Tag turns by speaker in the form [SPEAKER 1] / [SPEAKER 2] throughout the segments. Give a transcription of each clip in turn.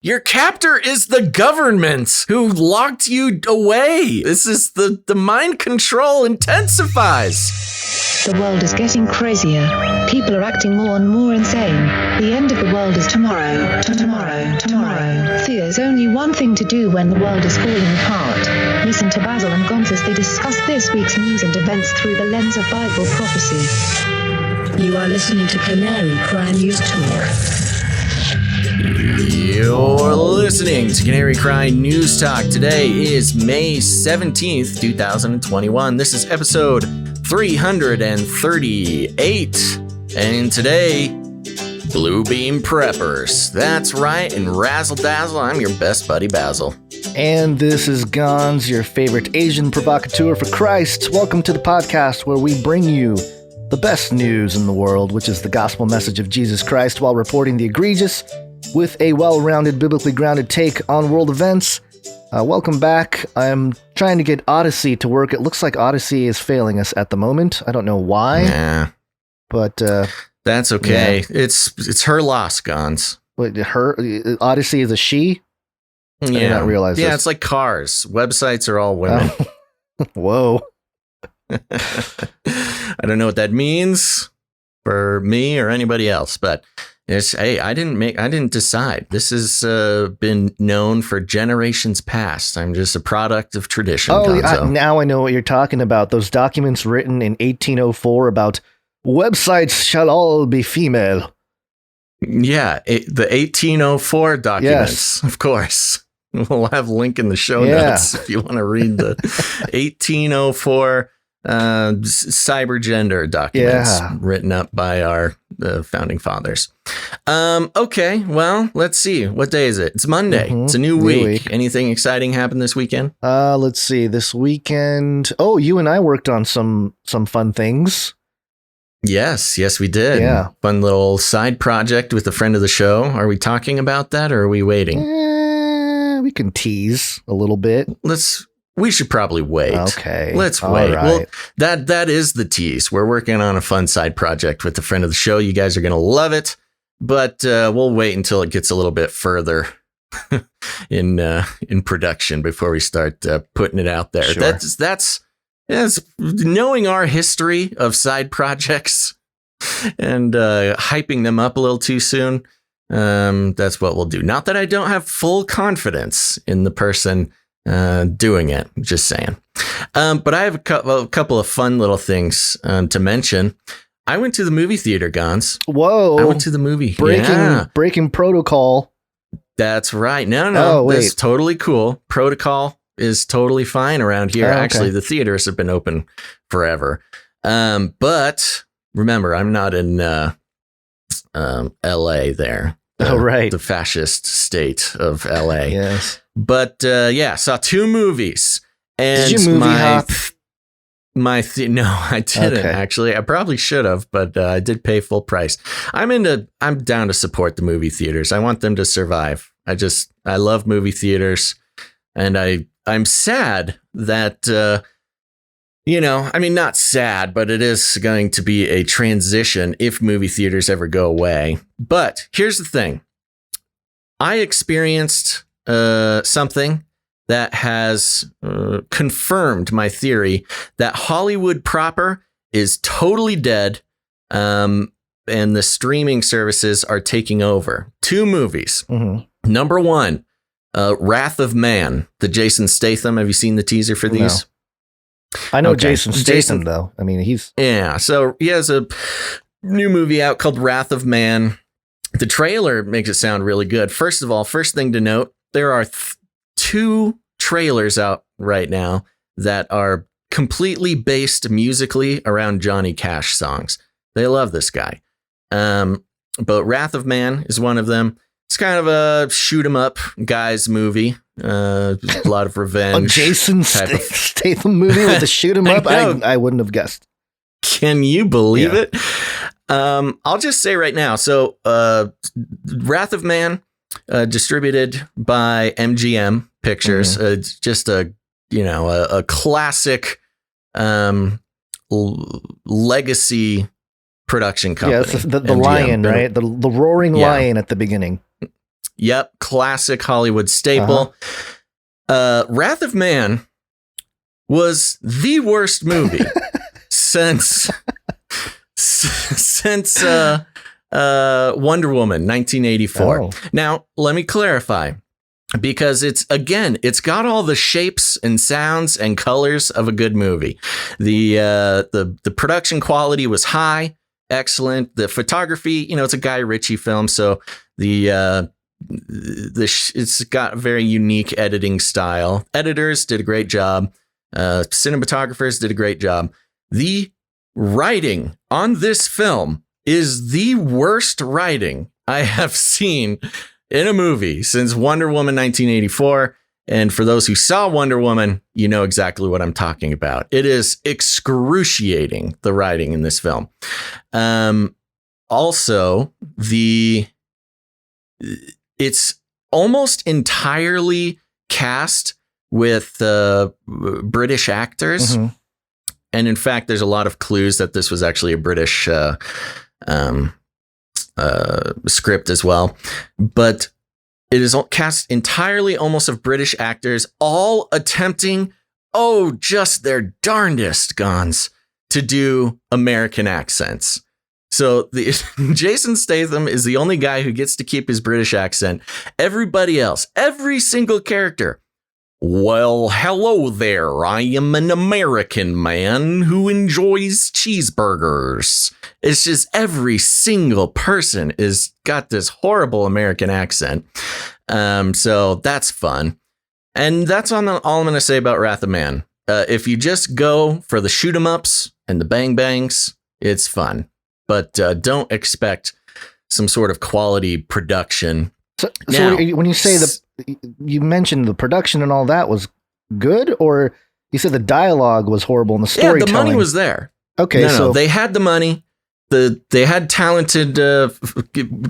[SPEAKER 1] Your captor is the government who locked you away. This is the mind control intensifies.
[SPEAKER 2] The world is getting crazier. People are acting more and more insane. The end of the world is tomorrow. Tomorrow. There's only one thing to do when the world is falling apart. Listen to Basil and Gonz as they discuss this week's news and events through the lens of Bible prophecy. You are listening to Canary Cry News Talk.
[SPEAKER 1] You're listening to Canary Cry News Talk. Today is May 17th, 2021. This is episode 338. And today, Bluebeam Preppers. That's right, and Razzle Dazzle, I'm your best buddy Basil.
[SPEAKER 3] And this is Gonz, your favorite Asian provocateur for Christ. Welcome to the podcast where we bring you the best news in the world, which is the gospel message of Jesus Christ, while reporting the egregious with a well-rounded, biblically grounded take on world events. Welcome back. I'm trying to get Odyssey to work. It looks like Odyssey is failing us at the moment. I don't know why.
[SPEAKER 1] Yeah.
[SPEAKER 3] But
[SPEAKER 1] that's okay.
[SPEAKER 3] Yeah.
[SPEAKER 1] It's her loss, Gonz.
[SPEAKER 3] Wait, Odyssey is a she? I did not realize this.
[SPEAKER 1] Yeah, it's like cars. Websites are all women.
[SPEAKER 3] Oh. Whoa.
[SPEAKER 1] I don't know what that means for me or anybody else, but I didn't decide. This has been known for generations past. I'm just a product of tradition.
[SPEAKER 3] Now I know what you're talking about. Those documents written in 1804 about websites shall all be female.
[SPEAKER 1] Yeah, the 1804 documents, yes. Of course. We'll have a link in the show notes if you want to read the 1804 cybergender documents written up by our founding fathers. Okay, well, let's see. What day is it? It's Monday. It's a new week. Anything exciting happened this weekend?
[SPEAKER 3] Let's see. This weekend. Oh, you and I worked on some fun things.
[SPEAKER 1] Yes, we did.
[SPEAKER 3] Yeah.
[SPEAKER 1] Fun little side project with a friend of the show. Are we talking about that or are we waiting?
[SPEAKER 3] We can tease a little bit.
[SPEAKER 1] We should probably wait.
[SPEAKER 3] Okay.
[SPEAKER 1] Let's
[SPEAKER 3] all
[SPEAKER 1] wait.
[SPEAKER 3] Right.
[SPEAKER 1] Well, that is the tease. We're working on a fun side project with a friend of the show. You guys are going to love it, but we'll wait until it gets a little bit further in production before we start putting it out there.
[SPEAKER 3] Sure.
[SPEAKER 1] That's knowing our history of side projects and hyping them up a little too soon. That's what we'll do. Not that I don't have full confidence in the person doing it, just saying. But I have a couple of fun little things to mention. I went to the movie theater, Gonz.
[SPEAKER 3] Whoa.
[SPEAKER 1] I went to the movie.
[SPEAKER 3] Breaking protocol.
[SPEAKER 1] That's right. No.
[SPEAKER 3] Oh, wait.
[SPEAKER 1] That's totally cool. Protocol is totally fine around here.
[SPEAKER 3] Oh, okay.
[SPEAKER 1] Actually, the theaters have been open forever. But remember, I'm not in LA there.
[SPEAKER 3] Right.
[SPEAKER 1] The fascist state of LA.
[SPEAKER 3] Yes.
[SPEAKER 1] But saw two movies. And
[SPEAKER 3] did you movie hop?
[SPEAKER 1] No, I didn't actually. I probably should have, but I did pay full price. I'm down to support the movie theaters. I want them to survive. I love movie theaters, and I'm sad that not sad, but it is going to be a transition if movie theaters ever go away. But here's the thing. I experienced something that has confirmed my theory that Hollywood proper is totally dead, and the streaming services are taking over. Two movies. Mm-hmm. Number one, Wrath of Man, the Jason Statham. Have you seen the teaser for these?
[SPEAKER 3] No. I know Jason Statham, though. I mean,
[SPEAKER 1] so he has a new movie out called Wrath of Man. The trailer makes it sound really good. First of all, first thing to note, there are two trailers out right now that are completely based musically around Johnny Cash songs. They love this guy. But Wrath of Man is one of them. It's kind of a shoot 'em up guys movie. A lot of revenge.
[SPEAKER 3] A Jason Statham movie with a shoot 'em up? I wouldn't have guessed.
[SPEAKER 1] Can you believe it? I'll just say right now. So, Wrath of Man, distributed by MGM Pictures. Mm-hmm. It's just a classic legacy production company.
[SPEAKER 3] Yeah, it's the lion, right? The roaring lion at the beginning.
[SPEAKER 1] Yep. Classic Hollywood staple. Wrath of Man was the worst movie since Wonder Woman 1984.
[SPEAKER 3] Oh.
[SPEAKER 1] Now, let me clarify, because it's got all the shapes and sounds and colors of a good movie. The production quality was high, excellent. The photography, it's a Guy Ritchie film, so it's got a very unique editing style. Editors did a great job. Cinematographers did a great job. The writing on this film is the worst writing I have seen in a movie since Wonder Woman 1984. And for those who saw Wonder Woman, you know exactly what I'm talking about. It is excruciating, the writing in this film. Also, it's almost entirely cast with British actors. Mm-hmm. And in fact, there's a lot of clues that this was actually a British script as well. But it is cast entirely almost of British actors, all attempting, just their darndest, Gons, to do American accents. So Jason Statham is the only guy who gets to keep his British accent. Everybody else, every single character, well, hello there. I am an American man who enjoys cheeseburgers. It's just every single person is got this horrible American accent. So that's fun. And that's all I'm going to say about Wrath of Man. If you just go for the shoot 'em ups and the bang bangs, it's fun. But don't expect some sort of quality production.
[SPEAKER 3] So when you say you mentioned the production and all that was good, or you said the dialogue was horrible and the storytelling?
[SPEAKER 1] Yeah, the money was there.
[SPEAKER 3] Okay,
[SPEAKER 1] no, they had the money. They had talented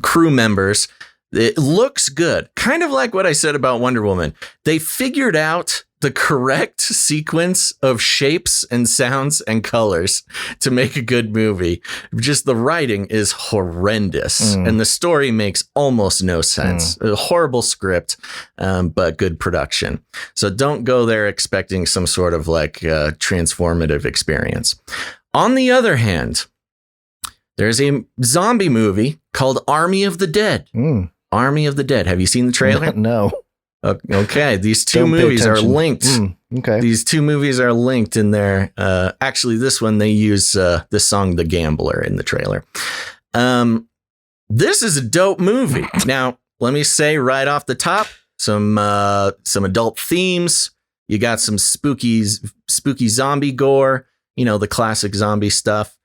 [SPEAKER 1] crew members. It looks good. Kind of like what I said about Wonder Woman. They figured out the correct sequence of shapes and sounds and colors to make a good movie. Just the writing is horrendous and the story makes almost no sense. A horrible script, but good production. So don't go there expecting some sort of transformative experience. On the other hand, there's a zombie movie called Army of the Dead. Army of the Dead. Have you seen the trailer?
[SPEAKER 3] No.
[SPEAKER 1] Okay, these two movies are linked.
[SPEAKER 3] Okay,
[SPEAKER 1] these two movies are linked in there. Actually, this one they use the song "The Gambler" in the trailer. This is a dope movie. Now, let me say right off the top, some adult themes. You got some spooky zombie gore. The classic zombie stuff.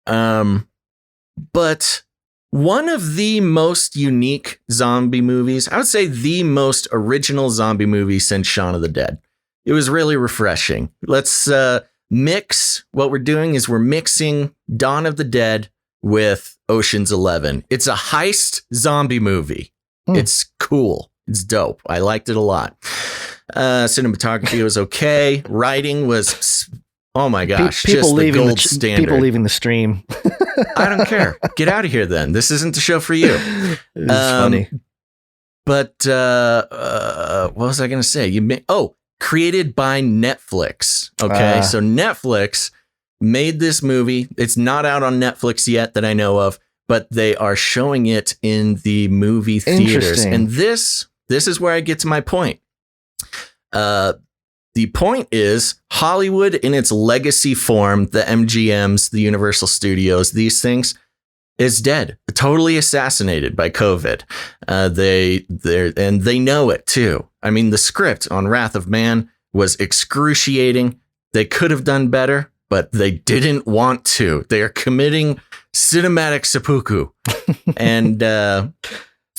[SPEAKER 1] But one of the most unique zombie movies, I would say the most original zombie movie since Shaun of the Dead. It was really refreshing. Let's mix. What we're doing is we're mixing Dawn of the Dead with Ocean's 11. It's a heist zombie movie. It's cool. It's dope. I liked it a lot. Cinematography was okay. Writing was, oh my gosh, just the gold standard.
[SPEAKER 3] People leaving the stream.
[SPEAKER 1] I don't care. Get out of here then. This isn't the show for you.
[SPEAKER 3] It's funny.
[SPEAKER 1] But what was I going to say? Created by Netflix. Okay, so Netflix made this movie. It's not out on Netflix yet that I know of, but they are showing it in the movie theaters. And this is where I get to my point. The point is Hollywood in its legacy form, the MGMs, the Universal Studios, these things, is dead, totally assassinated by COVID. They know it too. I mean, the script on Wrath of Man was excruciating. They could have done better, but they didn't want to. They are committing cinematic seppuku. And but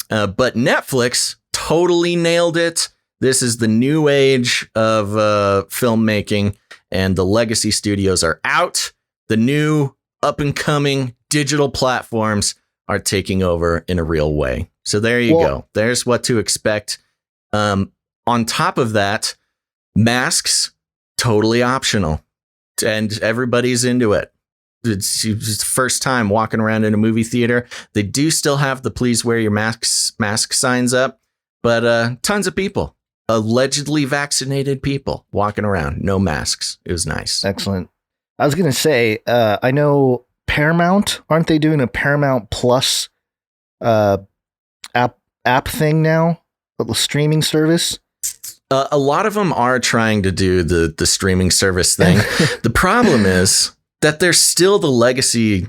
[SPEAKER 1] Netflix totally nailed it. This is the new age of filmmaking, and the legacy studios are out. The new up and coming digital platforms are taking over in a real way. So there you go. There's what to expect. On top of that, masks, totally optional, and everybody's into it. It's the first time walking around in a movie theater. They do still have the please wear your mask signs up. But tons of people, allegedly vaccinated people walking around, no masks. It was nice.
[SPEAKER 3] Excellent. I was going to say, I know Paramount, aren't they doing a Paramount Plus app thing now? The streaming service?
[SPEAKER 1] A lot of them are trying to do the streaming service thing. The problem is that they're still the legacy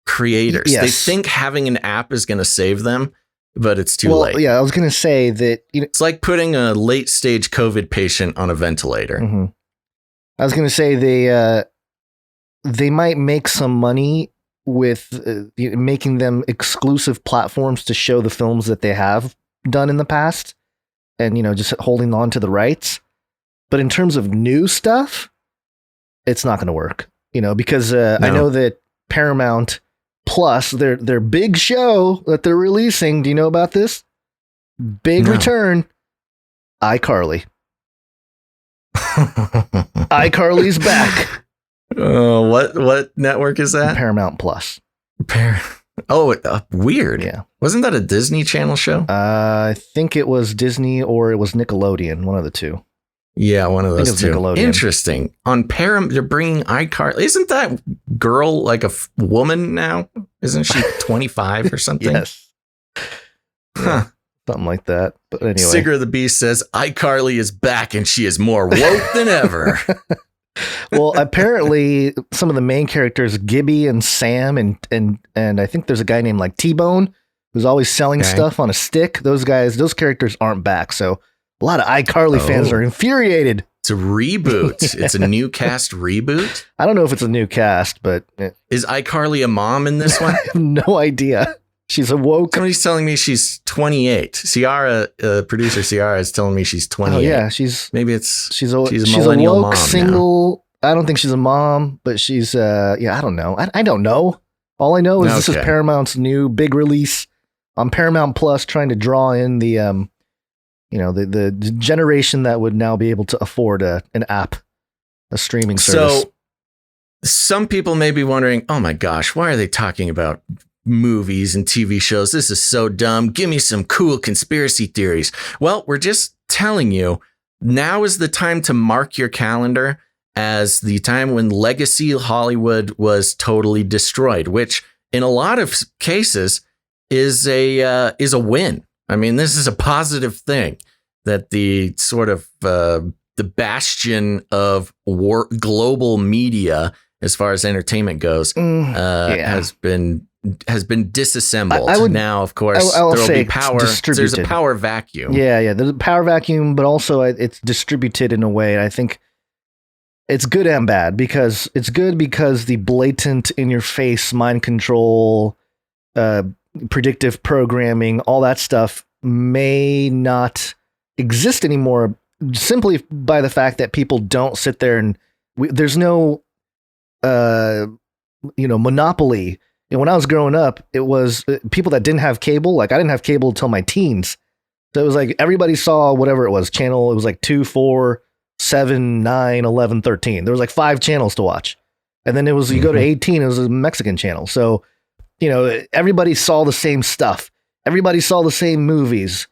[SPEAKER 1] creators.
[SPEAKER 3] Yes.
[SPEAKER 1] They think having an app is going to save them, but it's too late.
[SPEAKER 3] Yeah, I was going to say that
[SPEAKER 1] it's like putting a late stage COVID patient on a ventilator.
[SPEAKER 3] Mm-hmm. I was going to say they might make some money with making them exclusive platforms to show the films that they have done in the past, and just holding on to the rights. But in terms of new stuff, it's not going to work. Because no. I know that Paramount Plus, their big show that they're releasing. Do you know about this? Big return. iCarly. iCarly's back.
[SPEAKER 1] What network is that?
[SPEAKER 3] Paramount Plus.
[SPEAKER 1] Weird.
[SPEAKER 3] Yeah.
[SPEAKER 1] Wasn't that a Disney Channel show?
[SPEAKER 3] I think it was Disney or it was Nickelodeon, one of the two.
[SPEAKER 1] Yeah, one of those two.
[SPEAKER 3] Nickelodeon.
[SPEAKER 1] Interesting. On Paramount, they're bringing iCarly. Isn't that girl like a woman now? Isn't she 25 or something?
[SPEAKER 3] Yes.
[SPEAKER 1] Huh.
[SPEAKER 3] Something like that. But anyway.
[SPEAKER 1] Sigger the Beast says iCarly is back and she is more woke than ever.
[SPEAKER 3] Well, apparently some of the main characters, Gibby and Sam, and I think there's a guy named like T-Bone who's always selling stuff on a stick. Those characters aren't back. So a lot of iCarly fans are infuriated.
[SPEAKER 1] It's a reboot. It's a new cast reboot.
[SPEAKER 3] I don't know if it's a new cast, but
[SPEAKER 1] is iCarly a mom in this one?
[SPEAKER 3] I have no idea. She's awoke.
[SPEAKER 1] Somebody's telling me she's 28. Ciara, producer Ciara, is telling me she's 28.
[SPEAKER 3] Oh yeah, she's a millennial
[SPEAKER 1] mom
[SPEAKER 3] single. Now. I don't think she's a mom, but she's I don't know. I don't know. All I know is this is Paramount's new big release on Paramount Plus, trying to draw in the the generation that would now be able to afford an app, a streaming service.
[SPEAKER 1] So some people may be wondering, oh my gosh, why are they talking about movies and TV shows? This is so dumb. Give me some cool conspiracy theories. Well, we're just telling you, now is the time to mark your calendar as the time when legacy Hollywood was totally destroyed, which in a lot of cases is a win. I mean, this is a positive thing that the sort of the bastion of global media, as far as entertainment goes, has been disassembled. Now, of course, there will be power. There's a power vacuum.
[SPEAKER 3] Yeah, there's a power vacuum, but also it's distributed in a way. I think it's good and bad, because it's good because the blatant, in-your-face mind control, predictive programming, all that stuff may not exist anymore, simply by the fact that people don't sit there and there's no monopoly. And when I was growing up, it was people that didn't have cable. Like I didn't have cable until my teens. So it was like everybody saw whatever it was channel. It was like 2, 4, 7, 9, 11, 13. There was like 5 channels to watch. And then it was, you go to 18, it was a Mexican channel. So, everybody saw the same stuff. Everybody saw the same movies.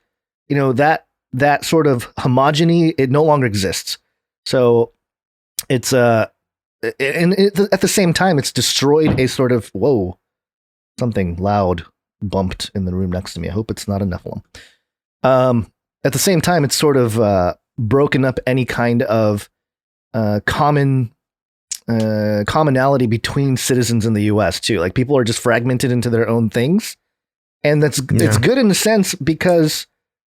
[SPEAKER 3] That sort of homogeny, it no longer exists. So it's, at the same time, it's destroyed a sort of, whoa, something loud bumped in the room next to me. I hope it's not a Nephilim. At the same time, it's sort of broken up any kind of commonality between citizens in the U.S. too. Like people are just fragmented into their own things, and it's good in a sense because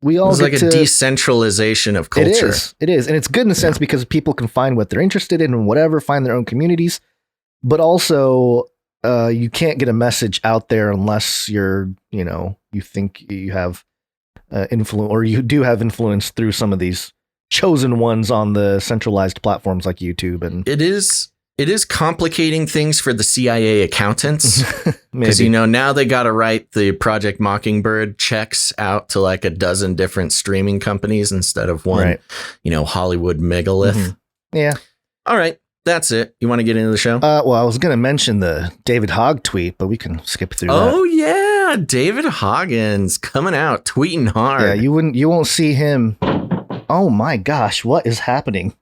[SPEAKER 3] we all
[SPEAKER 1] get like a decentralization of culture.
[SPEAKER 3] It is, and it's good in a sense because people can find what they're interested in and whatever, find their own communities. But also, you can't get a message out there unless you think you have influence, or you do have influence through some of these chosen ones on the centralized platforms like YouTube. And
[SPEAKER 1] it is complicating things for the CIA accountants, because now they got to write the Project Mockingbird checks out to like a dozen different streaming companies instead of one, Hollywood megalith.
[SPEAKER 3] Mm-hmm. Yeah.
[SPEAKER 1] All right. That's it. You want to get into the show?
[SPEAKER 3] Well, I was going to mention the David Hogg tweet, but we can skip through that.
[SPEAKER 1] Oh, yeah. Yeah, David Hoggins coming out, tweeting hard.
[SPEAKER 3] Yeah, you won't see him. Oh my gosh, what is happening?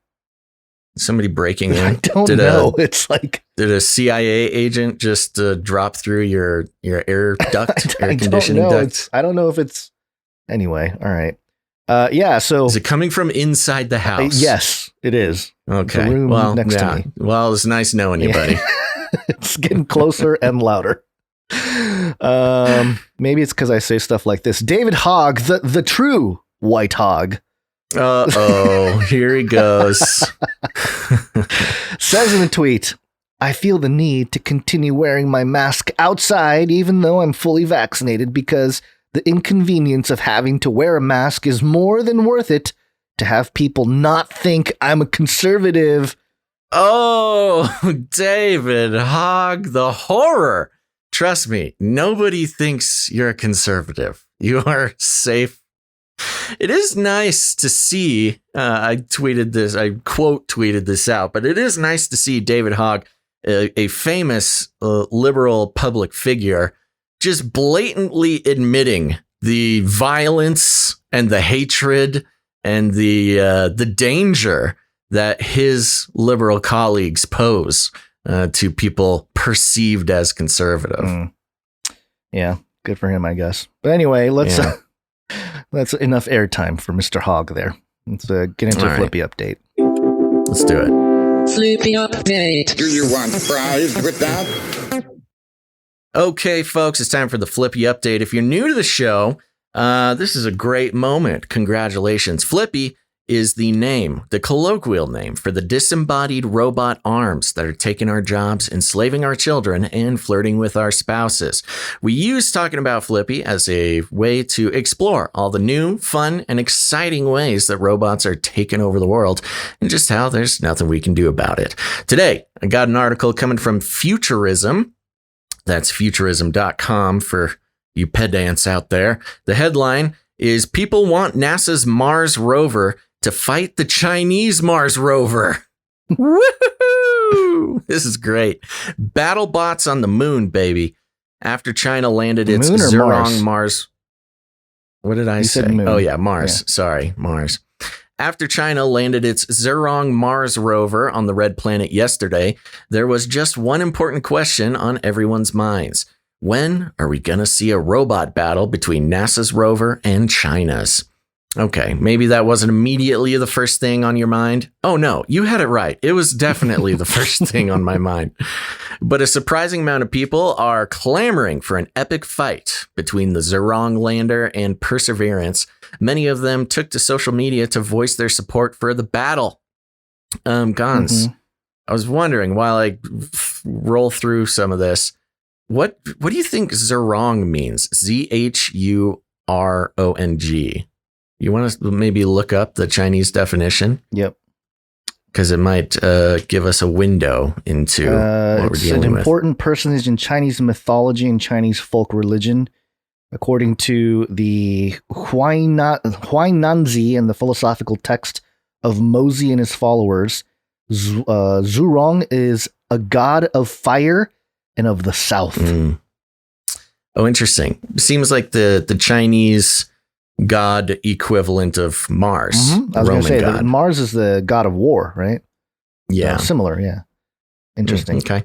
[SPEAKER 1] Somebody breaking in.
[SPEAKER 3] I don't know. It's like,
[SPEAKER 1] did a CIA agent just drop through your air duct, air conditioning duct?
[SPEAKER 3] I don't know if it's. Anyway, all right. Yeah. So
[SPEAKER 1] is it coming from inside the house?
[SPEAKER 3] Yes, it is.
[SPEAKER 1] Okay.
[SPEAKER 3] The room next to me.
[SPEAKER 1] Well, it's nice knowing you, buddy.
[SPEAKER 3] It's getting closer and louder. Maybe it's because I say stuff like this. David Hogg, the true white hog.
[SPEAKER 1] Uh-oh, here he goes.
[SPEAKER 3] Says in a tweet, I feel the need to continue wearing my mask outside even though I'm fully vaccinated because the inconvenience of having to wear a mask is more than worth it to have people not think I'm a conservative.
[SPEAKER 1] Oh, David Hogg, the horror. Trust me, nobody thinks you're a conservative. You are safe. It is nice to see, I quote tweeted this out, but it is nice to see David Hogg, a famous liberal public figure, just blatantly admitting the violence and the hatred and the danger that his liberal colleagues pose to people perceived as conservative.
[SPEAKER 3] Yeah, good for him, I guess. But anyway, that's enough airtime for Mr. Hogg there. Let's get into a Flippy update.
[SPEAKER 1] Let's do it.
[SPEAKER 4] Flippy update.
[SPEAKER 5] Do you want fries with that?
[SPEAKER 1] Okay, folks, it's time for the Flippy update. If you're new to the show, this is a great moment. Congratulations. Flippy is the colloquial name for the disembodied robot arms that are taking our jobs, enslaving our children, and flirting with our spouses. We use talking about Flippy as a way to explore all the new, fun, and exciting ways that robots are taking over the world and just how there's nothing we can do about it. Today, I got an article coming from Futurism. That's futurism.com for you pedants out there. The headline is People Want NASA's Mars rover to fight the Chinese Mars rover. Woohoo! This is great. Battle bots on the moon, baby. After China landed its Zhurong Mars. What did I say? Oh, yeah, Mars. Yeah. Sorry, Mars. After China landed its Zhurong Mars rover on the red planet yesterday, there was just one important question on everyone's minds. When are we going to see a robot battle between NASA's rover and China's? Okay, maybe that wasn't immediately the first thing on your mind. Oh no, you had it right. It was definitely the first thing on my mind. But a surprising amount of people are clamoring for an epic fight between the Zhurong lander and Perseverance. Many of them took to social media to voice their support for the battle. Gons, I was wondering while I roll through some of this, what do you think Zhurong means? Zhurong. You want to maybe look up the Chinese definition?
[SPEAKER 3] Yep.
[SPEAKER 1] Because it might give us a window into what we're dealing with.
[SPEAKER 3] It's an important personage in Chinese mythology and Chinese folk religion. According to the Huainanzi and the philosophical text of Mozi and his followers, Zhurong is a god of fire and of the south.
[SPEAKER 1] Oh, interesting. Seems like the Chinese god equivalent of Mars.
[SPEAKER 3] I was going to say that Mars is the god of war, right?
[SPEAKER 1] Yeah.
[SPEAKER 3] Similar, yeah. Interesting.
[SPEAKER 1] Okay.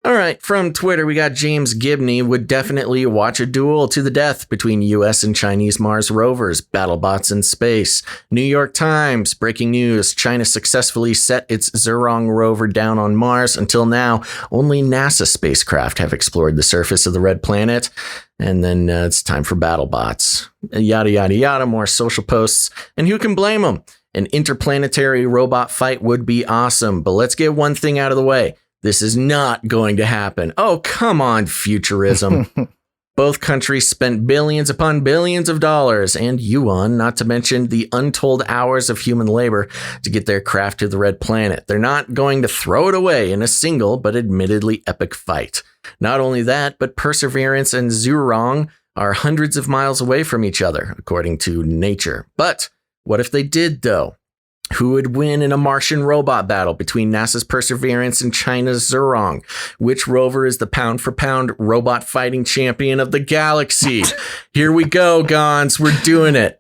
[SPEAKER 1] All right. From Twitter, we got James Gibney would definitely watch a duel to the death between U.S. and Chinese Mars rovers, battlebots in space. New York Times, breaking news. China successfully set its Zhurong rover down on Mars. Until now, only NASA spacecraft have explored the surface of the red planet. And then it's time for battlebots. Yada, yada, yada. More social posts. And who can blame them? An interplanetary robot fight would be awesome. But let's get one thing out of the way. This is not going to happen. Oh, come on, Futurism. Both countries spent billions upon billions of dollars and yuan, not to mention the untold hours of human labor to get their craft to the red planet. They're not going to throw it away in a single but admittedly epic fight. Not only that, but Perseverance and Zhurong are hundreds of miles away from each other, according to Nature. But what if they did, though? Who would win in a Martian robot battle between NASA's Perseverance and China's Zhurong? Which rover is the pound-for-pound robot fighting champion of the galaxy? Here we go, Gons. We're doing it.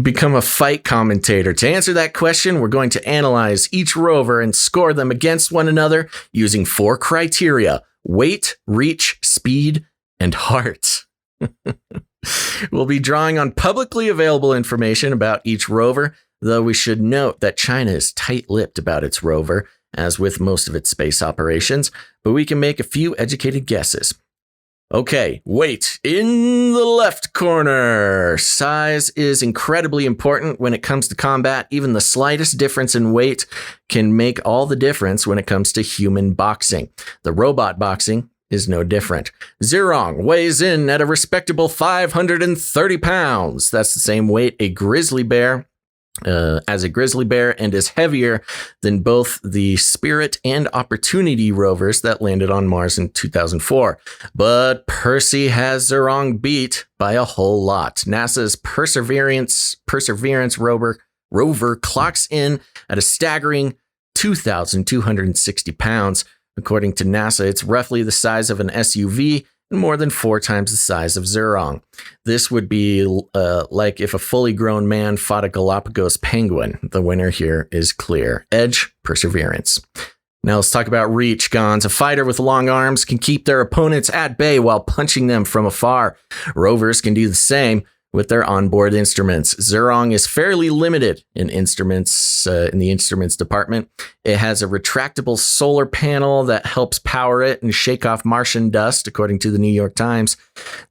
[SPEAKER 1] Become a fight commentator. To answer that question, we're going to analyze each rover and score them against one another using 4 criteria: weight, reach, speed, and heart. We'll be drawing on publicly available information about each rover, though we should note that China is tight-lipped about its rover, as with most of its space operations, but we can make a few educated guesses. Okay, weight in the left corner. Size is incredibly important when it comes to combat. Even the slightest difference in weight can make all the difference when it comes to human boxing. The robot boxing is no different. Zhurong weighs in at a respectable 530 pounds. That's the same weight as a grizzly bear, and is heavier than both the Spirit and Opportunity rovers that landed on Mars in 2004. But Percy has Zhurong beat by a whole lot. NASA's Perseverance rover clocks in at a staggering 2,260 pounds. According to NASA, it's roughly the size of an SUV and more than 4 times the size of Zhurong. This would be like if a fully grown man fought a Galapagos penguin. The winner here is clear. Edge, Perseverance. Now let's talk about reach, Gons. A fighter with long arms can keep their opponents at bay while punching them from afar. Rovers can do the same with their onboard instruments. Zhurong is fairly limited in instruments in the instruments department. It has a retractable solar panel that helps power it and shake off Martian dust, according to the New York Times.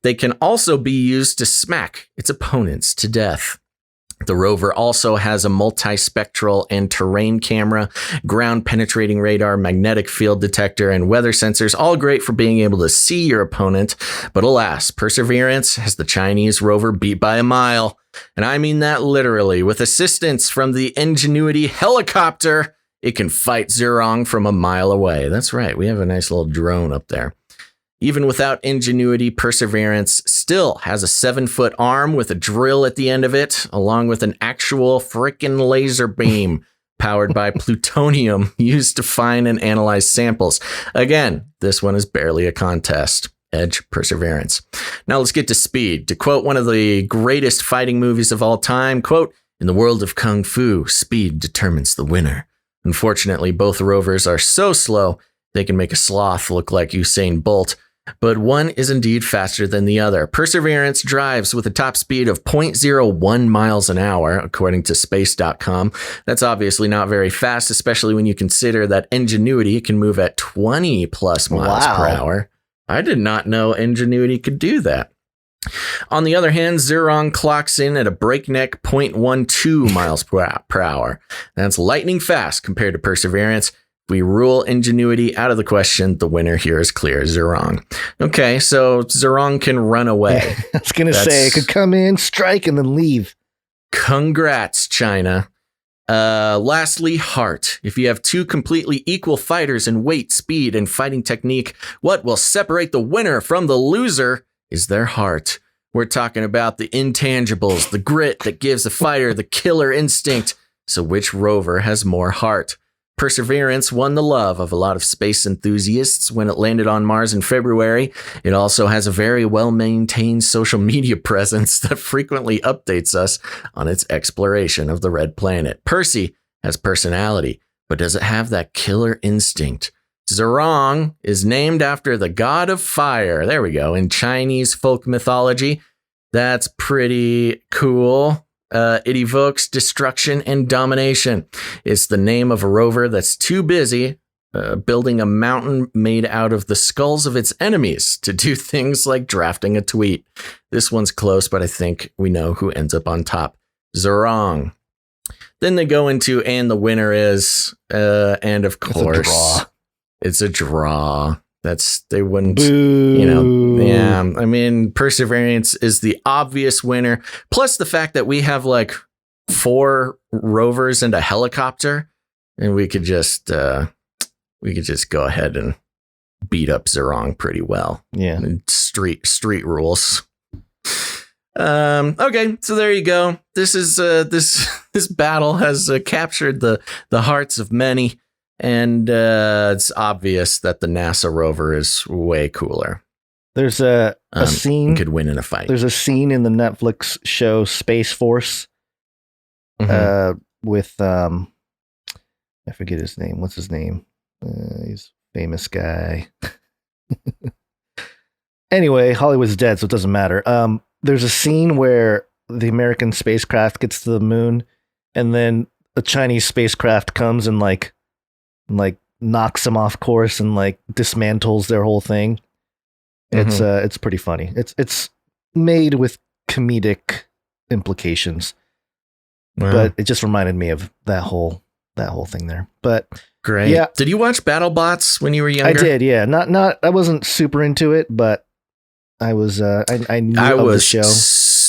[SPEAKER 1] They can also be used to smack its opponents to death. The rover also has a multispectral and terrain camera, ground-penetrating radar, magnetic field detector, and weather sensors, all great for being able to see your opponent. But alas, Perseverance has the Chinese rover beat by a mile. And I mean that literally. With assistance from the Ingenuity helicopter, it can fight Zhurong from a mile away. That's right, we have a nice little drone up there. Even without Ingenuity, Perseverance still has a 7-foot arm with a drill at the end of it, along with an actual frickin' laser beam powered by plutonium used to find and analyze samples. Again, this one is barely a contest. Edge, Perseverance. Now let's get to speed. To quote one of the greatest fighting movies of all time, quote, "In the world of Kung Fu, speed determines the winner." Unfortunately, both rovers are so slow, they can make a sloth look like Usain Bolt. But one is indeed faster than the other. Perseverance drives with a top speed of 0.01 miles an hour, according to space.com. That's obviously not very fast, especially when you consider that Ingenuity can move at 20 plus miles per hour. I did not know Ingenuity could do that. On the other hand, Zhurong clocks in at a breakneck 0.12 miles per hour. That's lightning fast compared to Perseverance. We rule Ingenuity out of the question. The winner here is clear, Zhurong. Okay, so Zhurong can run away.
[SPEAKER 3] I was going to say, it could come in, strike, and then leave.
[SPEAKER 1] Congrats, China. Lastly, heart. If you have 2 completely equal fighters in weight, speed, and fighting technique, what will separate the winner from the loser is their heart. We're talking about the intangibles, the grit that gives a fighter the killer instinct. So which rover has more heart? Perseverance won the love of a lot of space enthusiasts when it landed on Mars in February. It also has a very well-maintained social media presence that frequently updates us on its exploration of the red planet. Percy has personality, but does it have that killer instinct? Zhurong is named after the god of fire. There we go. In Chinese folk mythology, that's pretty cool. It evokes destruction and domination. It's the name of a rover that's too busy building a mountain made out of the skulls of its enemies to do things like drafting a tweet. This one's close, but I think we know who ends up on top. Zhurong. Then they go into, and the winner is, and of course, it's a draw. They wouldn't, yeah. I mean, Perseverance is the obvious winner. Plus the fact that we have like 4 rovers and a helicopter, and we could just go ahead and beat up Zhurong pretty well.
[SPEAKER 3] Yeah.
[SPEAKER 1] Street rules. Okay, so there you go. This is this this battle has captured the hearts of many, and it's obvious that the NASA rover is way cooler.
[SPEAKER 3] There's a scene
[SPEAKER 1] could win in a fight.
[SPEAKER 3] There's a scene in the Netflix show Space Force with I forget his name. What's his name? He's a famous guy. Anyway, Hollywood's dead, so it doesn't matter. There's a scene where the American spacecraft gets to the moon, and then a Chinese spacecraft comes and like knocks them off course and like dismantles their whole thing. It's pretty funny. It's made with comedic implications, but it just reminded me of that whole thing there. But
[SPEAKER 1] great.
[SPEAKER 3] Yeah.
[SPEAKER 1] Did you watch BattleBots when you were younger?
[SPEAKER 3] I did. Yeah. Not. I wasn't super into it, but I was. I knew the show.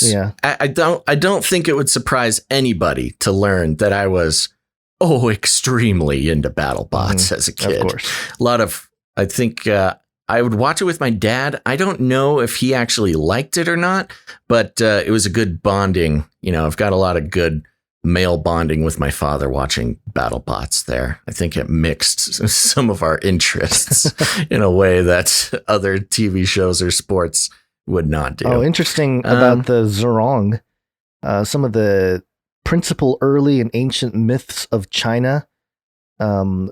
[SPEAKER 3] Yeah.
[SPEAKER 1] I don't think it would surprise anybody to learn that I was extremely into BattleBots as a kid.
[SPEAKER 3] Of course.
[SPEAKER 1] A lot of. I think. I would watch it with my dad. I don't know if he actually liked it or not, but it was a good bonding. I've got a lot of good male bonding with my father watching BattleBots there. I think it mixed some of our interests in a way that other TV shows or sports would not do.
[SPEAKER 3] Oh, interesting about the Zhurong. Some of the principal early and ancient myths of China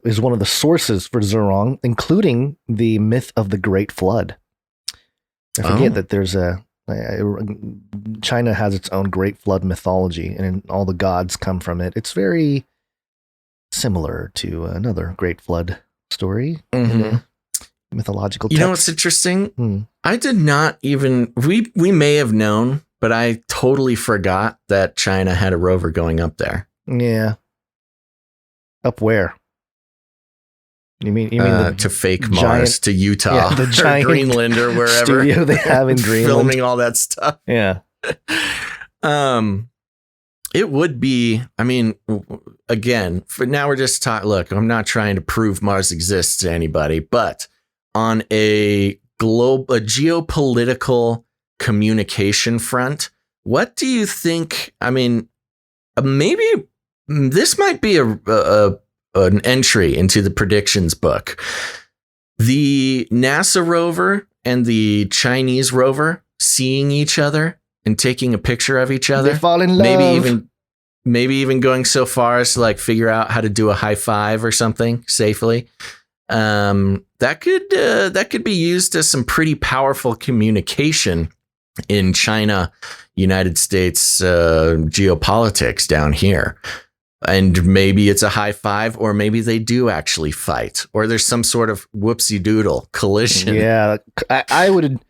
[SPEAKER 3] is one of the sources for Zhurong, including the myth of the Great Flood. I forget that there's China has its own Great Flood mythology, and all the gods come from it. It's very similar to another Great Flood story, mythological text.
[SPEAKER 1] You know what's interesting? I did not even, we may have known, but I totally forgot that China had a rover going up there.
[SPEAKER 3] Yeah. Up where? You mean
[SPEAKER 1] to fake Mars, to Utah,
[SPEAKER 3] the giant
[SPEAKER 1] or Greenland, or wherever
[SPEAKER 3] studio they have in Greenland,
[SPEAKER 1] filming all that stuff.
[SPEAKER 3] Yeah.
[SPEAKER 1] It would be. I mean, again, for now we're just talking. Look, I'm not trying to prove Mars exists to anybody, but on a geopolitical communication front, what do you think? I mean, maybe this might be an entry into the predictions book. The NASA rover and the Chinese rover seeing each other and taking a picture of each other.
[SPEAKER 3] They fall in love.
[SPEAKER 1] Maybe even going so far as to like figure out how to do a high five or something safely. That could be used as some pretty powerful communication in China, United States geopolitics down here. And maybe it's a high five, or maybe they do actually fight, or there's some sort of whoopsie doodle collision.
[SPEAKER 3] Yeah, I would.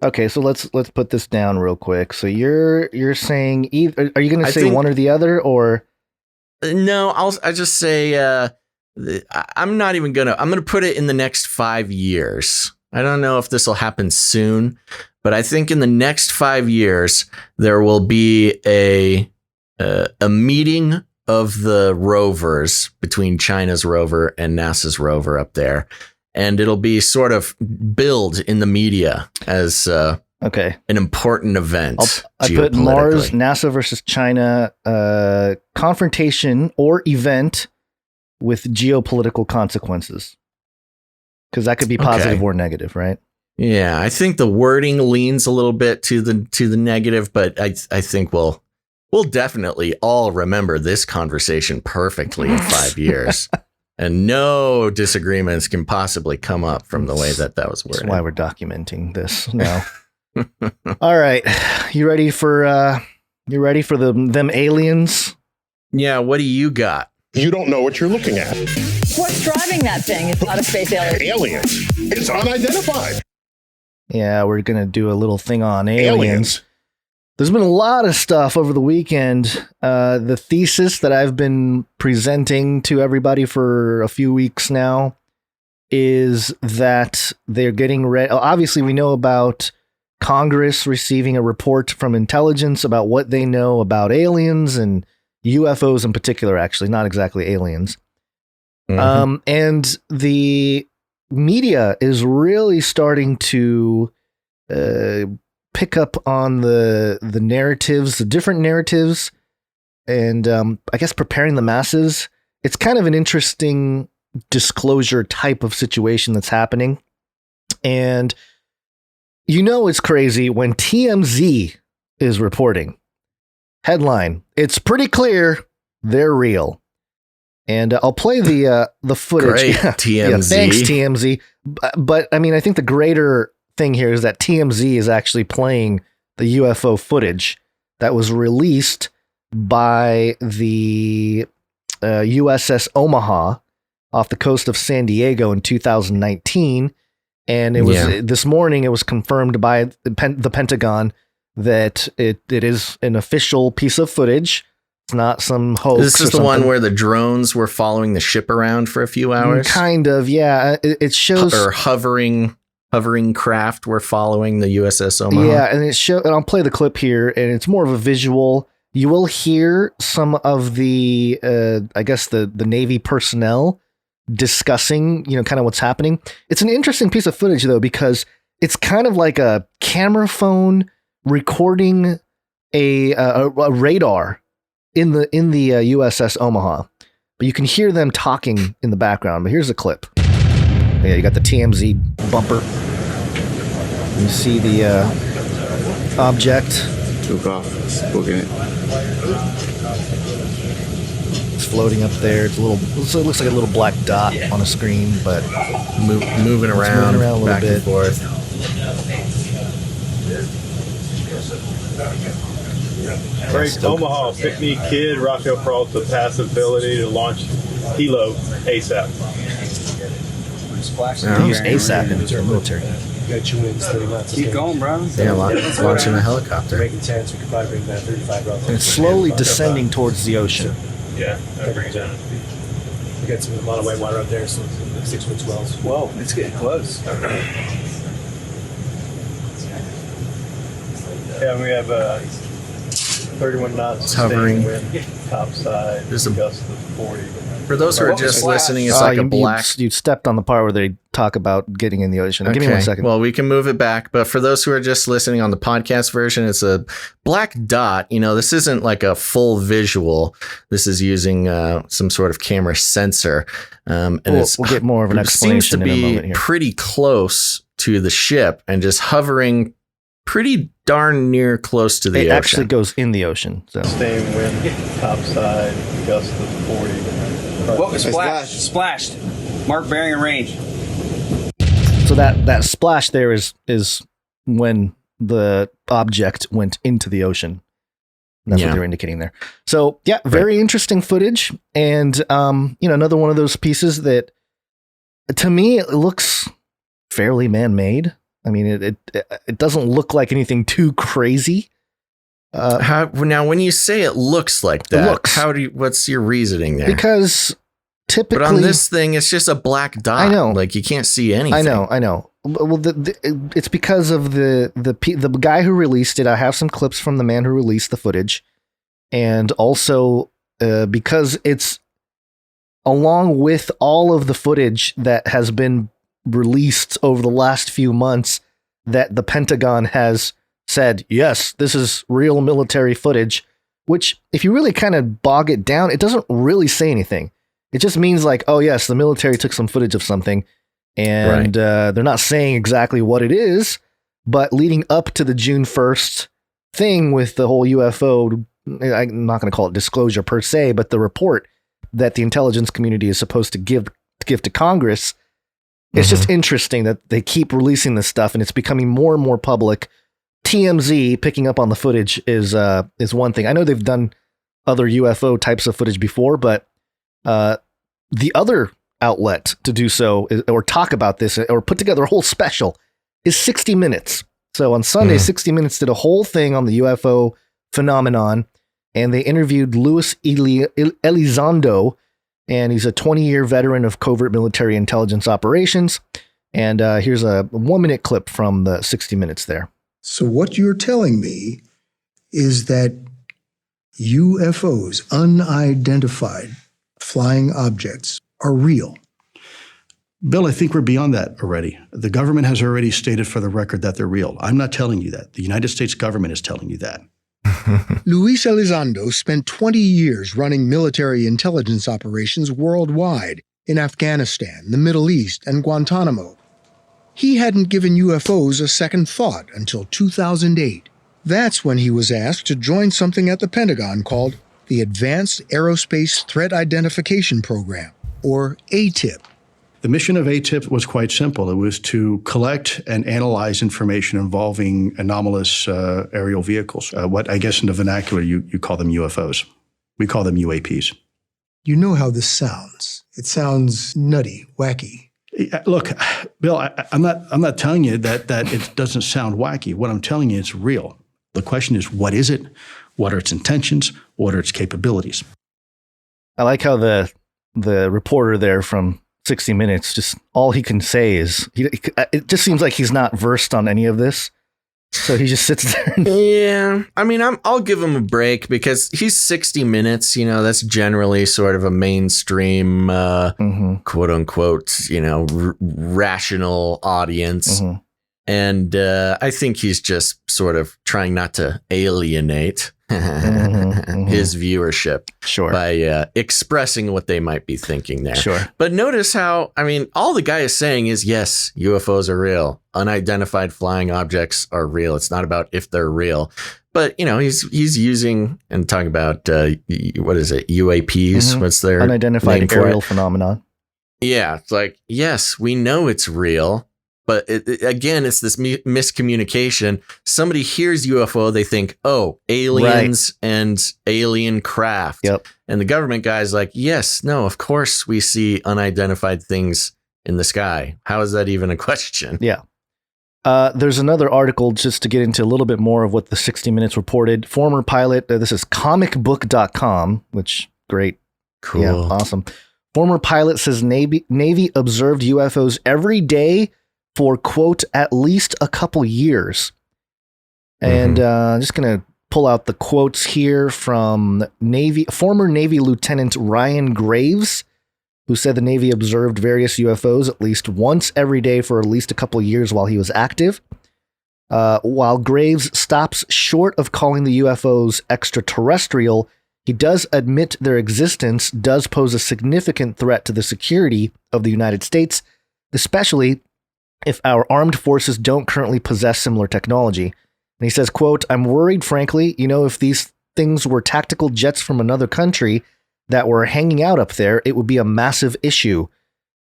[SPEAKER 3] Okay, so let's put this down real quick. So you're saying either? Are you going to say one or the other, or?
[SPEAKER 1] No, I just say I'm not even gonna. I'm gonna put it in the next 5 years. I don't know if this will happen soon, but I think in the next 5 years there will be a meeting of the rovers between China's rover and NASA's rover up there. And it'll be sort of billed in the media as an important event.
[SPEAKER 3] I put Mars, NASA versus China confrontation or event with geopolitical consequences. Because that could be positive or negative, right?
[SPEAKER 1] Yeah, I think the wording leans a little bit to the negative, but I think we'll definitely all remember this conversation perfectly in 5 years. And no disagreements can possibly come up from the way that was worded.
[SPEAKER 3] That's why we're documenting this now. All right. You ready for them aliens?
[SPEAKER 1] Yeah, what do you got?
[SPEAKER 5] You don't know what you're looking at.
[SPEAKER 4] What's driving that thing? It's not a space alien.
[SPEAKER 5] Aliens. It's unidentified.
[SPEAKER 3] Yeah, we're going to do a little thing on aliens. There's been a lot of stuff over the weekend. The thesis that I've been presenting to everybody for a few weeks now is that they're getting ready. Obviously, we know about Congress receiving a report from intelligence about what they know about aliens and UFOs in particular, actually, not exactly aliens. And the media is really starting to pick up on the narratives, the different narratives and I guess preparing the masses. It's kind of an interesting disclosure type of situation that's happening. And it's crazy when TMZ is reporting. Headline, it's pretty clear they're real. And I'll play the footage.
[SPEAKER 1] Great, TMZ.
[SPEAKER 3] Yeah, thanks, TMZ. But I mean, I think the greater thing here is that TMZ is actually playing the UFO footage that was released by the USS Omaha off the coast of San Diego in 2019. And it was this morning, it was confirmed by the Pentagon that it is an official piece of footage. It's not some hoax.
[SPEAKER 1] This is the one where the drones were following the ship around for a few hours?
[SPEAKER 3] Kind of, yeah. It shows...
[SPEAKER 1] Or hovering craft were following the USS Omaha.
[SPEAKER 3] Yeah, and and I'll play the clip here, and it's more of a visual. You will hear some of the, I guess, the Navy personnel discussing, kind of what's happening. It's an interesting piece of footage, though, because it's kind of like a camera phone recording a radar in the USS Omaha, but you can hear them talking in the background. But here's a clip. Yeah, you got the TMZ bumper. You see the object.
[SPEAKER 6] Took off, booking it.
[SPEAKER 3] It's floating up there. It looks like a little black dot on a screen, but
[SPEAKER 1] moving around
[SPEAKER 3] a little
[SPEAKER 1] back
[SPEAKER 3] bit.
[SPEAKER 1] and forth.
[SPEAKER 7] Great Omaha, pick me kid. Rockwell Crawls the possibility to launch Hilo ASAP.
[SPEAKER 3] They use ASAP in the military.
[SPEAKER 8] Got 2 wins, 30 knots.
[SPEAKER 6] Keep going, bro.
[SPEAKER 1] Yeah, launching a helicopter.
[SPEAKER 8] Breaking 10, so we could probably bring that 35 routes.
[SPEAKER 3] And it's slowly descending towards the ocean.
[SPEAKER 7] Yeah, that brings it.
[SPEAKER 8] We got a lot of white water up there, so it's 6 foot swells.
[SPEAKER 6] Whoa, it's getting close.
[SPEAKER 7] Yeah, we have 31 knots.
[SPEAKER 1] It's hovering.
[SPEAKER 7] Wind, top side.
[SPEAKER 1] There's a
[SPEAKER 7] gust of 40.
[SPEAKER 1] For those who are just listening, it's like a black.
[SPEAKER 3] You stepped on the part where they talk about getting in the ocean. Give me 1 second.
[SPEAKER 1] Well, we can move it back. But for those who are just listening on the podcast version, it's a black dot. This isn't like a full visual. This is using some sort of camera sensor. And
[SPEAKER 3] we'll get more of an explanation in a moment
[SPEAKER 1] seems to be
[SPEAKER 3] here.
[SPEAKER 1] pretty close to the ship and just hovering pretty darn near close to the ocean.
[SPEAKER 3] It actually goes in the ocean. So.
[SPEAKER 7] Sustained wind, top side, gust of 40.
[SPEAKER 6] What was splashed? Splashed. Mark bearing and range.
[SPEAKER 3] So that splash there is when the object went into the ocean. That's what they're indicating there. So yeah, very interesting footage, and another one of those pieces that, to me, it looks fairly man-made. I mean, it doesn't look like anything too crazy.
[SPEAKER 1] Now, when you say it looks like that, what's your reasoning there?
[SPEAKER 3] Because typically,
[SPEAKER 1] but on this thing, it's just a black dot.
[SPEAKER 3] I know,
[SPEAKER 1] like you can't see anything.
[SPEAKER 3] I know. Well, it's because of the guy who released it. I have some clips from the man who released the footage, and also because it's along with all of the footage that has been released over the last few months that the Pentagon has said, yes, this is real military footage, which if you really kind of bog it down, it doesn't really say anything. It just means like, oh yes, the military took some footage of something, and they're not saying exactly what it is, but leading up to the June 1st thing with the whole UFO, I'm not going to call it disclosure per se, but the report that the intelligence community is supposed to give to Congress. It's just interesting that they keep releasing this stuff and it's becoming more and more public. TMZ picking up on the footage is one thing. I know they've done other UFO types of footage before, but the other outlet to do so or talk about this or put together a whole special is 60 Minutes. So on Sunday, 60 Minutes did a whole thing on the UFO phenomenon, and they interviewed Luis Elizondo, and he's a 20-year veteran of covert military intelligence operations. And here's a 1-minute clip from the 60 Minutes there.
[SPEAKER 9] So what you're telling me is that UFOs, unidentified flying objects, are real.
[SPEAKER 10] Bill, I think we're beyond that already. The government has already stated for the record that they're real. I'm not telling you that. The United States government is telling you that.
[SPEAKER 9] Luis Elizondo spent 20 years running military intelligence operations worldwide in Afghanistan, the Middle East, and Guantanamo. He hadn't given UFOs a second thought until 2008. That's when he was asked to join something at the Pentagon called the Advanced Aerospace Threat Identification Program, or ATIP.
[SPEAKER 10] The mission of ATIP was quite simple. It was to collect and analyze information involving anomalous aerial vehicles. What I guess in the vernacular you call them UFOs. We call them UAPs.
[SPEAKER 9] You know how this sounds. It sounds nutty, wacky.
[SPEAKER 10] Look, Bill, I'm not telling you that it doesn't sound wacky. What I'm telling you, it's real. The question is, what is it? What are its intentions? What are its capabilities?
[SPEAKER 3] I like how the reporter there from 60 Minutes, just all he can say is, it just seems like he's not versed on any of this. So he just sits there.
[SPEAKER 1] Yeah. I mean, I'll give him a break because he's 60 Minutes. You know, that's generally sort of a mainstream, quote unquote, rational audience. And I think he's just sort of trying not to alienate his viewership by expressing what they might be thinking there.
[SPEAKER 3] Sure.
[SPEAKER 1] But notice how, I mean, all the guy is saying is, yes, UFOs are real. Unidentified flying objects are real. It's not about if they're real. But, he's using and talking about, what is it? UAPs? What's their
[SPEAKER 3] unidentified aerial phenomenon?
[SPEAKER 1] Yeah. It's like, yes, we know it's real. But again, it's this miscommunication. Somebody hears UFO, they think, oh, aliens and alien craft.
[SPEAKER 3] Yep.
[SPEAKER 1] And the government guy's like, yes, no, of course we see unidentified things in the sky. How is that even a question?
[SPEAKER 3] Yeah. There's another article just to get into a little bit more of what the 60 Minutes reported. Former pilot, this is comicbook.com, which great.
[SPEAKER 1] Cool.
[SPEAKER 3] Yeah, awesome. Former pilot says Navy observed UFOs every day for, quote, at least a couple years. And I'm just going to pull out the quotes here from former Navy Lieutenant Ryan Graves, who said the Navy observed various UFOs at least once every day for at least a couple years while he was active. While Graves stops short of calling the UFOs extraterrestrial, he does admit their existence does pose a significant threat to the security of the United States, especially if our armed forces don't currently possess similar technology. And he says, quote, I'm worried, frankly, if these things were tactical jets from another country that were hanging out up there, it would be a massive issue,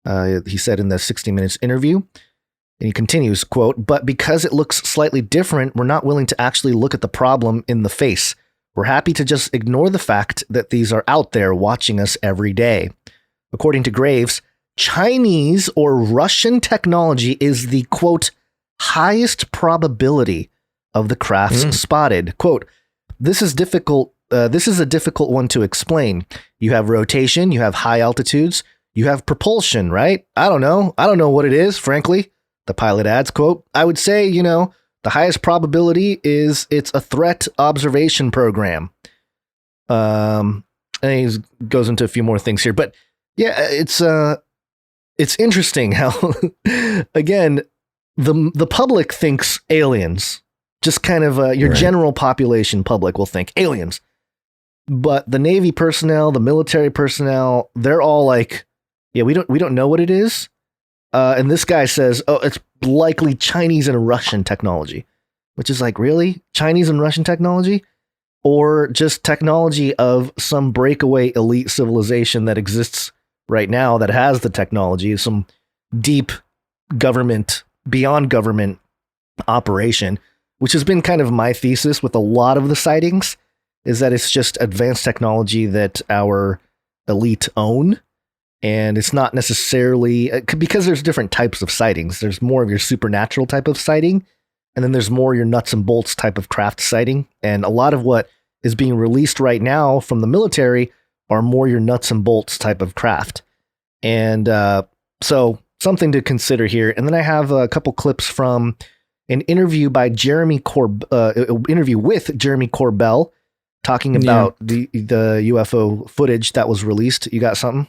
[SPEAKER 3] he said in the 60 Minutes interview. And he continues, quote, but because it looks slightly different, we're not willing to actually look at the problem in the face. We're happy to just ignore the fact that these are out there watching us every day. According to Graves, Chinese or Russian technology is the, quote, highest probability of the crafts spotted. Quote, this is difficult. This is a difficult one to explain. You have rotation, you have high altitudes, you have propulsion, right? I don't know what it is, frankly. The pilot adds, quote, I would say, the highest probability is it's a threat observation program. And he goes into a few more things here, but yeah, it's interesting how, again, the public thinks aliens. Just kind of your general population public will think aliens. But the Navy personnel, the military personnel, they're all like, yeah, we don't know what it is. And this guy says, oh, it's likely Chinese and Russian technology, which is like, really? Chinese and Russian technology? Or just technology of some breakaway elite civilization that exists right now that has the technology, some deep government, beyond government operation, which has been kind of my thesis with a lot of the sightings, is that it's just advanced technology that our elite own. And it's not necessarily, because there's different types of sightings. There's more of your supernatural type of sighting, and then there's more your nuts and bolts type of craft sighting. And a lot of what is being released right now from the military are more your nuts and bolts type of craft. And so something to consider here. And then I have a couple clips from an interview by interview with Jeremy Corbell talking about the UFO footage that was released. You got something?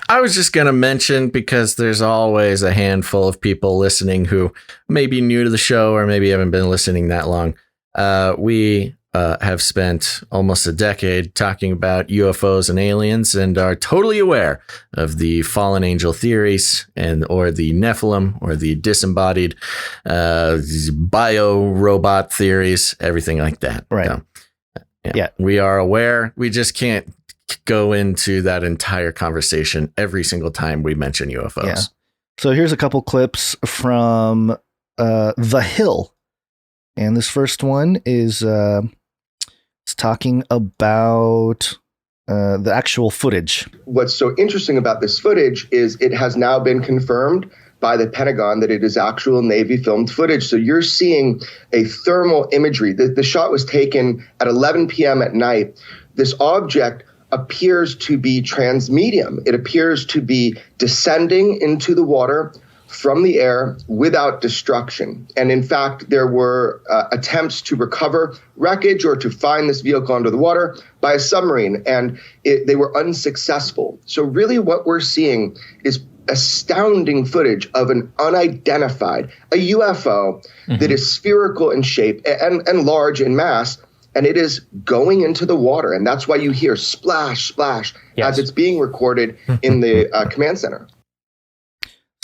[SPEAKER 1] I was just going to mention, because there's always a handful of people listening who may be new to the show or maybe haven't been listening that long. We have spent almost a decade talking about UFOs and aliens and are totally aware of the fallen angel theories or the Nephilim or the disembodied bio-robot theories, everything like that.
[SPEAKER 3] Right.
[SPEAKER 1] So, yeah. We are aware. We just can't go into that entire conversation every single time we mention UFOs.
[SPEAKER 3] Yeah. So here's a couple clips from The Hill. And this first one is talking about the actual footage.
[SPEAKER 11] What's so interesting about this footage is it has now been confirmed by the Pentagon that it is actual Navy filmed footage. So you're seeing a thermal imagery. The shot was taken at 11 p.m. at night. This object appears to be transmedium. It appears to be descending into the water from the air without destruction. And in fact, there were attempts to recover wreckage or to find this vehicle under the water by a submarine, and they were unsuccessful. So really what we're seeing is astounding footage of an unidentified, a UFO that is spherical in shape and large in mass, and it is going into the water. And that's why you hear splash, splash as it's being recorded in the command center.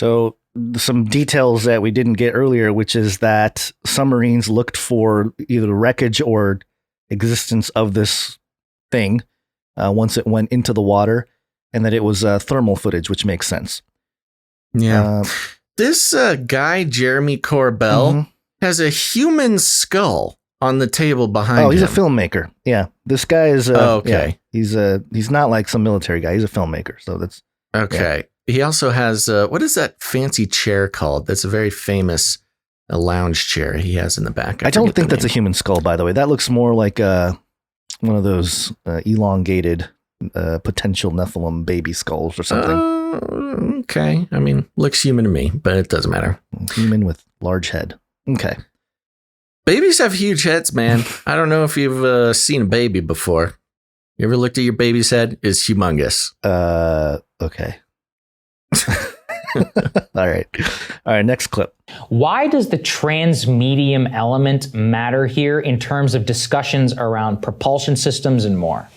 [SPEAKER 3] So some details that we didn't get earlier, which is that submarines looked for either wreckage or existence of this thing once it went into the water, and that it was thermal footage, which makes sense.
[SPEAKER 1] Yeah. This guy, Jeremy Corbell, has a human skull on the table behind him.
[SPEAKER 3] Oh, he's a filmmaker. Yeah. This guy is
[SPEAKER 1] okay.
[SPEAKER 3] Yeah, he's not like some military guy. He's a filmmaker. So that's
[SPEAKER 1] okay. Yeah. He also has what is that fancy chair called? That's a very famous lounge chair he has in the back.
[SPEAKER 3] I don't think that's a human skull, by the way. That looks more like one of those elongated potential Nephilim baby skulls or something.
[SPEAKER 1] Okay. I mean, looks human to me, but it doesn't matter.
[SPEAKER 3] Human with large head. Okay.
[SPEAKER 1] Babies have huge heads, man. I don't know if you've seen a baby before. You ever looked at your baby's head? It's humongous.
[SPEAKER 3] Okay. All right. Next clip.
[SPEAKER 12] Why does the transmedium element matter here in terms of discussions around propulsion systems and more?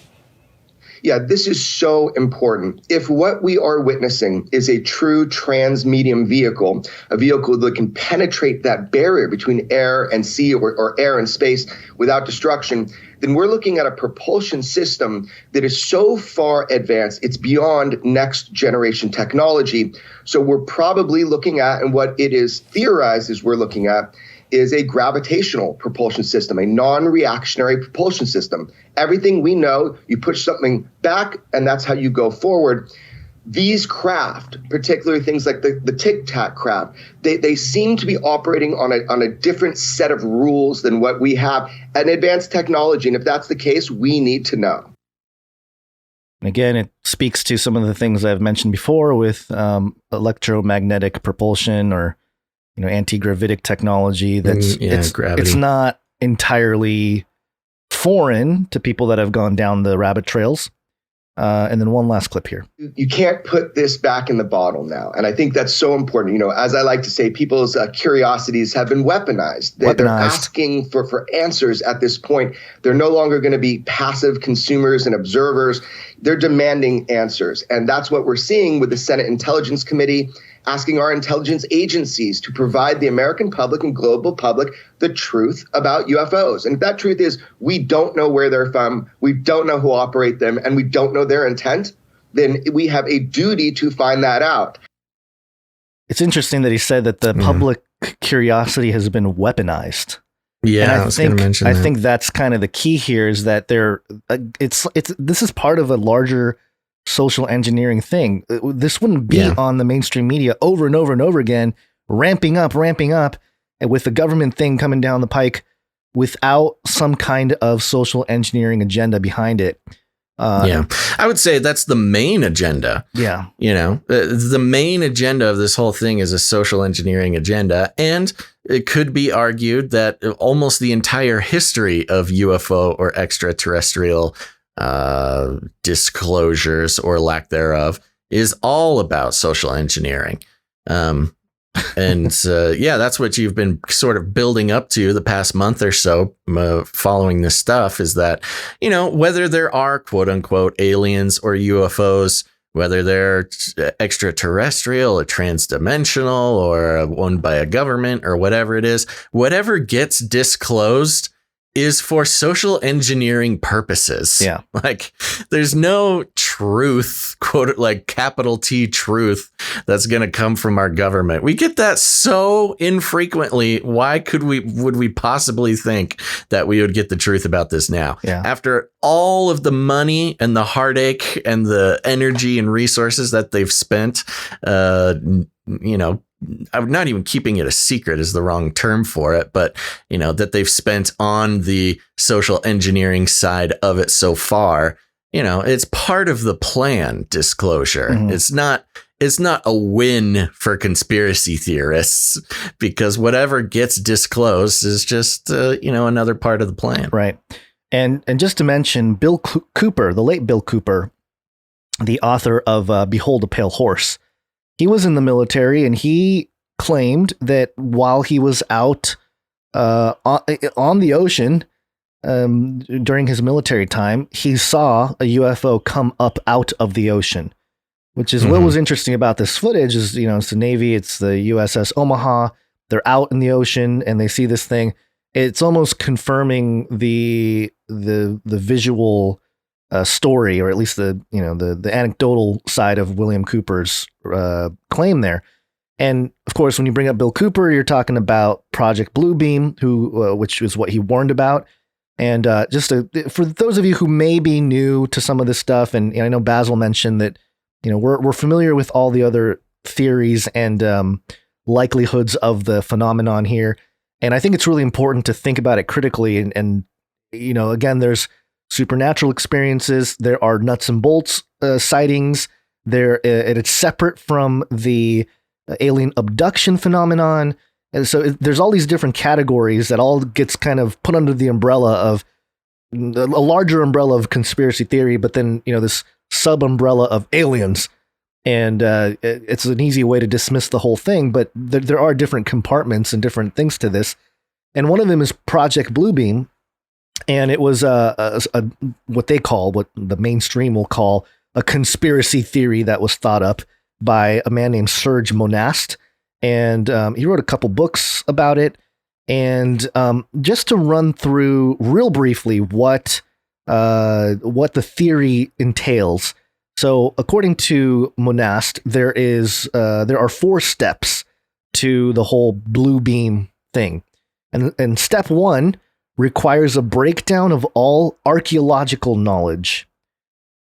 [SPEAKER 11] Yeah, this is so important. If what we are witnessing is a true transmedium vehicle, a vehicle that can penetrate that barrier between air and sea or air and space without destruction, then we're looking at a propulsion system that is so far advanced, it's beyond next generation technology. So we're probably looking at, and what it is theorized is we're looking at, is a gravitational propulsion system, a non-reactionary propulsion system. Everything we know, you push something back, and that's how you go forward. These craft, particularly things like the Tic Tac craft, they seem to be operating on a different set of rules than what we have, an advanced technology. And if that's the case, we need to know.
[SPEAKER 3] Again, it speaks to some of the things I've mentioned before with electromagnetic propulsion or anti-gravitic technology. It's not entirely foreign to people that have gone down the rabbit trails. And then one last clip here.
[SPEAKER 11] You can't put this back in the bottle now. And I think that's so important. As I like to say, people's curiosities have been weaponized. They're asking for answers at this point. They're no longer going to be passive consumers and observers. They're demanding answers. And that's what we're seeing with the Senate Intelligence Committee, asking our intelligence agencies to provide the American public and global public the truth about UFOs. And if that truth is we don't know where they're from, we don't know who operate them, and we don't know their intent, then we have a duty to find that out.
[SPEAKER 3] It's interesting that he said that the public curiosity has been weaponized.
[SPEAKER 1] Yeah, I was going to mention that.
[SPEAKER 3] I think that's kind of the key here is that this is part of a larger social engineering thing. This wouldn't be on the mainstream media over and over and over again, ramping up, and with the government thing coming down the pike without some kind of social engineering agenda behind it.
[SPEAKER 1] I would say that's the main agenda.
[SPEAKER 3] Yeah.
[SPEAKER 1] The main agenda of this whole thing is a social engineering agenda. And it could be argued that almost the entire history of UFO or extraterrestrial disclosures or lack thereof is all about social engineering. And that's what you've been sort of building up to the past month or so following this stuff, is that, whether there are quote unquote aliens or UFOs, whether they're extraterrestrial or transdimensional or owned by a government or whatever it is, whatever gets disclosed is for social engineering purposes.
[SPEAKER 3] Yeah.
[SPEAKER 1] Like, there's no truth, quote, like capital T truth, that's going to come from our government. We get that so infrequently. Why would we possibly think that we would get the truth about this now?
[SPEAKER 3] Yeah.
[SPEAKER 1] After all of the money and the heartache and the energy and resources that they've spent, I'm not even keeping it a secret is the wrong term for it, but that they've spent on the social engineering side of it so far, it's part of the plan disclosure.
[SPEAKER 3] Mm-hmm.
[SPEAKER 1] It's not a win for conspiracy theorists, because whatever gets disclosed is just, another part of the plan.
[SPEAKER 3] Right. And just to mention Bill Cooper, the late Bill Cooper, the author of Behold a Pale Horse. He was in the military, and he claimed that while he was out on the ocean during his military time, he saw a UFO come up out of the ocean, which is what was interesting about this footage is, it's the Navy, it's the USS Omaha. They're out in the ocean and they see this thing. It's almost confirming the visual story, or at least the anecdotal side of William Cooper's claim there. And of course, when you bring up Bill Cooper, you're talking about Project Bluebeam, which is what he warned about. And for those of you who may be new to some of this stuff, and I know Basil mentioned that, we're familiar with all the other theories and likelihoods of the phenomenon here. And I think it's really important to think about it critically. And again, there's supernatural experiences. There are nuts and bolts sightings. It's separate from the alien abduction phenomenon. And so there's all these different categories that all gets kind of put under the umbrella of a larger umbrella of conspiracy theory, but then, this sub umbrella of aliens. And it's an easy way to dismiss the whole thing, but there are different compartments and different things to this. And one of them is Project Bluebeam. And it was what the mainstream will call a conspiracy theory that was thought up by a man named Serge Monast. And he wrote a couple books about it. And just to run through real briefly what the theory entails. So according to Monast, there are 4 steps to the whole Bluebeam thing. And step 1 requires a breakdown of all archaeological knowledge.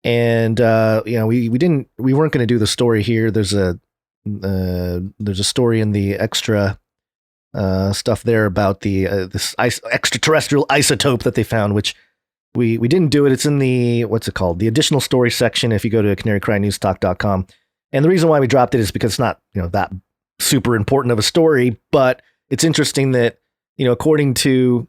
[SPEAKER 3] And we weren't going to do the story here. There's a story in the extra stuff there about this extraterrestrial isotope that they found, which we didn't do it. It's in the, what's it called? The additional story section if you go to canarycrynewstalk.com. And the reason why we dropped it is because it's not, that super important of a story, but it's interesting that, according to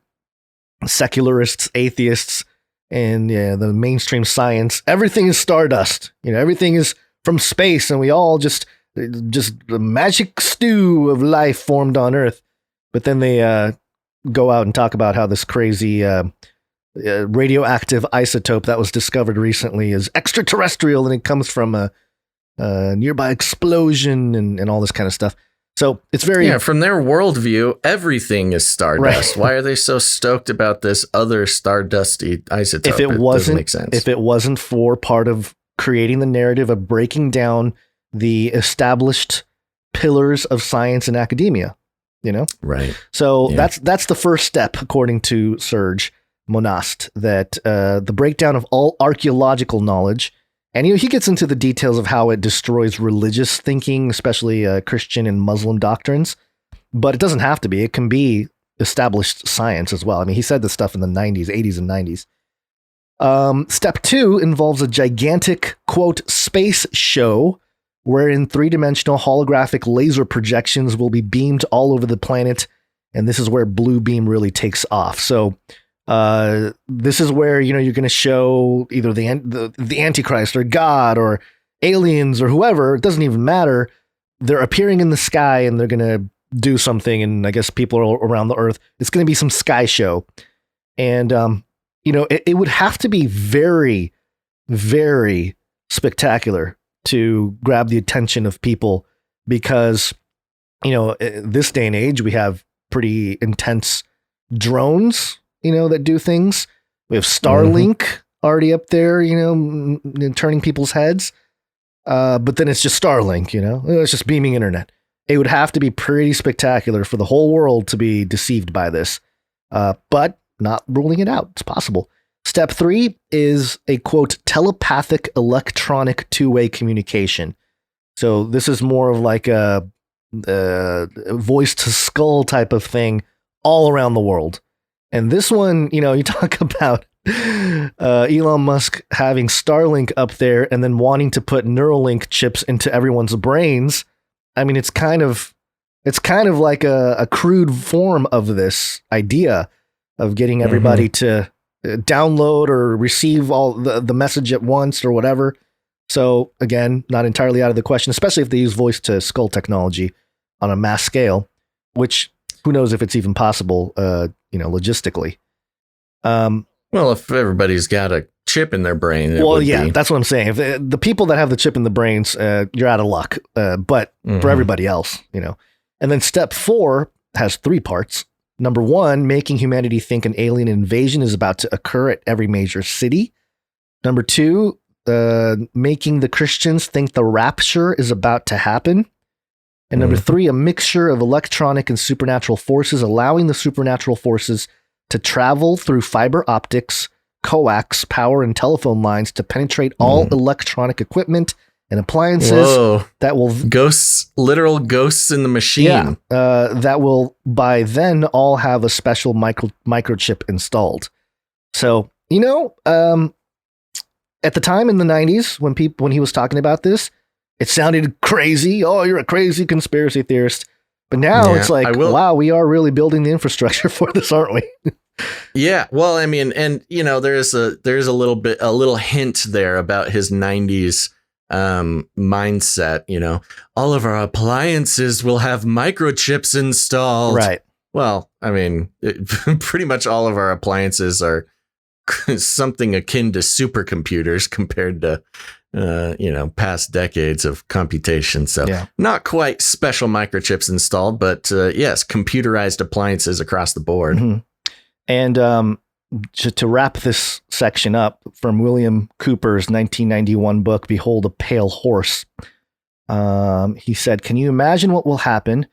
[SPEAKER 3] secularists, atheists, and the mainstream science, everything is stardust. Everything is from space, and we all just a magic stew of life formed on Earth. But then they go out and talk about how this crazy radioactive isotope that was discovered recently is extraterrestrial, and it comes from a nearby explosion and all this kind of stuff. So it's very...
[SPEAKER 1] from their worldview, everything is stardust. Right. Why are they so stoked about this other stardusty isotope?
[SPEAKER 3] It doesn't make
[SPEAKER 1] sense.
[SPEAKER 3] If it wasn't for part of creating the narrative of breaking down the established pillars of science and academia,
[SPEAKER 1] Right.
[SPEAKER 3] So that's the first step, according to Serge Monast, that the breakdown of all archaeological knowledge. And he gets into the details of how it destroys religious thinking, especially Christian and Muslim doctrines. But it doesn't have to be. It can be established science as well. I mean, he said this stuff in the 90s, 80s, and 90s. Step 2 involves a gigantic, quote, space show, wherein 3-dimensional holographic laser projections will be beamed all over the planet. And this is where Bluebeam really takes off. So this is where, you're going to show either the Antichrist or God or aliens or whoever. It doesn't even matter. they're appearing in the sky and they're going to do something. And I guess people are around the earth. It's going to be some sky show. And, it would have to be very, very spectacular to grab the attention of people because, this day and age, we have pretty intense drones, that do things. We have Starlink already up there, turning people's heads. But then it's just Starlink, it's just beaming internet. It would have to be pretty spectacular for the whole world to be deceived by this. But not ruling it out. It's possible. Step 3 is a, quote, telepathic electronic two-way communication. So this is more of like a voice to skull type of thing all around the world. And this one, you talk about Elon Musk having Starlink up there and then wanting to put Neuralink chips into everyone's brains. I mean, it's kind of like a crude form of this idea of getting everybody to download or receive all the message at once or whatever. So again, not entirely out of the question, especially if they use voice to skull technology on a mass scale, which who knows if it's even possible, logistically.
[SPEAKER 1] Well, if everybody's got a chip in their brain,
[SPEAKER 3] that's what I'm saying. If the people that have the chip in the brains, you're out of luck. But for everybody else, And then step 4 has 3 parts. Number 1, making humanity think an alien invasion is about to occur at every major city. Number 2, making the Christians think the rapture is about to happen. And number 3, a mixture of electronic and supernatural forces, allowing the supernatural forces to travel through fiber optics, coax, power, and telephone lines to penetrate all electronic equipment and appliances that will...
[SPEAKER 1] literal ghosts in the machine.
[SPEAKER 3] That will by then all have a special microchip installed. So, at the time in the 90s, when he was talking about this, it sounded crazy. Oh, you're a crazy conspiracy theorist. But now it's like, wow, we are really building the infrastructure for this, aren't we?
[SPEAKER 1] Yeah. Well, I mean, and there's a little hint there about his 90s mindset. All of our appliances will have microchips installed.
[SPEAKER 3] Right.
[SPEAKER 1] Well, I mean, pretty much all of our appliances are something akin to supercomputers compared to past decades of computation. So not quite special microchips installed, but yes, computerized appliances across the board.
[SPEAKER 3] And to wrap this section up, from William Cooper's 1991 book, Behold a Pale Horse, he said, can you imagine what will happen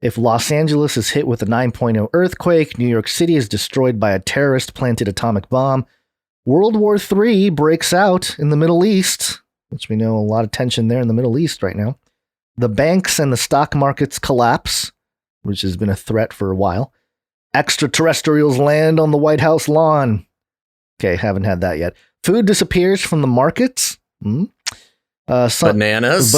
[SPEAKER 3] if Los Angeles is hit with a 9.0 earthquake, New York City is destroyed by a terrorist-planted atomic bomb, World War III breaks out in the Middle East, which we know a lot of tension there in the Middle East right now, the banks and the stock markets collapse, which has been a threat for a while, extraterrestrials land on the White House lawn. Okay, haven't had that yet. Food disappears from the markets.
[SPEAKER 1] Bananas.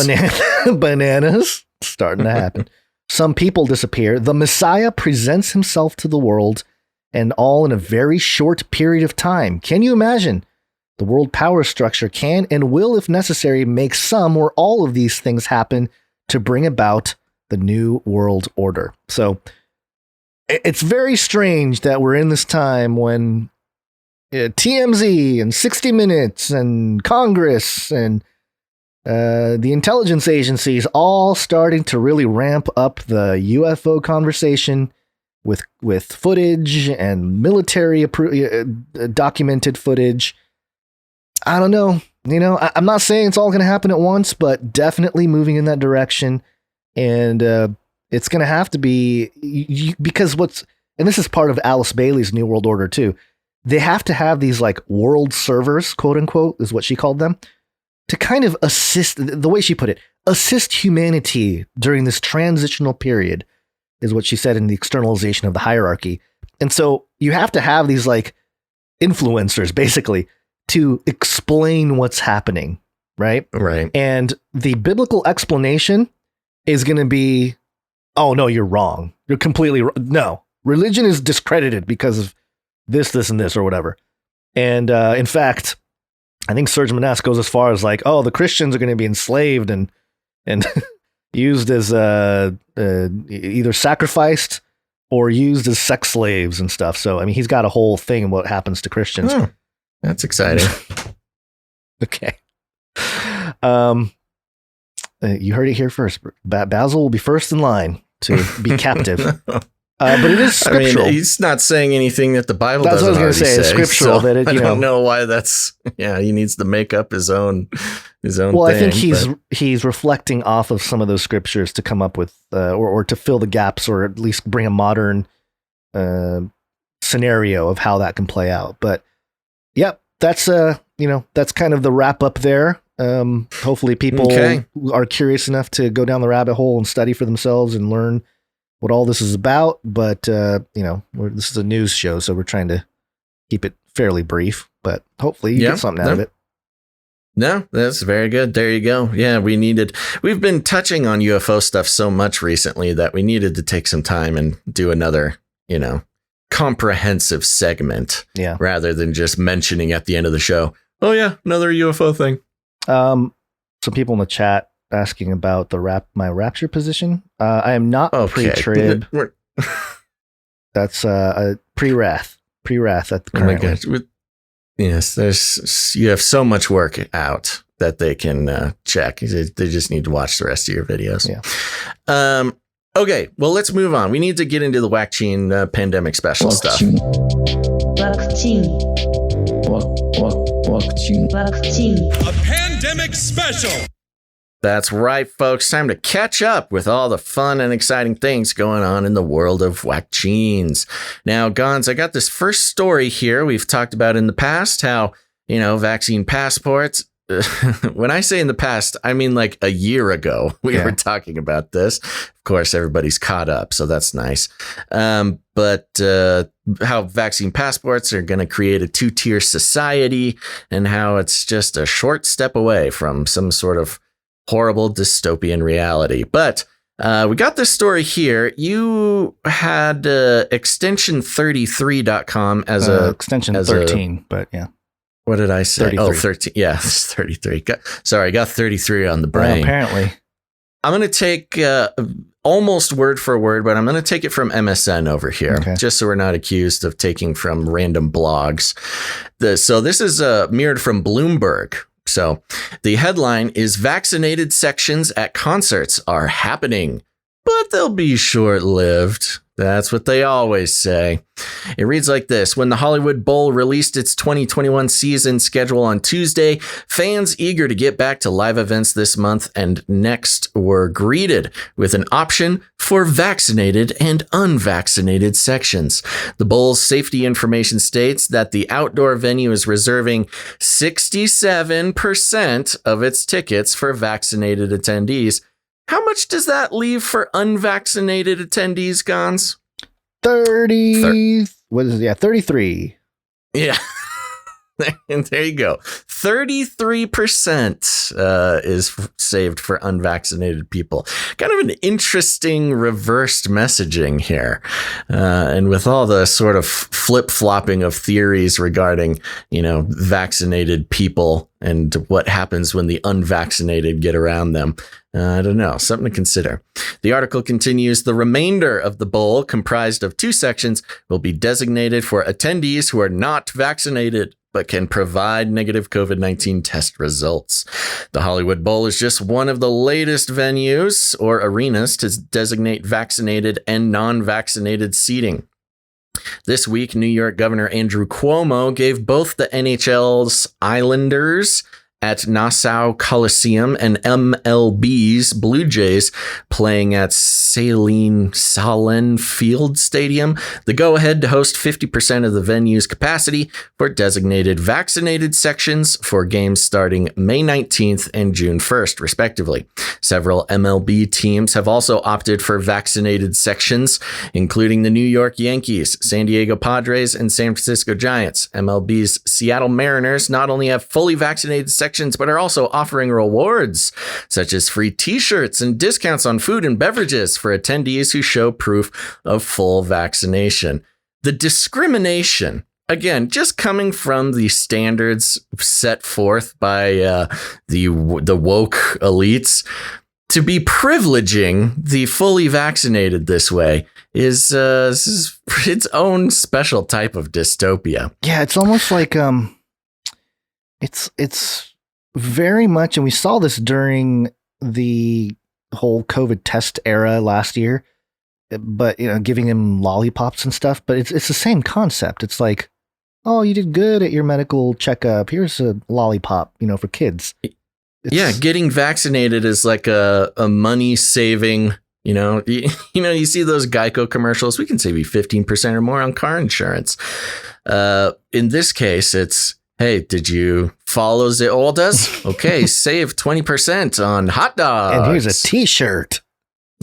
[SPEAKER 3] Bananas. Starting to happen. Some people disappear. The Messiah presents himself to the world, and all in a very short period of time. Can you imagine? The world power structure can and will, if necessary, make some or all of these things happen to bring about the new world order. So it's very strange that we're in this time when TMZ and 60 Minutes and Congress and the intelligence agencies all starting to really ramp up the UFO conversation with footage and military documented footage. I don't know. I'm not saying it's all going to happen at once, but definitely moving in that direction. And it's going to have to be because and this is part of Alice Bailey's New World Order too. They have to have these like world servers, quote unquote, is what she called them, to kind of assist, the way she put it, assist humanity during this transitional period, is what she said in the externalization of the hierarchy. And so you have to have these like influencers basically to explain what's happening, right?
[SPEAKER 1] Right.
[SPEAKER 3] And the biblical explanation is going to be, oh, no, you're wrong. You're completely wrong. No, religion is discredited because of this, and this, or whatever. And in fact, I think Serge Manasse goes as far as like, oh, the Christians are going to be enslaved and used as either sacrificed or used as sex slaves and stuff. So, I mean, he's got a whole thing what happens to Christians.
[SPEAKER 1] Oh, that's exciting.
[SPEAKER 3] Okay. You heard it here first. Basil will be first in line to be captive. But it is scriptural.
[SPEAKER 1] I mean, he's not saying anything that the Bible
[SPEAKER 3] That's
[SPEAKER 1] doesn't
[SPEAKER 3] what I was
[SPEAKER 1] already
[SPEAKER 3] going to say.
[SPEAKER 1] say.
[SPEAKER 3] It's scriptural
[SPEAKER 1] So
[SPEAKER 3] that it,
[SPEAKER 1] I don't know why that's. Yeah, he needs to make up his own.
[SPEAKER 3] Well,
[SPEAKER 1] thing,
[SPEAKER 3] I think he's reflecting off of some of those scriptures to come up with, or to fill the gaps, or at least bring a modern scenario of how that can play out. But yep, that's that's kind of the wrap up there. Hopefully, people are curious enough to go down the rabbit hole and study for themselves and learn what all this is about. But this is a news show, so we're trying to keep it fairly brief. But hopefully, you get something out of it.
[SPEAKER 1] No, that's very good. There you go. Yeah, we've been touching on UFO stuff so much recently that we needed to take some time and do another, comprehensive segment.
[SPEAKER 3] Yeah.
[SPEAKER 1] Rather than just mentioning at the end of the show, oh yeah, another UFO thing.
[SPEAKER 3] Some people in the chat asking about my rapture position. I am not pre-trib. That's pre-wrath at the current.
[SPEAKER 1] Yes, you have so much work out that they can check. They just need to watch the rest of your videos.
[SPEAKER 3] Yeah.
[SPEAKER 1] Okay, well, let's move on. We need to get into the vaccine pandemic special stuff.
[SPEAKER 13] A pandemic special.
[SPEAKER 1] That's right, folks. Time to catch up with all the fun and exciting things going on in the world of vaccines. Now, Gons, I got this first story here. We've talked about in the past how, vaccine passports. When I say in the past, I mean like a year ago we were talking about this. Of course, everybody's caught up, so that's nice. But how vaccine passports are going to create a two-tier society and how it's just a short step away from some sort of horrible dystopian reality. But we got this story here. You had extension33.com as
[SPEAKER 3] extension 13, but yeah.
[SPEAKER 1] What did I say?
[SPEAKER 3] 33.
[SPEAKER 1] Oh, 13. Yeah, it's 33. Sorry, I got 33 on the brain.
[SPEAKER 3] Apparently. I'm
[SPEAKER 1] going to take almost word for word, but I'm going to take it from MSN over here, just so we're not accused of taking from random blogs. So this is mirrored from Bloomberg. So the headline is "Vaccinated sections at concerts are happening, but they'll be short-lived." That's what they always say. It reads like this. When the Hollywood Bowl released its 2021 season schedule on Tuesday, fans eager to get back to live events this month and next were greeted with an option for vaccinated and unvaccinated sections. The Bowl's safety information states that the outdoor venue is reserving 67% of its tickets for vaccinated attendees. How much does that leave for unvaccinated attendees, Gons?
[SPEAKER 3] 30. What is it? Yeah, 33.
[SPEAKER 1] Yeah. And there you go. 33% is saved for unvaccinated people. Kind of an interesting reversed messaging here. And with all the sort of flip-flopping of theories regarding, vaccinated people and what happens when the unvaccinated get around them. I don't know. Something to consider. The article continues, the remainder of the bowl, comprised of 2 sections, will be designated for attendees who are not vaccinated but can provide negative COVID-19 test results. The Hollywood Bowl is just one of the latest venues or arenas to designate vaccinated and non-vaccinated seating. This week, New York Governor Andrew Cuomo gave both the NHL's Islanders at Nassau Coliseum and MLB's Blue Jays playing at Salem Field Stadium the go-ahead to host 50% of the venue's capacity for designated vaccinated sections for games starting May 19th and June 1st, respectively. Several MLB teams have also opted for vaccinated sections, including the New York Yankees, San Diego Padres, and San Francisco Giants. MLB's Seattle Mariners not only have fully vaccinated sections, but are also offering rewards such as free t-shirts and discounts on food and beverages for attendees who show proof of full vaccination. The discrimination, again, just coming from the standards set forth by the woke elites, to be privileging the fully vaccinated this way is its own special type of dystopia.
[SPEAKER 3] Yeah, it's almost like it's very much, and we saw this during the whole COVID test era last year, but giving him lollipops and stuff. But it's the same concept. It's like, oh, you did good at your medical checkup. Here's a lollipop, for kids.
[SPEAKER 1] Getting vaccinated is like a money saving. You see those Geico commercials. We can save you 15% or more on car insurance. In this case, it's, hey, did you follow the orders? Okay, save 20% on hot dogs.
[SPEAKER 3] And here's a T-shirt.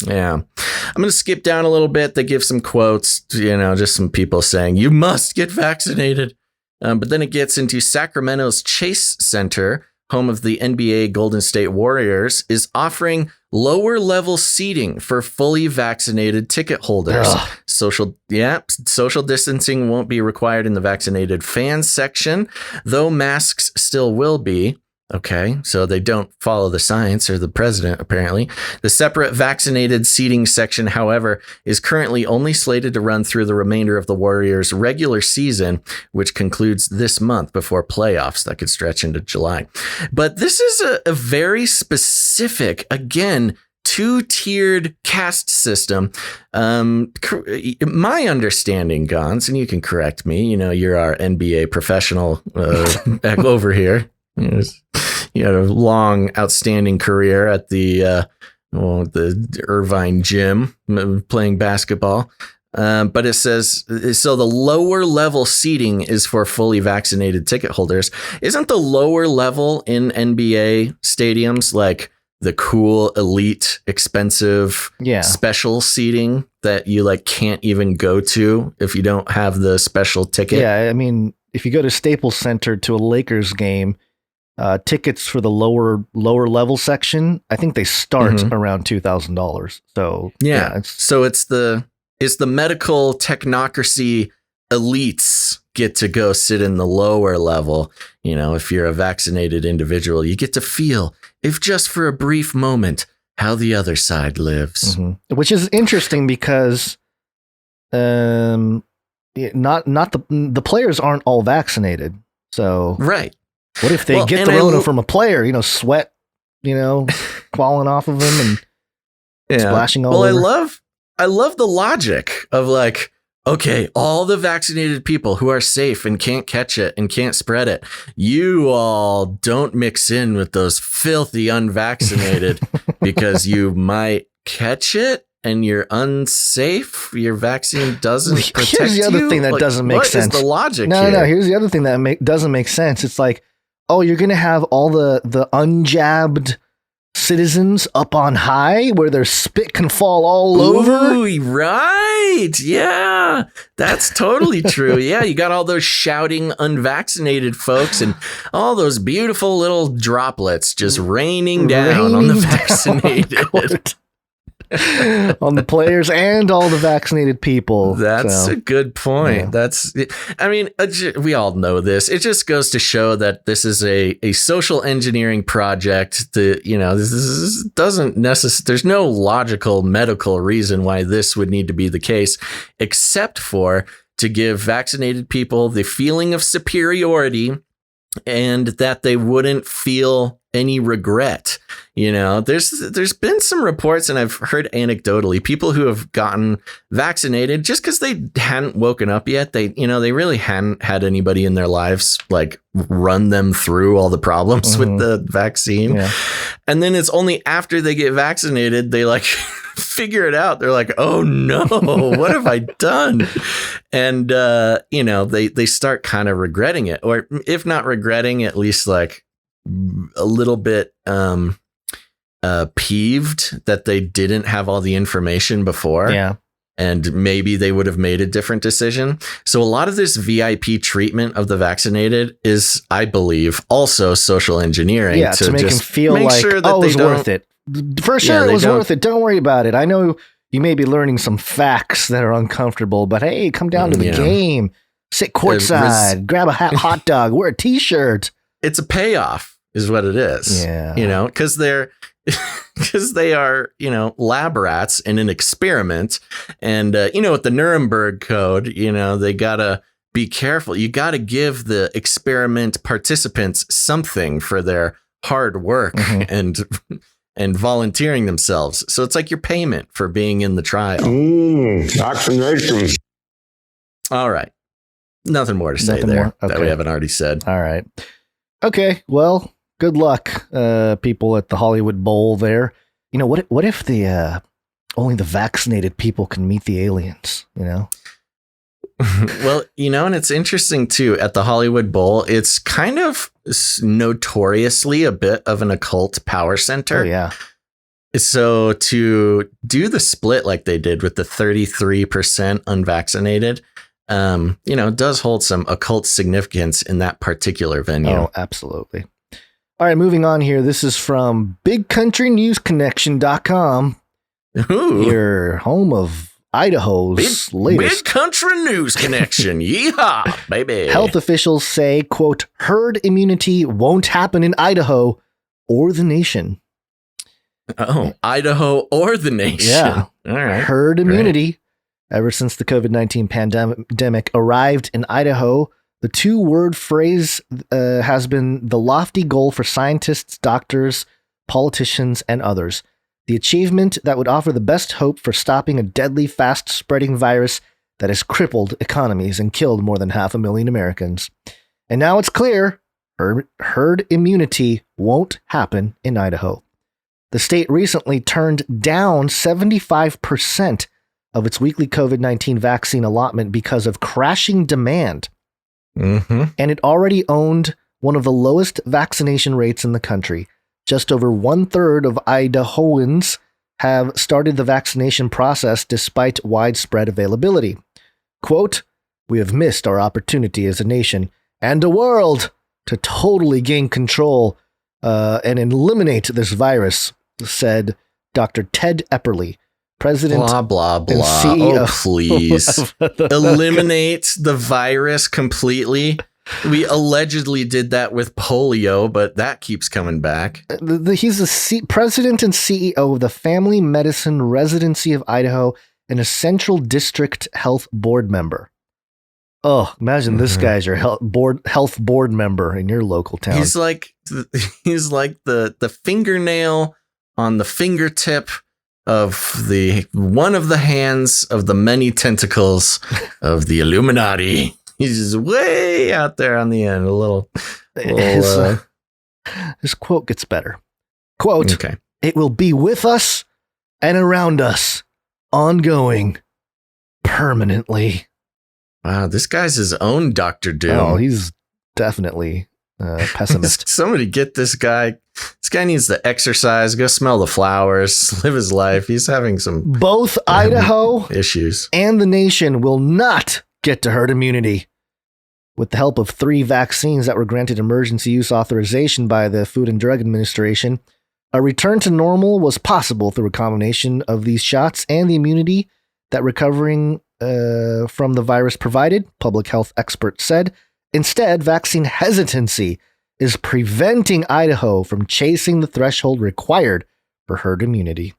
[SPEAKER 1] Yeah. I'm going to skip down a little bit. They give some quotes, just some people saying, you must get vaccinated. But then it gets into Sacramento's Chase Center, home of the NBA Golden State Warriors, is offering lower level seating for fully vaccinated ticket holders. Social distancing won't be required in the vaccinated fans section, though masks still will be. Okay, so they don't follow the science or the president, apparently. The separate vaccinated seating section, however, is currently only slated to run through the remainder of the Warriors' regular season, which concludes this month before playoffs that could stretch into July. But this is a very specific, again, two-tiered caste system. My understanding, Gons, and you can correct me, you're our NBA professional back over here. You had a long, outstanding career at the Irvine gym playing basketball. But it says, so the lower level seating is for fully vaccinated ticket holders. Isn't the lower level in NBA stadiums like the cool, elite, expensive, special seating that you can't even go to if you don't have the special ticket?
[SPEAKER 3] Yeah, I mean, if you go to Staples Center to a Lakers game, tickets for the lower level section, I think they start around $2,000. So
[SPEAKER 1] so it's the medical technocracy elites get to go sit in the lower level. If you're a vaccinated individual, you get to feel, if just for a brief moment, how the other side lives.
[SPEAKER 3] Which is interesting because not the players aren't all vaccinated. So
[SPEAKER 1] right.
[SPEAKER 3] What if they get the Rona from a player, sweat, falling off of him and splashing all over?
[SPEAKER 1] I love the logic of okay, all the vaccinated people who are safe and can't catch it and can't spread it, you all don't mix in with those filthy unvaccinated because you might catch it and you're unsafe. Your vaccine doesn't protect you.
[SPEAKER 3] Here's the other thing that doesn't make sense.
[SPEAKER 1] What is the logic
[SPEAKER 3] here?
[SPEAKER 1] No,
[SPEAKER 3] here's the other thing that doesn't make sense. It's like, oh, you're going to have all the unjabbed citizens up on high where their spit can fall all over.
[SPEAKER 1] Right. Yeah, that's totally true. Yeah, you got all those shouting unvaccinated folks and all those beautiful little droplets just raining down on the vaccinated.
[SPEAKER 3] On the players and all the vaccinated people.
[SPEAKER 1] That's a good point.
[SPEAKER 3] Yeah.
[SPEAKER 1] We all know this. It just goes to show that this is a social engineering project. This doesn't necessarily, there's no logical medical reason why this would need to be the case, except for to give vaccinated people the feeling of superiority and that they wouldn't feel any regret. There's been some reports, and I've heard anecdotally, people who have gotten vaccinated just because they hadn't woken up yet. They really hadn't had anybody in their lives run them through all the problems with the vaccine. Yeah. And then it's only after they get vaccinated, they figure it out. They're like, oh no, what have I done? And, they start kind of regretting it, or if not regretting, at least a little bit peeved that they didn't have all the information before.
[SPEAKER 3] Yeah.
[SPEAKER 1] And maybe they would have made a different decision. So a lot of this VIP treatment of the vaccinated is, I believe, also social engineering.
[SPEAKER 3] Yeah, to make them feel sure that it was worth it. For sure, it was worth it. Don't worry about it. I know you may be learning some facts that are uncomfortable, but hey, come down to the game, sit courtside, grab a hot dog, wear a T-shirt.
[SPEAKER 1] It's a payoff is what it is.
[SPEAKER 3] Yeah.
[SPEAKER 1] Because they're because they are, lab rats in an experiment. And, with the Nuremberg Code, they got to be careful. You got to give the experiment participants something for their hard work and volunteering themselves. So it's like your payment for being in the trial.
[SPEAKER 5] Vaccination.
[SPEAKER 1] All right. Nothing more to say there that we haven't already said.
[SPEAKER 3] All right. Okay. Well, good luck, people at the Hollywood Bowl there. What if the only the vaccinated people can meet the aliens,
[SPEAKER 1] Well, and it's interesting too, at the Hollywood Bowl, it's kind of notoriously a bit of an occult power center.
[SPEAKER 3] Oh, yeah.
[SPEAKER 1] So to do the split like they did with the 33% unvaccinated, does hold some occult significance in that particular venue.
[SPEAKER 3] Oh, absolutely. All right, moving on here. This is from BigCountryNewsConnection.com, your home of Idaho's latest.
[SPEAKER 1] Big Country News Connection. Yeehaw, baby.
[SPEAKER 3] Health officials say, quote, herd immunity won't happen in Idaho or the nation.
[SPEAKER 1] Oh, Idaho or the nation.
[SPEAKER 3] Yeah.
[SPEAKER 1] All right.
[SPEAKER 3] Herd immunity. Ever since the COVID-19 pandemic arrived in Idaho, the two-word phrase has been the lofty goal for scientists, doctors, politicians, and others. The achievement that would offer the best hope for stopping a deadly, fast-spreading virus that has crippled economies and killed more than 500,000 Americans. And now it's clear, herd immunity won't happen in Idaho. The state recently turned down 75% of its weekly COVID-19 vaccine allotment because of crashing demand.
[SPEAKER 1] Mm-hmm.
[SPEAKER 3] And it already owned one of the lowest vaccination rates in the country. Just over 1/3 of Idahoans have started the vaccination process despite widespread availability. Quote, we have missed our opportunity as a nation and a world to totally gain control and eliminate this virus, said Dr. Ted Epperly, president
[SPEAKER 1] blah, blah, blah.
[SPEAKER 3] and CEO.
[SPEAKER 1] Oh, please. Eliminate the virus completely. We allegedly did that with polio, but that keeps coming back.
[SPEAKER 3] He's the president and CEO of the Family Medicine Residency of Idaho and a Central District Health Board member. Oh, imagine this guy's your health board member in your local town.
[SPEAKER 1] He's like the fingernail on the fingertip of the one of the hands of the many tentacles of the Illuminati. He's just way out there on the end.
[SPEAKER 3] His quote gets better. Quote, okay. It will be with us and around us, ongoing, permanently.
[SPEAKER 1] Wow, this guy's his own Dr. Doom.
[SPEAKER 3] Oh, he's definitely a pessimist.
[SPEAKER 1] Somebody get this guy. This guy needs to exercise, go smell the flowers, live his life. He's having some
[SPEAKER 3] both Idaho
[SPEAKER 1] issues
[SPEAKER 3] and the nation will not get to herd immunity. With the help of 3 vaccines that were granted emergency use authorization by the Food and Drug Administration, a return to normal was possible through a combination of these shots and the immunity that recovering from the virus provided, public health experts said. Instead, vaccine hesitancy is preventing Idaho from chasing the threshold required for herd immunity.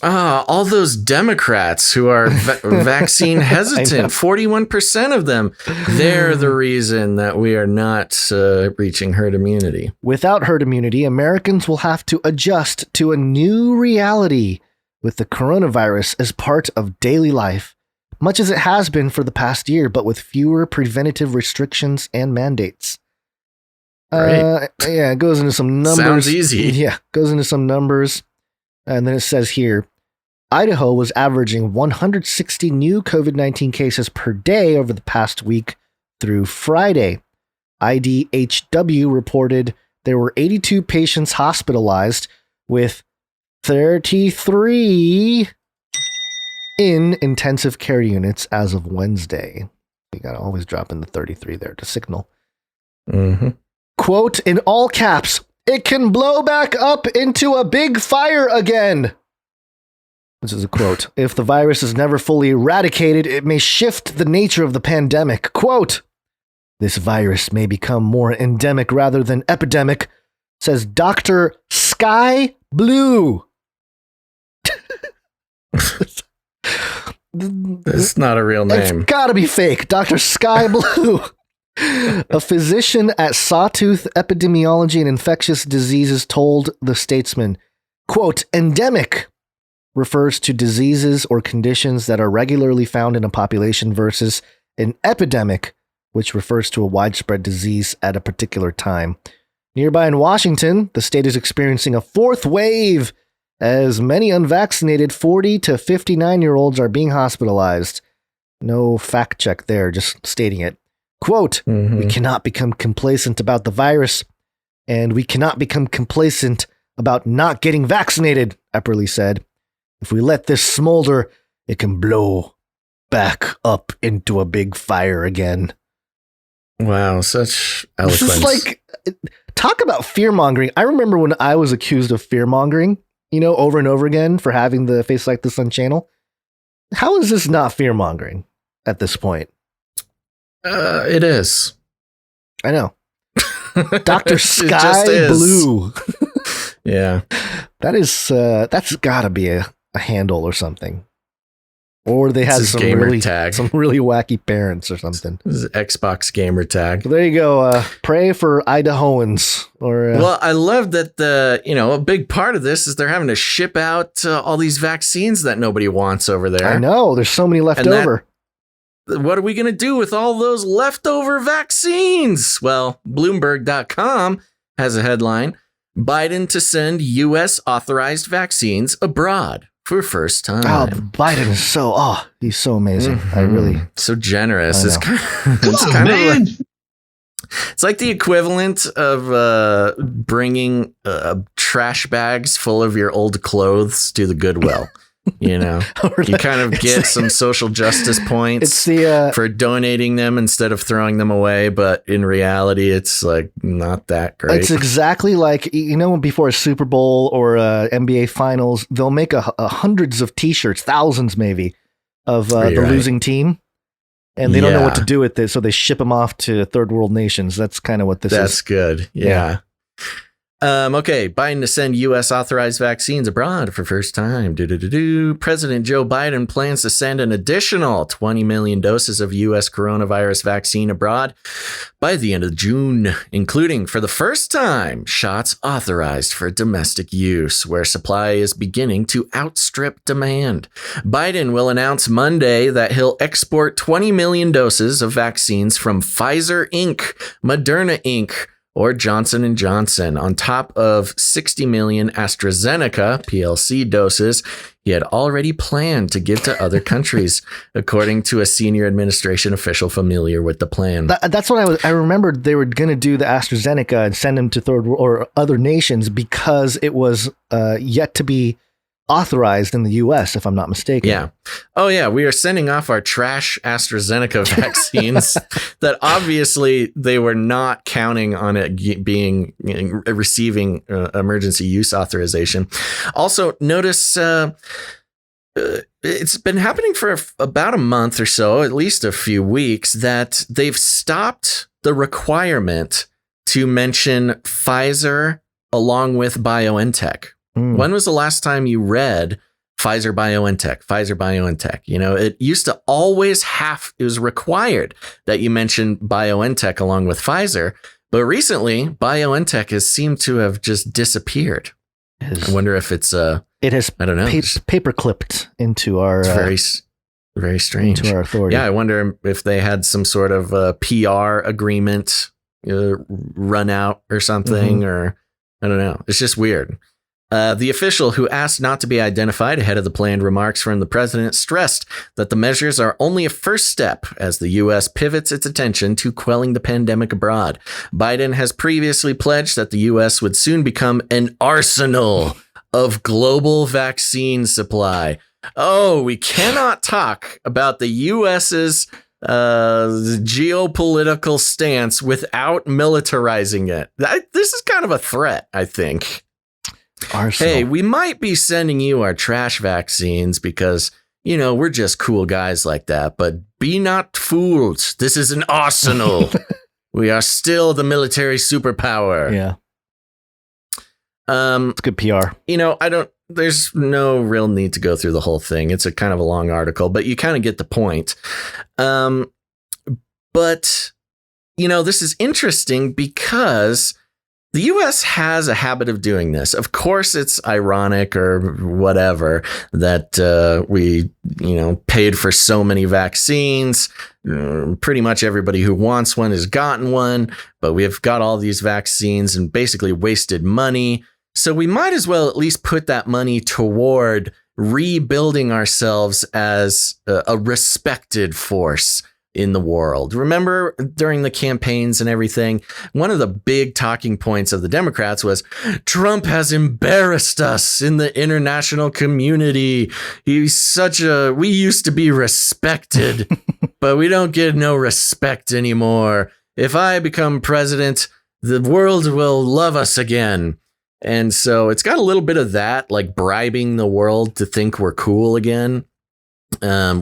[SPEAKER 1] All those Democrats who are vaccine hesitant, 41% of them, they're the reason that we are not reaching herd immunity.
[SPEAKER 3] Without herd immunity, Americans will have to adjust to a new reality with the coronavirus as part of daily life, much as it has been for the past year, but with fewer preventative restrictions and mandates.
[SPEAKER 1] Right.
[SPEAKER 3] Yeah, it goes into some numbers.
[SPEAKER 1] Sounds easy.
[SPEAKER 3] Yeah, goes into some numbers. And then it says here, Idaho was averaging 160 new COVID-19 cases per day over the past week through Friday. IDHW reported there were 82 patients hospitalized, with 33 in intensive care units as of Wednesday. You got to always drop in the 33 there to signal.
[SPEAKER 1] Mm-hmm.
[SPEAKER 3] Quote, in all caps, it can blow back up into a big fire again. This is a quote. If the virus is never fully eradicated, it may shift the nature of the pandemic. Quote, this virus may become more endemic rather than epidemic, says Dr. Sky Blue,
[SPEAKER 1] It's not a real name.
[SPEAKER 3] It's gotta be fake. Dr. Sky Blue, a physician at Sawtooth Epidemiology and Infectious Diseases, told The Statesman, quote, endemic refers to diseases or conditions that are regularly found in a population versus an epidemic, which refers to a widespread disease at a particular time. Nearby in Washington, the state is experiencing a fourth wave as many unvaccinated 40 to 59-year-olds are being hospitalized. No fact check there, just stating it. Quote, we cannot become complacent about the virus, and we cannot become complacent about not getting vaccinated, Epperly said. If we let this smolder, it can blow back up into a big fire again.
[SPEAKER 1] Wow, such eloquence.
[SPEAKER 3] This is like, talk about fear-mongering. I remember when I was accused of fear-mongering, over and over again for having the Face Like the Sun channel. How is this not fear-mongering at this point?
[SPEAKER 1] It is.
[SPEAKER 3] I know. Dr. Sky Blue.
[SPEAKER 1] Yeah.
[SPEAKER 3] That's gotta be a handle or something. Or they had some really wacky parents or something.
[SPEAKER 1] This is Xbox gamer tag.
[SPEAKER 3] So there you go. Pray for Idahoans.
[SPEAKER 1] Well, I love that a big part of this is they're having to ship out all these vaccines that nobody wants over there.
[SPEAKER 3] I know. There's so many left over.
[SPEAKER 1] What are we going to do with all those leftover vaccines? Well, Bloomberg.com has a headline: Biden to send U.S. authorized vaccines abroad for first time.
[SPEAKER 3] Oh, Biden is he's so amazing. I really
[SPEAKER 1] so generous. It's kind of it's like the equivalent of bringing trash bags full of your old clothes to the Goodwill. You kind of get some social justice points for donating them instead of throwing them away. But in reality, it's like not that great.
[SPEAKER 3] It's exactly like, before a Super Bowl or NBA finals, they'll make hundreds of T-shirts, thousands maybe, of the losing team. And they don't know what to do with it. So they ship them off to third world nations. That's kind of what this is.
[SPEAKER 1] That's good. Yeah. Okay, Biden to send U.S. authorized vaccines abroad for first time. President Joe Biden plans to send an additional 20 million doses of U.S. coronavirus vaccine abroad by the end of June, including, for the first time, shots authorized for domestic use, where supply is beginning to outstrip demand. Biden will announce Monday that he'll export 20 million doses of vaccines from Pfizer Inc., Moderna Inc., or Johnson & Johnson, on top of 60 million AstraZeneca PLC doses he had already planned to give to other countries, according to a senior administration official familiar with the plan.
[SPEAKER 3] That's what I remembered. They were going to do the AstraZeneca and send them to third or other nations because it was yet to be authorized in the U.S., if I'm not mistaken.
[SPEAKER 1] Yeah. Oh, yeah. We are sending off our trash AstraZeneca vaccines that obviously they were not counting on it receiving emergency use authorization. Also, notice it's been happening for about a month or so, at least a few weeks, that they've stopped the requirement to mention Pfizer along with BioNTech. When was the last time you read Pfizer BioNTech? It used to always it was required that you mention BioNTech along with Pfizer. But recently, BioNTech has seemed to have just disappeared. I wonder if it's
[SPEAKER 3] it has
[SPEAKER 1] I don't know,
[SPEAKER 3] paper clipped into our
[SPEAKER 1] very very strange
[SPEAKER 3] into our authority.
[SPEAKER 1] Yeah, I wonder if they had some sort of PR agreement run out or something, or I don't know. It's just weird. The official, who asked not to be identified ahead of the planned remarks from the president, stressed that the measures are only a first step as the U.S. pivots its attention to quelling the pandemic abroad. Biden has previously pledged that the U.S. would soon become an arsenal of global vaccine supply. Oh, we cannot talk about the U.S.'s geopolitical stance without militarizing it. This is kind of a threat, I think.
[SPEAKER 3] Arsenal.
[SPEAKER 1] Hey, we might be sending you our trash vaccines because, we're just cool guys like that. But be not fooled. This is an arsenal. We are still the military superpower.
[SPEAKER 3] Yeah. It's good PR.
[SPEAKER 1] I there's no real need to go through the whole thing. It's a kind of a long article, but you kind of get the point. But, this is interesting because the U.S. has a habit of doing this. Of course, it's ironic or whatever that we, paid for so many vaccines. Pretty much everybody who wants one has gotten one, but we have got all these vaccines and basically wasted money. So we might as well at least put that money toward rebuilding ourselves as a respected force in the world. Remember during the campaigns and everything, one of the big talking points of the Democrats was Trump has embarrassed us in the international community. We used to be respected, but we don't get no respect anymore. If I become president, the world will love us again. And so it's got a little bit of that, like bribing the world to think we're cool again.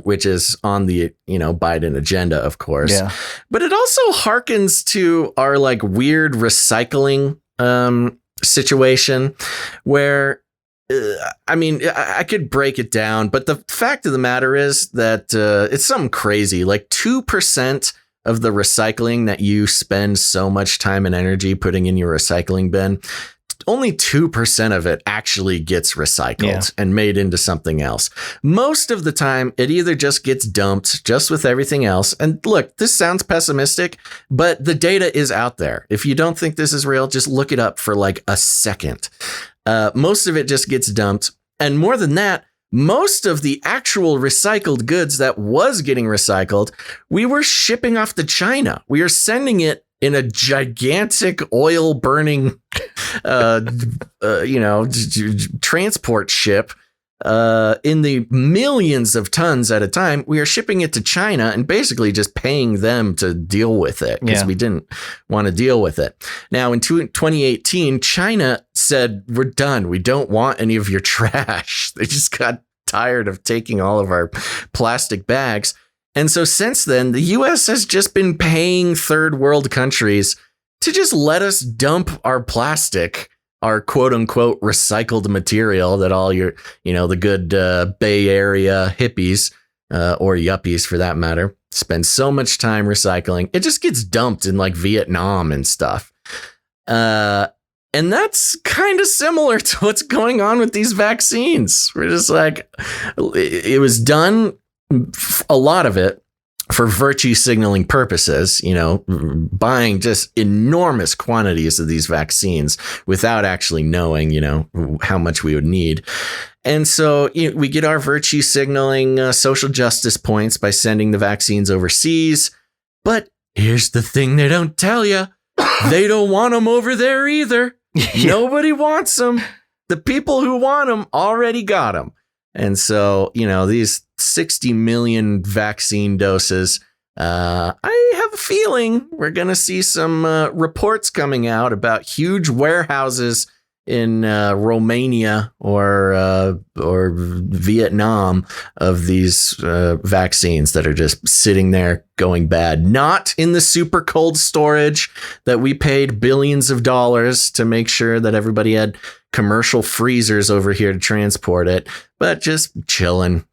[SPEAKER 1] Which is on the, Biden agenda, of course. Yeah. But it also harkens to our like weird recycling situation where, I could break it down, but the fact of the matter is that it's something crazy. Like 2% of the recycling that you spend so much time and energy putting in your recycling bin, only 2% of it actually gets recycled and made into something else. Most of the time, it either just gets dumped just with everything else. And look, this sounds pessimistic, but the data is out there. If you don't think this is real, just look it up for like a second. Most of it just gets dumped. And more than that, most of the actual recycled goods that was getting recycled, we were shipping off to China. We are sending it in a gigantic oil burning, transport ship in the millions of tons at a time. We are shipping it to China and basically just paying them to deal with it because we didn't want to deal with it. Now, in 2018, China said, we're done. We don't want any of your trash. They just got tired of taking all of our plastic bags. And so since then, the U.S. has just been paying third world countries to just let us dump our plastic, our quote unquote recycled material that all your, the good Bay Area hippies or yuppies for that matter, spend so much time recycling. It just gets dumped in like Vietnam and stuff. And that's kind of similar to what's going on with these vaccines. We're just like, it was done. A lot of it for virtue signaling purposes, buying just enormous quantities of these vaccines without actually knowing, how much we would need. And so we get our virtue signaling social justice points by sending the vaccines overseas. But here's the thing they don't tell you. They don't want them over there either. Nobody wants them. The people who want them already got them. And so, these 60 million vaccine doses, I have a feeling we're going to see some reports coming out about huge warehouses in Romania or Vietnam of these vaccines that are just sitting there going bad. Not in the super cold storage that we paid billions of dollars to make sure that everybody had commercial freezers over here to transport it, but just chilling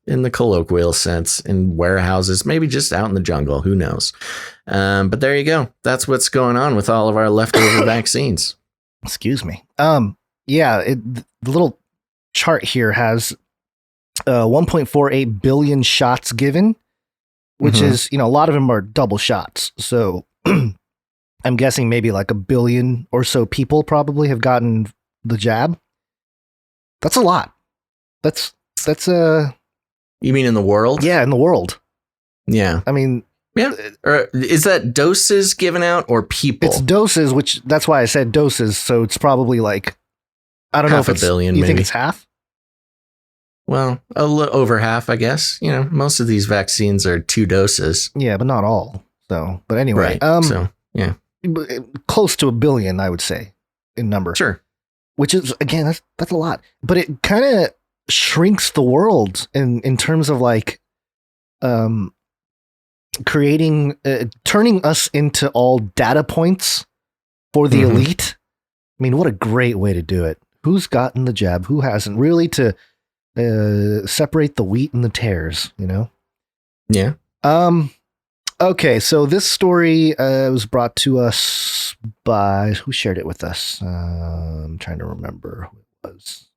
[SPEAKER 1] in the colloquial sense in warehouses, maybe just out in the jungle. Who knows? But there you go. That's what's going on with all of our leftover vaccines.
[SPEAKER 3] Excuse me. The little chart here has 1.48 billion shots given, which is, a lot of them are double shots. So I'm guessing maybe like 1 billion or so people probably have gotten the jab. That's a lot. That's
[SPEAKER 1] you mean in the world?
[SPEAKER 3] Yeah, in the world.
[SPEAKER 1] Yeah.
[SPEAKER 3] I mean,
[SPEAKER 1] yeah. Is that doses given out or people?
[SPEAKER 3] It's doses, which that's why I said doses. So it's probably like, I don't know if it's
[SPEAKER 1] 500 million.
[SPEAKER 3] You
[SPEAKER 1] maybe.
[SPEAKER 3] think it's half?
[SPEAKER 1] Well, a little over half, I guess. Most of these vaccines are 2 doses.
[SPEAKER 3] Yeah, but not all. So, but anyway,
[SPEAKER 1] right. So yeah,
[SPEAKER 3] close to 1 billion, I would say, in number.
[SPEAKER 1] Sure.
[SPEAKER 3] Which is, again, that's a lot, but it kind of shrinks the world in terms of like, creating, turning us into all data points for the elite. I mean, what a great way to do it. who's gotten the jab, who hasn't, really to separate the wheat and the tares, you know?
[SPEAKER 1] Yeah.
[SPEAKER 3] Okay, so this story was brought to us by, who shared it with us? I'm trying to remember who it was.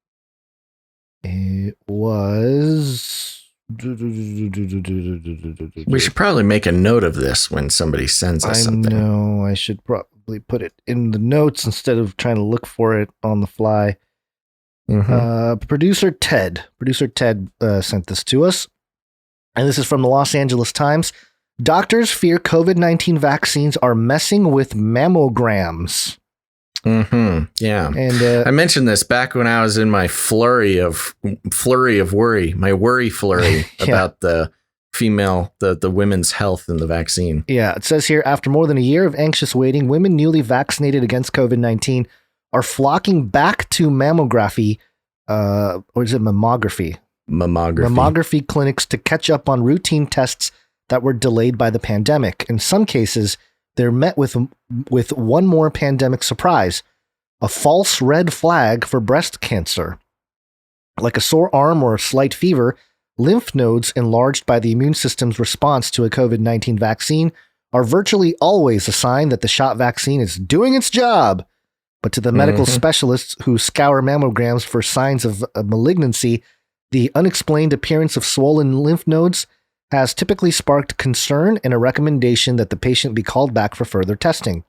[SPEAKER 3] It was...
[SPEAKER 1] We should probably make a note of this when somebody sends us something.
[SPEAKER 3] I know, I should probably put it in the notes instead of trying to look for it on the fly. Producer Ted sent this to us, and this is from the Los Angeles Times. Doctors fear COVID-19 vaccines are messing with mammograms.
[SPEAKER 1] Yeah. And I mentioned this back when I was in my flurry of worry, my worry flurry about the female, the women's health and the vaccine.
[SPEAKER 3] Yeah. It says here, after more than a year of anxious waiting, women newly vaccinated against COVID-19 are flocking back to mammography, or is it mammography? Mammography clinics to catch up on routine tests that were delayed by the pandemic. In some cases, they're met with one more pandemic surprise, a false red flag for breast cancer. Like a sore arm or a slight fever, lymph nodes enlarged by the immune system's response to a COVID-19 vaccine are virtually always a sign that the shot vaccine is doing its job. But to the medical specialists who scour mammograms for signs of malignancy, the unexplained appearance of swollen lymph nodes has typically sparked concern and a recommendation that the patient be called back for further testing.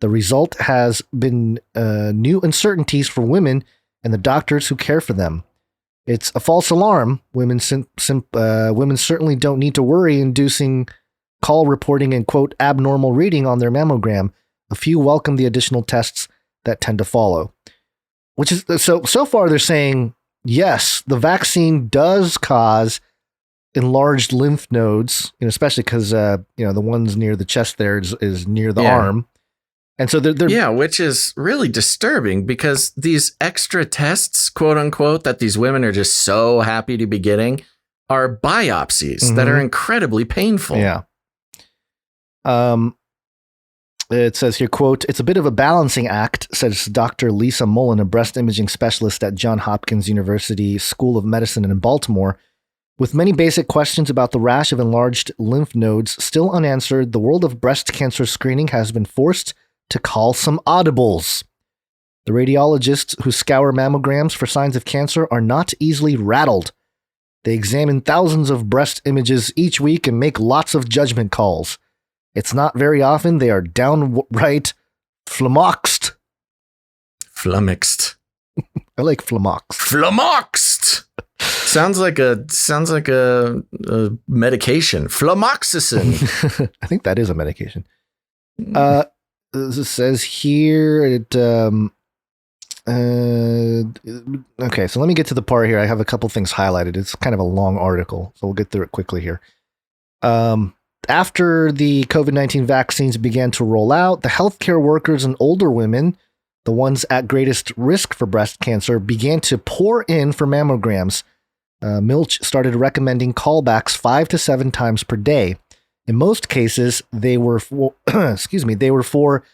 [SPEAKER 3] The result has been new uncertainties for women and the doctors who care for them. It's a false alarm. Women certainly don't need to worry inducing call reporting and, quote, abnormal reading on their mammogram. A few welcome the additional tests that tend to follow. Which is so far they're saying, yes, the vaccine does cause enlarged lymph nodes, especially because the ones near the chest there is near the arm, and so they're
[SPEAKER 1] which is really disturbing because these extra tests, quote unquote, that these women are just so happy to be getting are biopsies that are incredibly painful.
[SPEAKER 3] Yeah. It says here, quote, "It's a bit of a balancing act," says Dr. Lisa Mullen, a breast imaging specialist at Johns Hopkins University School of Medicine in Baltimore. With many basic questions about the rash of enlarged lymph nodes still unanswered, the world of breast cancer screening has been forced to call some audibles. The radiologists who scour mammograms for signs of cancer are not easily rattled. They examine thousands of breast images each week and make lots of judgment calls. It's not very often they are downright flummoxed.
[SPEAKER 1] Flummoxed.
[SPEAKER 3] I like flummoxed.
[SPEAKER 1] Flummoxed. Sounds like a medication. Flumoxacin.
[SPEAKER 3] I think that is a medication. This says here okay, so let me get to the part here. I have a couple things highlighted. It's kind of a long article, so we'll get through it quickly here. After the COVID-19 vaccines began to roll out, the healthcare workers and older women, the ones at greatest risk for breast cancer, began to pour in for mammograms. Milch started recommending callbacks 5 to 7 times per day. In most cases, they were for, they were for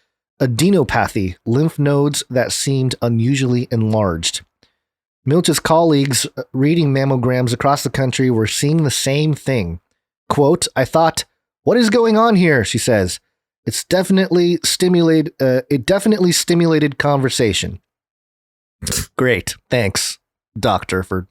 [SPEAKER 3] adenopathy, lymph nodes that seemed unusually enlarged. Milch's colleagues reading mammograms across the country were seeing the same thing. Quote, "I thought, what is going on here?" she says. It definitely stimulated conversation. Great. Thanks, doctor, for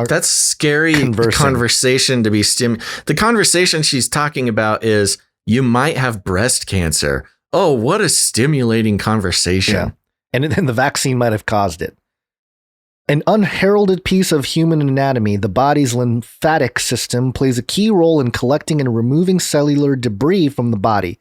[SPEAKER 1] that's scary conversation to be the conversation she's talking about is, you might have breast cancer. Oh, what a stimulating conversation.
[SPEAKER 3] Yeah. And then the vaccine might have caused it. An unheralded piece of human anatomy, the body's lymphatic system plays a key role in collecting and removing cellular debris from the body.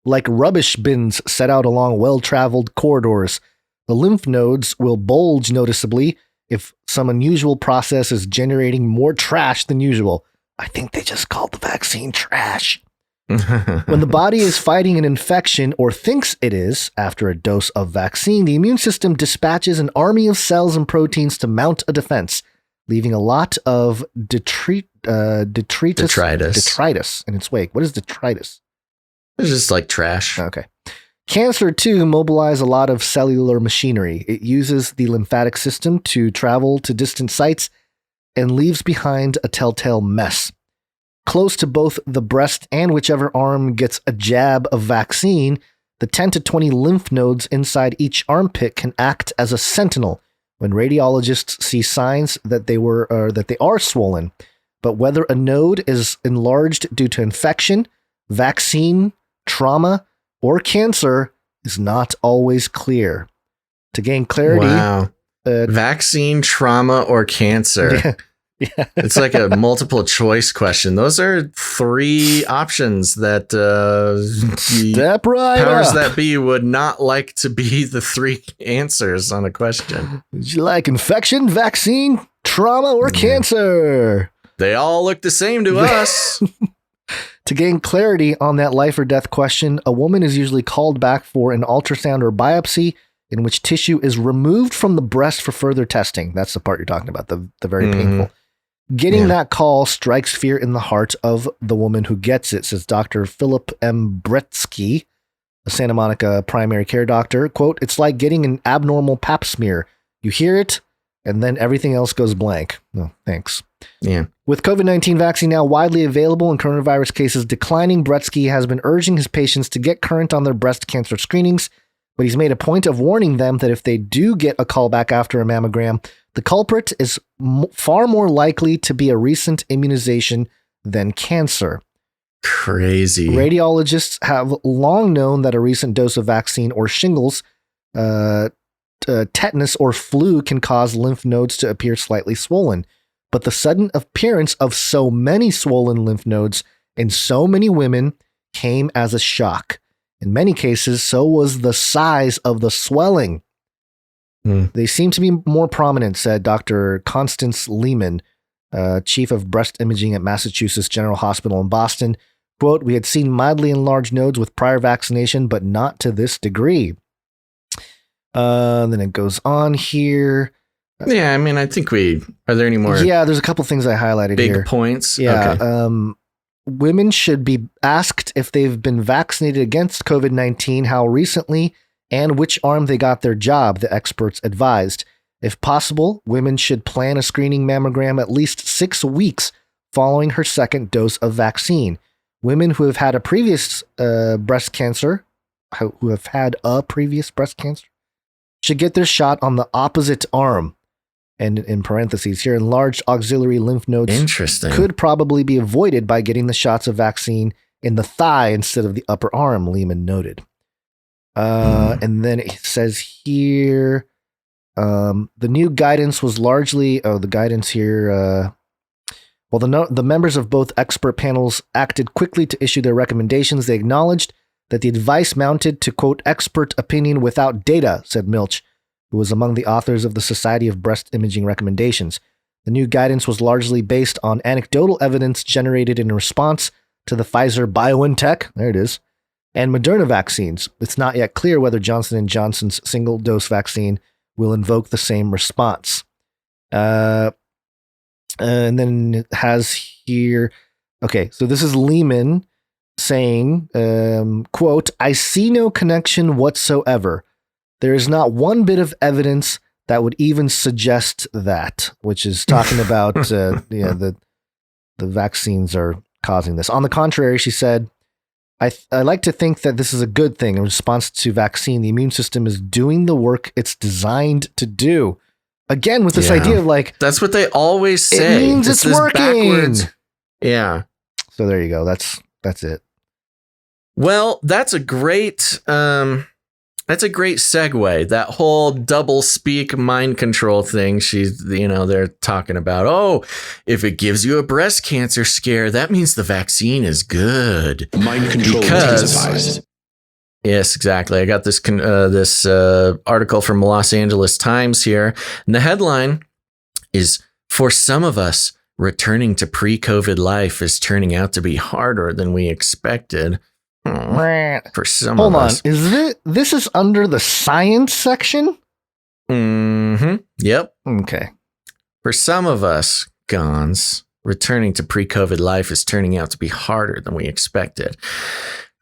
[SPEAKER 3] Like rubbish bins set out along well-traveled corridors, the lymph nodes will bulge noticeably if some unusual process is generating more trash than usual. I think they just called the vaccine trash. When the body is fighting an infection, or thinks it is, after a dose of vaccine, the immune system dispatches an army of cells and proteins to mount a defense, leaving a lot of detritus in its wake. What is detritus?
[SPEAKER 1] It's just like trash.
[SPEAKER 3] Okay. Cancer, too, mobilizes a lot of cellular machinery. It uses the lymphatic system to travel to distant sites and leaves behind a telltale mess. Close to both the breast and whichever arm gets a jab of vaccine, the 10 to 20 lymph nodes inside each armpit can act as a sentinel when radiologists see signs that they are swollen. But whether a node is enlarged due to infection, vaccine, trauma, or cancer is not always clear. To gain clarity...
[SPEAKER 1] Wow. Vaccine, trauma, or cancer.
[SPEAKER 3] Yeah.
[SPEAKER 1] It's like a multiple choice question. Those are 3 options that
[SPEAKER 3] Step right
[SPEAKER 1] powers
[SPEAKER 3] up.
[SPEAKER 1] that be would not like to be the 3 answers on a question.
[SPEAKER 3] Would you like infection, vaccine, trauma, or cancer?
[SPEAKER 1] They all look the same to us.
[SPEAKER 3] To gain clarity on that life or death question, a woman is usually called back for an ultrasound or biopsy in which tissue is removed from the breast for further testing. That's the part you're talking about, the very painful. Getting that call strikes fear in the heart of the woman who gets it, says Dr. Philip M. Bretsky, a Santa Monica primary care doctor. Quote, it's like getting an abnormal pap smear. You hear it, and then everything else goes blank. No, thanks.
[SPEAKER 1] Yeah.
[SPEAKER 3] With COVID-19 vaccine now widely available and coronavirus cases declining, Bretsky has been urging his patients to get current on their breast cancer screenings, but he's made a point of warning them that if they do get a callback after a mammogram, the culprit is far more likely to be a recent immunization than cancer.
[SPEAKER 1] Crazy.
[SPEAKER 3] Radiologists have long known that a recent dose of vaccine or shingles, tetanus, or flu can cause lymph nodes to appear slightly swollen. But the sudden appearance of so many swollen lymph nodes in so many women came as a shock. In many cases, so was the size of the swelling. They seem to be more prominent, said Dr. Constance Lehman, chief of breast imaging at Massachusetts General Hospital in Boston. Quote, we had seen mildly enlarged nodes with prior vaccination, but not to this degree. Then it goes on here.
[SPEAKER 1] Yeah, I mean, I think are there any more?
[SPEAKER 3] Yeah, there's a couple things I highlighted
[SPEAKER 1] big
[SPEAKER 3] here.
[SPEAKER 1] Points?
[SPEAKER 3] Yeah.
[SPEAKER 1] Okay.
[SPEAKER 3] Women should be asked if they've been vaccinated against COVID-19, how recently, and which arm they got their jab, the experts advised. If possible, women should plan a screening mammogram at least 6 weeks following her second dose of vaccine. Women who have had a previous breast cancer, should get their shot on the opposite arm. And in parentheses here, enlarged auxiliary lymph nodes could probably be avoided by getting the shots of vaccine in the thigh instead of the upper arm, Lehman noted. And then it says here, the new guidance was largely, the guidance here, the members of both expert panels acted quickly to issue their recommendations. They acknowledged that the advice mounted to, quote, expert opinion without data, said Milch, who was among the authors of the Society of Breast Imaging Recommendations. The new guidance was largely based on anecdotal evidence generated in response to the Pfizer-BioNTech, there it is, and Moderna vaccines. It's not yet clear whether Johnson & Johnson's single-dose vaccine will invoke the same response. And then it has here, okay, so this is Lehman saying, quote, I see no connection whatsoever. There is not one bit of evidence that would even suggest that, which is talking about the vaccines are causing this. On the contrary, she said, I like to think that this is a good thing. In response to vaccine, the immune system is doing the work it's designed to do. Again, with this idea of like...
[SPEAKER 1] That's what they always say.
[SPEAKER 3] It means it's working.
[SPEAKER 1] Backwards. Yeah.
[SPEAKER 3] So there you go. That's it.
[SPEAKER 1] Well, that's a great... That's a great segue. That whole double speak mind control thing. They're talking about, oh, if it gives you a breast cancer scare, that means the vaccine is good.
[SPEAKER 14] Mind control intensifies.
[SPEAKER 1] Yes, exactly. I got this article from Los Angeles Times here. And the headline is, for some of us, returning to pre-COVID life is turning out to be harder than we expected. For some
[SPEAKER 3] Hold
[SPEAKER 1] of
[SPEAKER 3] on.
[SPEAKER 1] us.
[SPEAKER 3] Is this is under the science section?
[SPEAKER 1] Mm-hmm. Yep.
[SPEAKER 3] Okay.
[SPEAKER 1] For some of us, Gons, returning to pre-COVID life is turning out to be harder than we expected.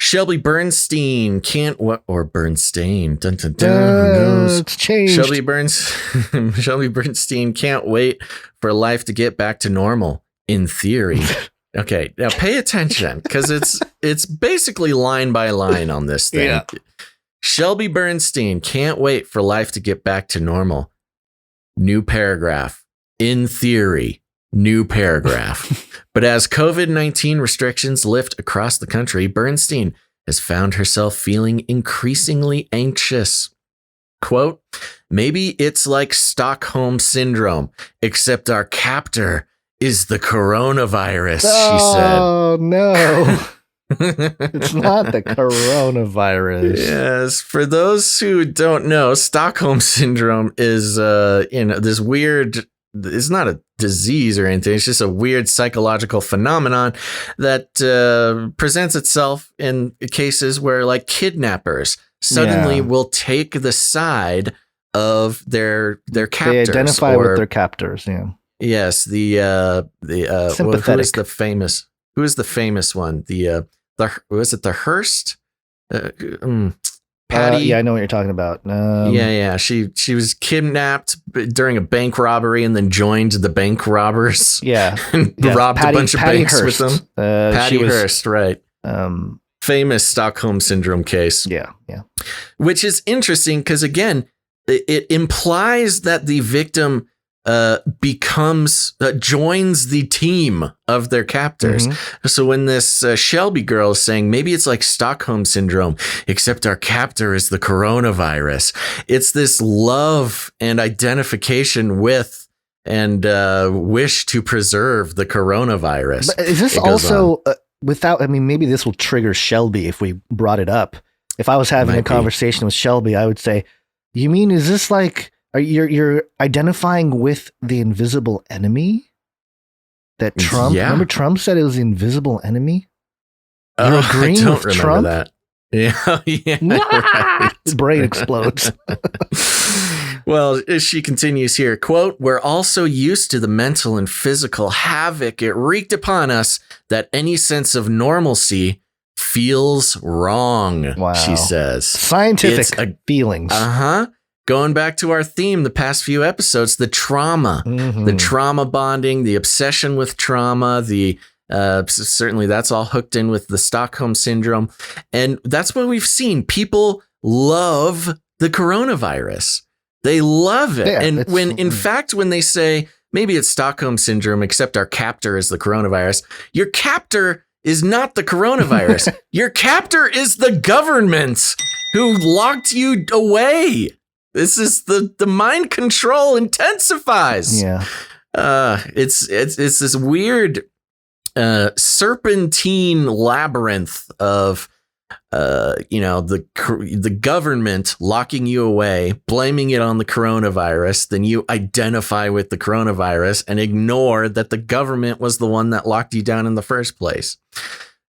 [SPEAKER 1] Shelby Bernstein can't what or Bernstein. Dun, dun, dun, who knows?
[SPEAKER 3] It's changed.
[SPEAKER 1] Shelby Bernstein can't wait for life to get back to normal. In theory. Okay, now pay attention because it's basically line by line on this thing.
[SPEAKER 3] Yeah.
[SPEAKER 1] Shelby Bernstein can't wait for life to get back to normal. New paragraph. In theory. New paragraph. But as COVID-19 restrictions lift across the country, Bernstein has found herself feeling increasingly anxious. Quote, maybe it's like Stockholm Syndrome, except our captor is the coronavirus, she said.
[SPEAKER 3] Oh, no. It's not the coronavirus.
[SPEAKER 1] Yes. For those who don't know, Stockholm Syndrome is, this weird, it's not a disease or anything. It's just a weird psychological phenomenon that presents itself in cases where like kidnappers suddenly will take the side of their captors.
[SPEAKER 3] They identify with their captors. Yeah.
[SPEAKER 1] Yes, the
[SPEAKER 3] sympathetic.
[SPEAKER 1] Who is the famous one? Was it the Hearst? Patty.
[SPEAKER 3] Yeah, I know what you're talking about.
[SPEAKER 1] She was kidnapped during a bank robbery and then joined the bank robbers.
[SPEAKER 3] Yeah,
[SPEAKER 1] and robbed a bunch of banks
[SPEAKER 3] Hearst.
[SPEAKER 1] with them. Patty Hearst, right? Famous Stockholm Syndrome case.
[SPEAKER 3] Yeah.
[SPEAKER 1] Which is interesting because again, it implies that the victim joins the team of their captors. Mm-hmm. So when this Shelby girl is saying maybe it's like Stockholm Syndrome, except our captor is the coronavirus. It's this love and identification with and wish to preserve the coronavirus.
[SPEAKER 3] But is this also maybe this will trigger Shelby if we brought it up. If I was having a conversation with Shelby, I would say, you mean, is this like, you're identifying with the invisible enemy that Trump?
[SPEAKER 1] Yeah.
[SPEAKER 3] Remember Trump said it was the invisible enemy? You're agreeing
[SPEAKER 1] I don't
[SPEAKER 3] with
[SPEAKER 1] remember
[SPEAKER 3] Trump?
[SPEAKER 1] That. Yeah. Right.
[SPEAKER 3] His brain explodes.
[SPEAKER 1] Well, she continues here, quote, we're all so used to the mental and physical havoc it wreaked upon us that any sense of normalcy feels wrong, she says.
[SPEAKER 3] Scientific feelings.
[SPEAKER 1] Going back to our theme the past few episodes, the trauma, the trauma bonding, the obsession with trauma, certainly that's all hooked in with the Stockholm Syndrome. And that's what we've seen. People love the coronavirus. They love it. Yeah, and when they say, maybe it's Stockholm Syndrome, except our captor is the coronavirus, your captor is not the coronavirus. Your captor is the government who locked you away. This is the mind control intensifies.
[SPEAKER 3] Yeah.
[SPEAKER 1] It's this weird serpentine labyrinth of the government locking you away, blaming it on the coronavirus, then you identify with the coronavirus and ignore that the government was the one that locked you down in the first place.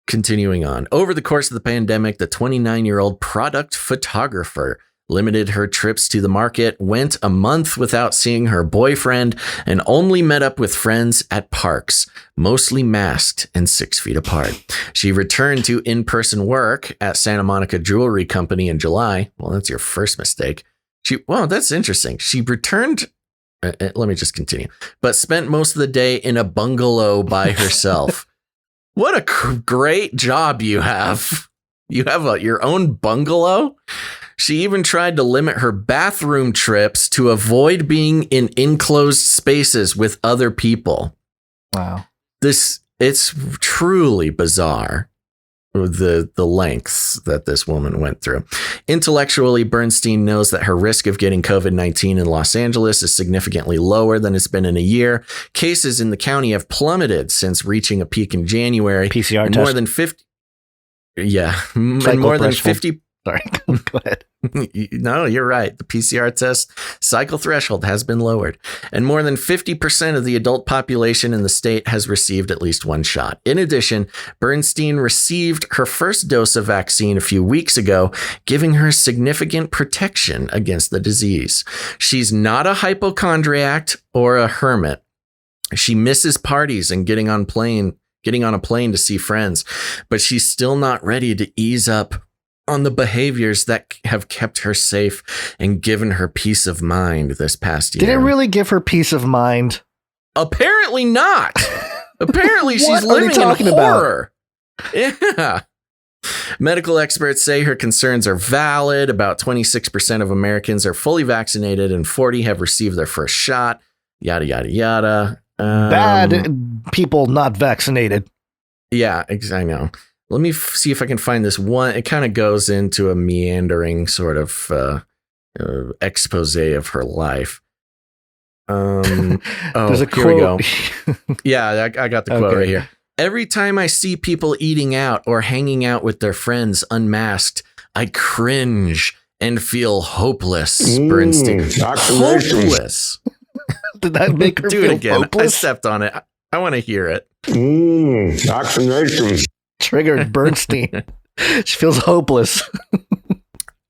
[SPEAKER 1] Continuing on, over the course of the pandemic, the 29-year-old product photographer limited her trips to the market, went a month without seeing her boyfriend, and only met up with friends at parks, mostly masked and 6 feet apart. She returned to in-person work at Santa Monica Jewelry Company in July. Well, that's your first mistake. That's interesting. She returned, let me just continue, but spent most of the day in a bungalow by herself. What a great job you have. You have your own bungalow? She even tried to limit her bathroom trips to avoid being in enclosed spaces with other people.
[SPEAKER 3] Wow.
[SPEAKER 1] It's truly bizarre, the lengths that this woman went through. Intellectually, Bernstein knows that her risk of getting COVID-19 in Los Angeles is significantly lower than it's been in a year. Cases in the county have plummeted since reaching a peak in January.
[SPEAKER 3] PCR test.
[SPEAKER 1] More than 50. Yeah. And more than 50.
[SPEAKER 3] Sorry, go ahead.
[SPEAKER 1] No, you're right. The PCR test cycle threshold has been lowered, and more than 50% of the adult population in the state has received at least one shot. In addition, Bernstein received her first dose of vaccine a few weeks ago, giving her significant protection against the disease. She's not a hypochondriac or a hermit. She misses parties and getting on getting on a plane to see friends, but she's still not ready to ease up on the behaviors that have kept her safe and given her peace of mind this past year.
[SPEAKER 3] Did it really give her peace of mind?
[SPEAKER 1] Apparently not. Apparently she's living in horror. Yeah. Medical experts say her concerns are valid. About 26% of Americans are fully vaccinated and 40 have received their first shot. Yada, yada, yada.
[SPEAKER 3] Bad people not vaccinated.
[SPEAKER 1] Yeah, I know. Let me see if I can find this one. It kind of goes into a meandering sort of expose of her life.
[SPEAKER 3] There's a
[SPEAKER 1] here
[SPEAKER 3] quote.
[SPEAKER 1] We go. Yeah, I got the quote right here. Every time I see people eating out or hanging out with their friends unmasked, I cringe and feel hopeless. Bernstein. Hopeless.
[SPEAKER 3] Did that make her
[SPEAKER 1] Do
[SPEAKER 3] feel
[SPEAKER 1] it again.
[SPEAKER 3] hopeless?
[SPEAKER 1] I stepped on it. I want to hear it.
[SPEAKER 5] Vaccination.
[SPEAKER 3] Triggered Bernstein. She feels hopeless.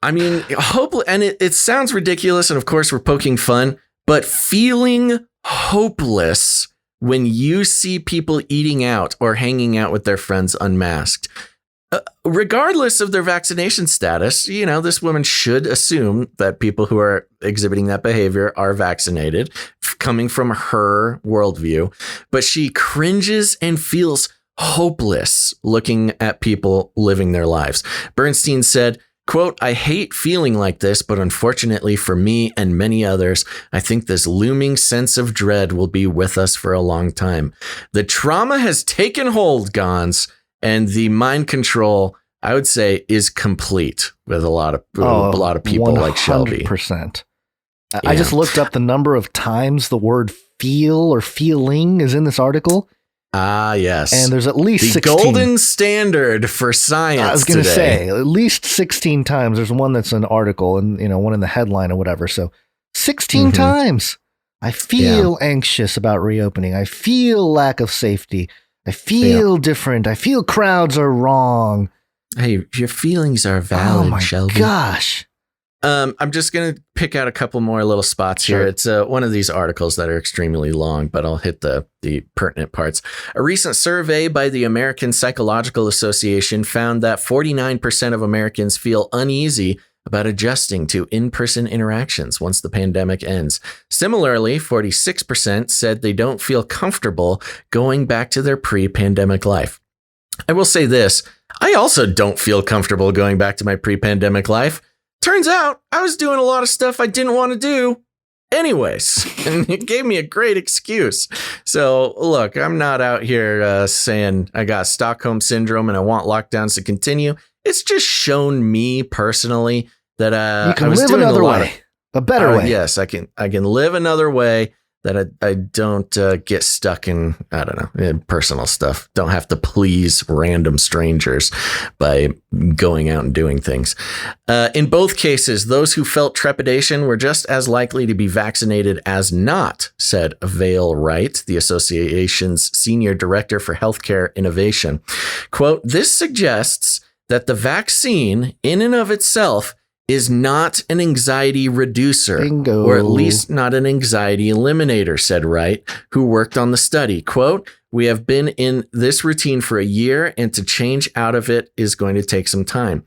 [SPEAKER 1] I mean, hopeless, and it sounds ridiculous, and of course we're poking fun, but feeling hopeless when you see people eating out or hanging out with their friends unmasked, regardless of their vaccination status, this woman should assume that people who are exhibiting that behavior are vaccinated, coming from her worldview. But she cringes and feels hopeless looking at people living their lives. Bernstein said, quote, I hate feeling like this, but unfortunately for me and many others, I think this looming sense of dread will be with us for a long time. The trauma has taken hold, Gons, and the mind control, I would say, is complete with a lot of people
[SPEAKER 3] 100%.
[SPEAKER 1] like Shelby.
[SPEAKER 3] Yeah. I just looked up the number of times the word feel or feeling is in this article.
[SPEAKER 1] Ah, yes.
[SPEAKER 3] And there's at least
[SPEAKER 1] the
[SPEAKER 3] 16.
[SPEAKER 1] golden standard for science.
[SPEAKER 3] I was going to say at least 16 times. There's one that's an article and, one in the headline or whatever. So 16 times I feel anxious about reopening. I feel lack of safety. I feel different. I feel crowds are wrong.
[SPEAKER 1] Hey, your feelings are valid,
[SPEAKER 3] oh my
[SPEAKER 1] Shelby.
[SPEAKER 3] Gosh.
[SPEAKER 1] I'm just going to pick out a couple more little spots here. It's one of these articles that are extremely long, but I'll hit the pertinent parts. A recent survey by the American Psychological Association found that 49% of Americans feel uneasy about adjusting to in-person interactions once the pandemic ends. Similarly, 46% said they don't feel comfortable going back to their pre-pandemic life. I will say this, I also don't feel comfortable going back to my pre-pandemic life. Turns out I was doing a lot of stuff I didn't want to do anyways, and it gave me a great excuse. So look, I'm not out here saying I got Stockholm Syndrome and I want lockdowns to continue. It's just shown me personally that
[SPEAKER 3] you can
[SPEAKER 1] I was
[SPEAKER 3] live
[SPEAKER 1] doing
[SPEAKER 3] another
[SPEAKER 1] a lot
[SPEAKER 3] way, a better way.
[SPEAKER 1] Yes, I can live another way that I don't get stuck in, I don't know, in personal stuff. Don't have to please random strangers by going out and doing things. In both cases, those who felt trepidation were just as likely to be vaccinated as not, said Vale Wright, the association's senior director for healthcare innovation. Quote, this suggests that the vaccine in and of itself is not an anxiety reducer,
[SPEAKER 3] Bingo.
[SPEAKER 1] Or at least not an anxiety eliminator, said Wright, who worked on the study. Quote, we have been in this routine for a year, and to change out of it is going to take some time.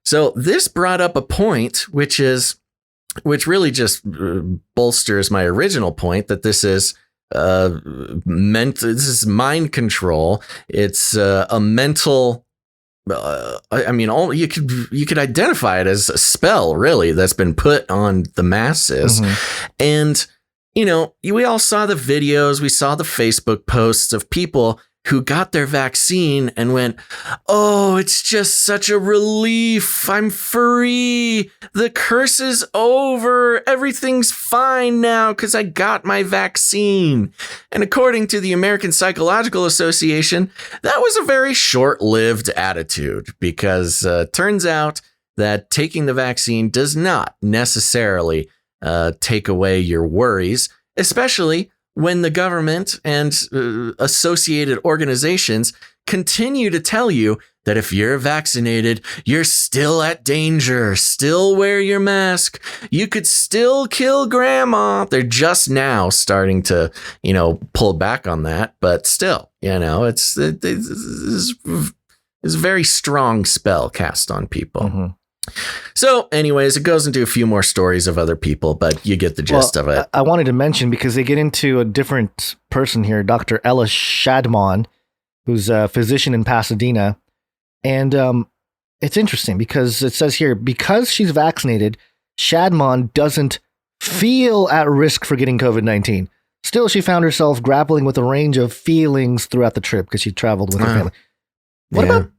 [SPEAKER 1] So this brought up a point, which really just bolsters my original point that this is this is mind control. It's a mental. You could identify it as a spell, really, that's been put on the masses. And, we all saw the videos, we saw the Facebook posts of people who got their vaccine and went, oh, it's just such a relief. I'm free. The curse is over. Everything's fine now because I got my vaccine. And according to the American Psychological Association, that was a very short-lived attitude because turns out that taking the vaccine does not necessarily take away your worries, especially when the government and associated organizations continue to tell you that if you're vaccinated, you're still at danger. Still wear your mask. You could still kill grandma. They're just now starting to, pull back on that. But still, it's a very strong spell cast on people.
[SPEAKER 3] Mm-hmm.
[SPEAKER 1] So anyways, it goes into a few more stories of other people, but you get the gist of it.
[SPEAKER 3] I wanted to mention, because they get into a different person here, Dr. Ellis Shadmon, who's a physician in Pasadena. And it's interesting because it says here, because she's vaccinated, Shadmon doesn't feel at risk for getting COVID-19. Still, she found herself grappling with a range of feelings throughout the trip because she traveled with her family. What about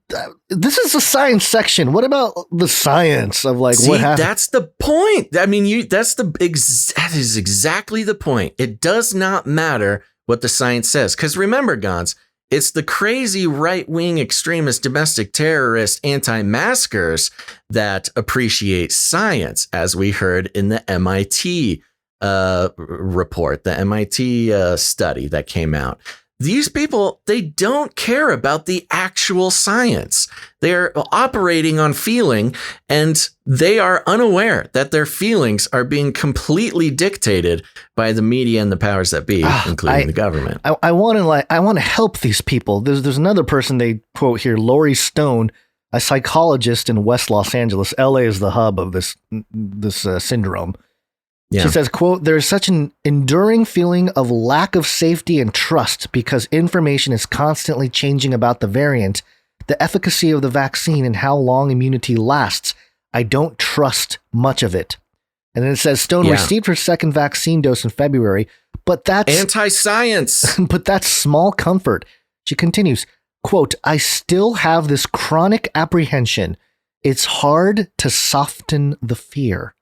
[SPEAKER 3] this is the science section. What about the science of what happened?
[SPEAKER 1] That's the point. I mean, that is exactly the point. It does not matter what the science says. Because remember, Gons, it's the crazy right-wing extremist domestic terrorist anti-maskers that appreciate science, as we heard in the MIT report, the MIT study that came out. These people, they don't care about the actual science. They're operating on feeling, and they are unaware that their feelings are being completely dictated by the media and the powers that be, including the government.
[SPEAKER 3] I want to help these people. There's another person they quote here, Laurie Stone, a psychologist in West Los Angeles. LA is the hub of this syndrome. Yeah. She says, quote, "There's such an enduring feeling of lack of safety and trust because information is constantly changing about the variant, the efficacy of the vaccine, and how long immunity lasts. I don't trust much of it." And then it says Stone received her second vaccine dose in February, but that's
[SPEAKER 1] anti-science.
[SPEAKER 3] But that's small comfort. She continues, quote, "I still have this chronic apprehension. It's hard to soften the fear."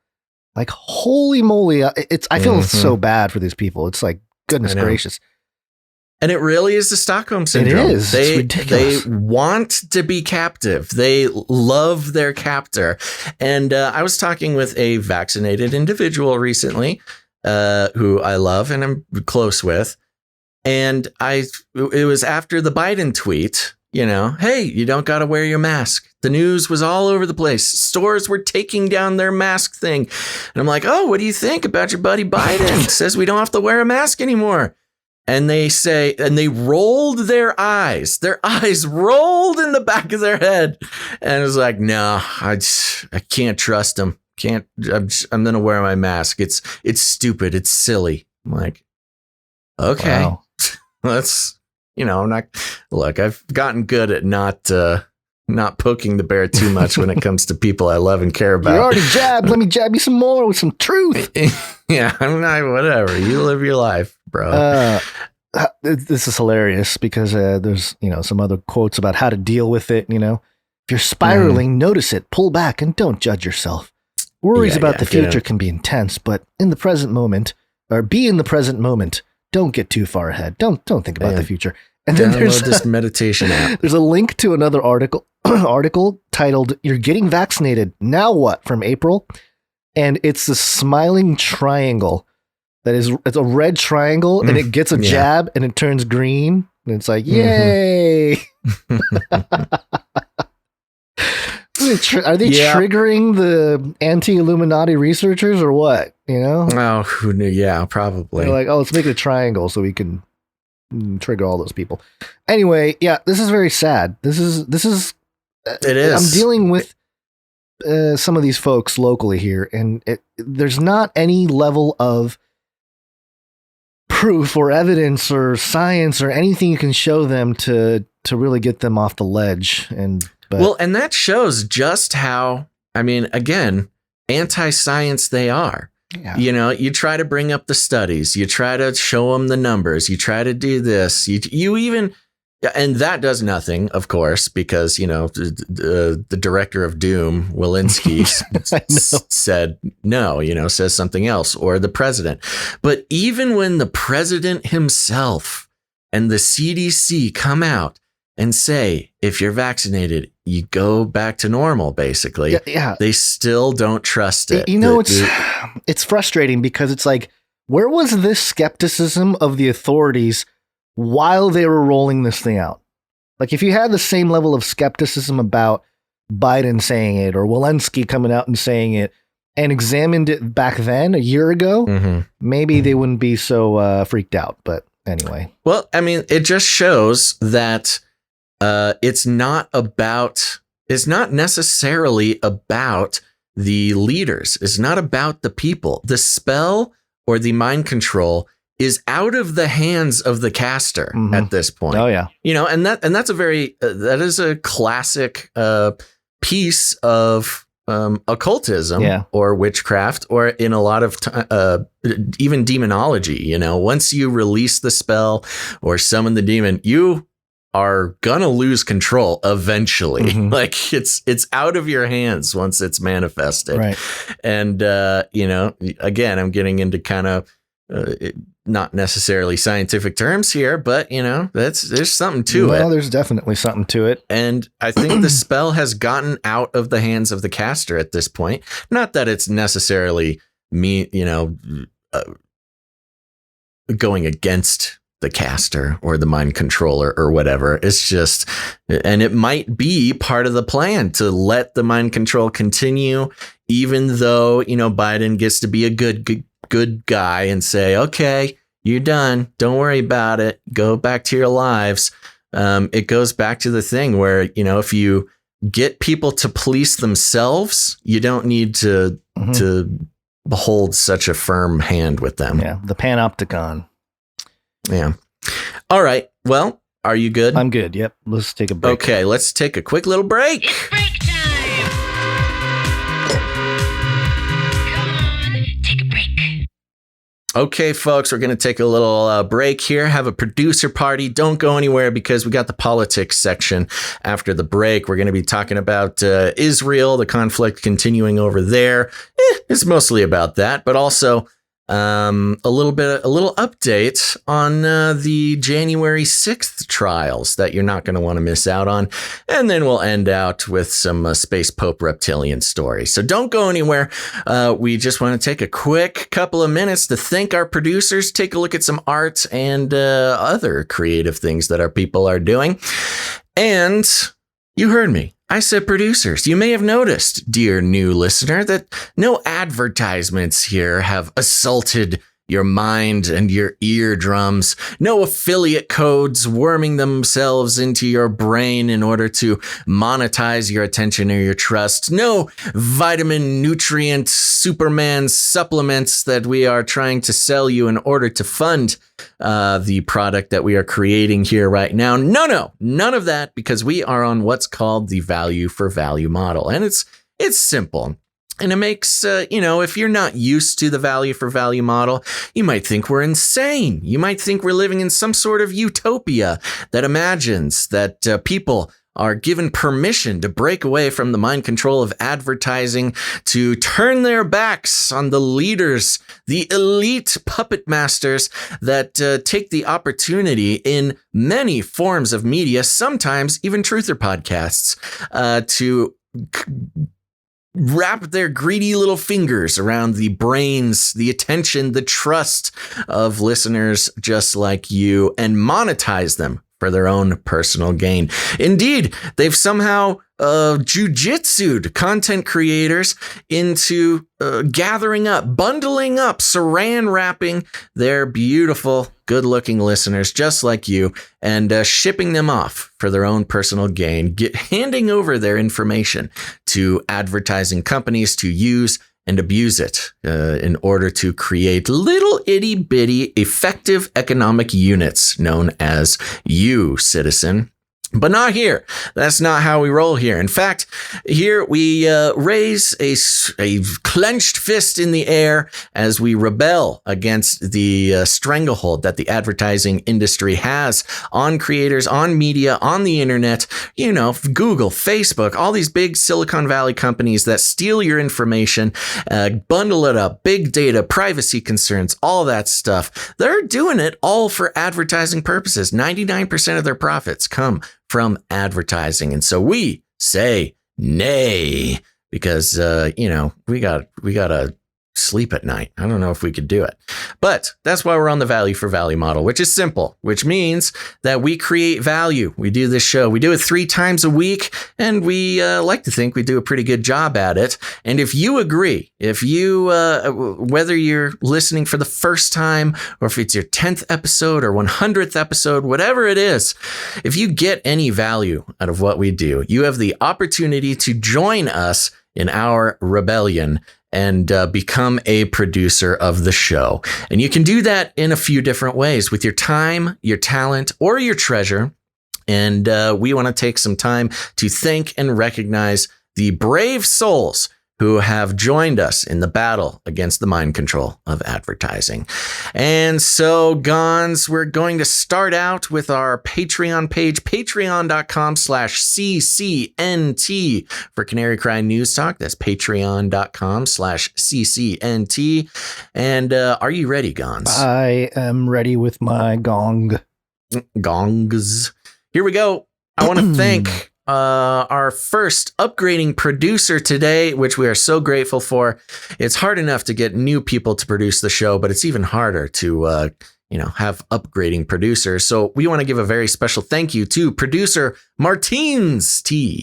[SPEAKER 3] Like, holy moly. I feel so bad for these people. It's like, goodness gracious.
[SPEAKER 1] And it really is the Stockholm Syndrome.
[SPEAKER 3] It is. It's ridiculous.
[SPEAKER 1] They want to be captive. They love their captor. And I was talking with a vaccinated individual recently, who I love and I'm close with. And it was after the Biden tweet, hey, you don't got to wear your mask. The news was all over the place. Stores were taking down their mask thing. And I'm like, oh, what do you think about your buddy Biden? Says we don't have to wear a mask anymore. And they say, and they rolled their eyes. Their eyes rolled in the back of their head. And I was like, no, I can't trust them. I'm going to wear my mask. It's stupid. It's silly. I'm like, okay, wow. Let's, I'm not, look, I've gotten good at not poking the bear too much when it comes to people I love and care about.
[SPEAKER 3] You already jabbed. Let me jab you some more with some truth.
[SPEAKER 1] Yeah, I'm not, whatever. You live your life, bro.
[SPEAKER 3] This is hilarious because there's, some other quotes about how to deal with it. If you're spiraling, notice it, pull back, and don't judge yourself. Worries about the future can be intense, but in the present moment, or be in the present moment. Don't get too far ahead. Don't think about the future. And then there's
[SPEAKER 1] this meditation app.
[SPEAKER 3] There's a link to another article titled "You're Getting Vaccinated. Now What?" from April. And it's a smiling triangle it's a red triangle and it gets a jab and it turns green. And it's like, yay. Are they triggering the anti-Illuminati researchers or what?
[SPEAKER 1] Oh, who knew? Yeah, probably.
[SPEAKER 3] They're like, oh, let's make it a triangle so we can trigger all those people. Anyway, this is very sad. It is. I'm dealing with some of these folks locally here, and there's not any level of proof or evidence or science or anything you can show them to really get them off the ledge. And
[SPEAKER 1] that shows just how, again, anti-science they are. Yeah. You try to bring up the studies, you try to show them the numbers, you try to do this, you even, and that does nothing, of course, because, the director of Doom, Walensky, said no, says something else, or the president. But even when the president himself and the CDC come out and say, if you're vaccinated, you go back to normal, basically.
[SPEAKER 3] Yeah.
[SPEAKER 1] They still don't trust it.
[SPEAKER 3] It's frustrating because it's like, where was this skepticism of the authorities while they were rolling this thing out? Like if you had the same level of skepticism about Biden saying it or Walensky coming out and saying it and examined it back then a year ago, maybe they wouldn't be so freaked out. But anyway.
[SPEAKER 1] Well, I mean, it just shows that it's not necessarily about the leaders. It's not about the people. The spell or the mind control is out of the hands of the caster at this point.
[SPEAKER 3] Oh yeah.
[SPEAKER 1] And that's a very that is a classic piece of occultism or witchcraft, or in a lot of even demonology. Once you release the spell or summon the demon, you are gonna lose control eventually. Like it's out of your hands once it's manifested.
[SPEAKER 3] Right.
[SPEAKER 1] And again, I'm getting into kind of not necessarily scientific terms here, but there's something to it.
[SPEAKER 3] Well, there's definitely something to it.
[SPEAKER 1] And I think the spell has gotten out of the hands of the caster at this point. Not that it's necessarily going against the caster or the mind controller or whatever. It's just, and it might be part of the plan to let the mind control continue, even though, Biden gets to be a good guy and say, okay, you're done. Don't worry about it. Go back to your lives. It goes back to the thing where, if you get people to police themselves, you don't need to hold such a firm hand with them.
[SPEAKER 3] Yeah. The panopticon.
[SPEAKER 1] Yeah. All right. Well, are you good?
[SPEAKER 3] I'm good. Yep. Let's take a break.
[SPEAKER 1] Okay. Let's take a quick little break.
[SPEAKER 13] It's break time. Come on, take a break.
[SPEAKER 1] Okay, folks, we're going to take a little break here, have a producer party. Don't go anywhere because we got the politics section after the break. We're going to be talking about Israel, the conflict continuing over there. It's mostly about that, but also a little update on the January 6th trials that you're not going to want to miss out on. And then we'll end out with some Space Pope reptilian stories. So don't go anywhere. We just want to take a quick couple of minutes to thank our producers, take a look at some art and other creative things that our people are doing. And you heard me. I said producers. You may have noticed, dear new listener, that no advertisements here have assaulted your mind and your eardrums. No affiliate codes worming themselves into your brain in order to monetize your attention or your trust. No vitamin, nutrient, Superman supplements that we are trying to sell you in order to fund the product that we are creating here right now. No, none of that, because we are on what's called the value for value model. And it's simple. And it makes, if you're not used to the value for value model, you might think we're insane. You might think we're living in some sort of utopia that imagines that people are given permission to break away from the mind control of advertising, to turn their backs on the leaders, the elite puppet masters that take the opportunity in many forms of media, sometimes even truther podcasts, to wrap their greedy little fingers around the brains, the attention, the trust of listeners just like you, and monetize them for their own personal gain. Indeed, they've somehow jujitsu'd content creators into gathering up, bundling up, saran wrapping their beautiful, good-looking listeners just like you, and shipping them off for their own personal gain, handing over their information to advertising companies to use and abuse it in order to create little itty-bitty effective economic units known as you, citizen. But not here. That's not how we roll here. In fact, here we raise a clenched fist in the air as we rebel against the stranglehold that the advertising industry has on creators, on media, on the internet, Google, Facebook, all these big Silicon Valley companies that steal your information, bundle it up, big data, privacy concerns, all that stuff. They're doing it all for advertising purposes. 99% of their profits come from advertising. And so we say nay, because, we got to sleep at night. I don't know if we could do it. But that's why we're on the value for value model, which is simple, which means that we create value. We do this show. We do it 3 times a week, and we like to think we do a pretty good job at it. And if you agree, if you, whether you're listening for the first time or if it's your 10th episode or 100th episode, whatever it is, if you get any value out of what we do, you have the opportunity to join us in our rebellion and become a producer of the show. And you can do that in a few different ways with your time, your talent, or your treasure. And we want to take some time to thank and recognize the brave souls who have joined us in the battle against the mind control of advertising. And so, Gons, we're going to start out with our Patreon page, patreon.com/CCNT for Canary Cry News Talk. That's patreon.com/CCNT. And are you ready, Gons?
[SPEAKER 3] I am ready with my gong.
[SPEAKER 1] Gongs. Here we go. I want to thank our first upgrading producer today, which we are so grateful for. It's hard enough to get new people to produce the show, but it's even harder to, have upgrading producers. So we want to give a very special thank you to producer Martins T.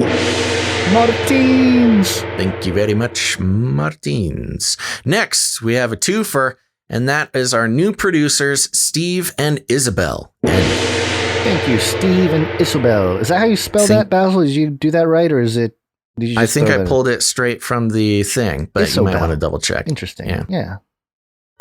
[SPEAKER 3] Martins.
[SPEAKER 1] Thank you very much, Martins. Next, we have a twofer, and that is our new producers, Steve and Isabel.
[SPEAKER 3] Thank you, Steve and Isabel. Is that how you spell that, Basil? Did you do that right, or is it? Did you
[SPEAKER 1] I think I pulled it straight from the thing, but
[SPEAKER 3] Isabel.
[SPEAKER 1] You might want to double check.
[SPEAKER 3] Interesting. Yeah.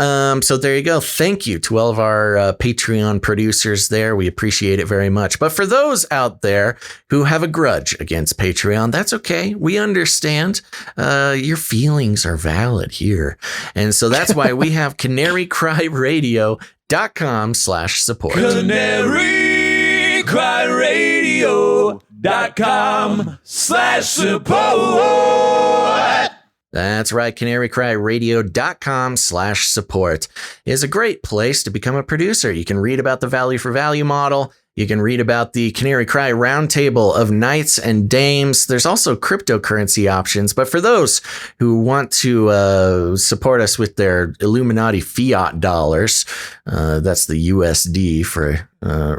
[SPEAKER 1] So there you go. Thank you to all of our Patreon producers there. We appreciate it very much. But for those out there who have a grudge against Patreon, that's okay. We understand. Your feelings are valid here. And so that's why we have canarycryradio.com/support. canarycryradio.com/support. That's right. canarycryradio.com/support is a great place to become a producer. You can read about the value for value model. You can read about the Canary Cry Roundtable of Knights and Dames. There's also cryptocurrency options. But for those who want to support us with their Illuminati fiat dollars, that's the USD for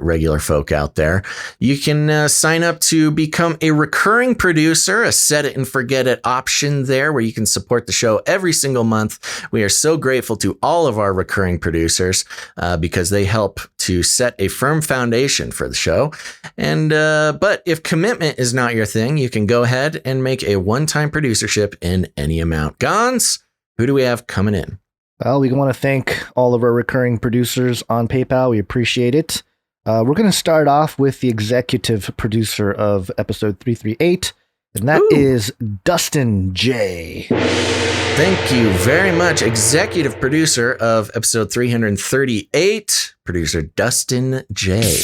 [SPEAKER 1] regular folk out there, you can sign up to become a recurring producer, a set it and forget it option there where you can support the show every single month. We are so grateful to all of our recurring producers because they help to set a firm foundation for the show. And but if commitment is not your thing, you can go ahead and make a one-time producership in any amount. Gons, who do we have coming in?
[SPEAKER 3] Well, we want to thank all of our recurring producers on PayPal. We appreciate it. We're going to start off with the executive producer of episode 338, and that is Dustin J.
[SPEAKER 1] Thank you very much. Executive producer of episode 338, producer Dustin J.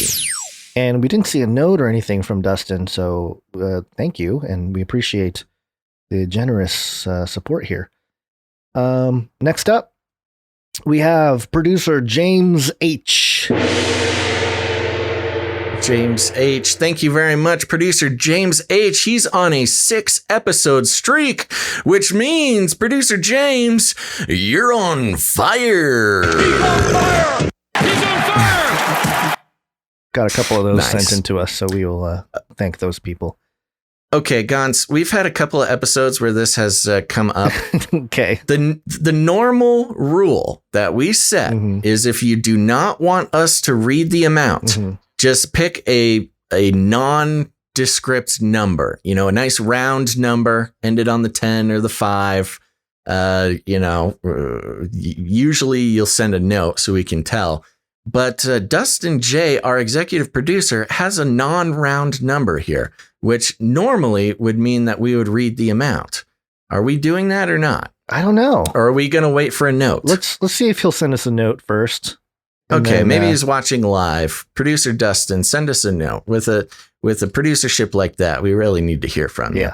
[SPEAKER 3] And we didn't see a note or anything from Dustin, so thank you, and we appreciate the generous support here. Next up, we have producer James H.
[SPEAKER 1] James H. Thank you very much, producer James H. He's on a 6-episode streak, which means, producer James, you're on fire. He's on fire. He's on fire.
[SPEAKER 3] Got a couple of those sent in to us, so we will thank those people.
[SPEAKER 1] Okay, Gons, we've had a couple of episodes where this has come up.
[SPEAKER 3] Okay.
[SPEAKER 1] The normal rule that we set is if you do not want us to read the amount, just pick a nondescript number, a nice round number, ended on the 10 or the 5. Usually you'll send a note so we can tell. But Dustin J., our executive producer, has a non-round number here, which normally would mean that we would read the amount. Are we doing that or not?
[SPEAKER 3] I don't know.
[SPEAKER 1] Or are we going to wait for a note?
[SPEAKER 3] Let's see if he'll send us a note first.
[SPEAKER 1] Okay, maybe he's watching live. Producer Dustin, send us a note. With a producership like that, we really need to hear from you.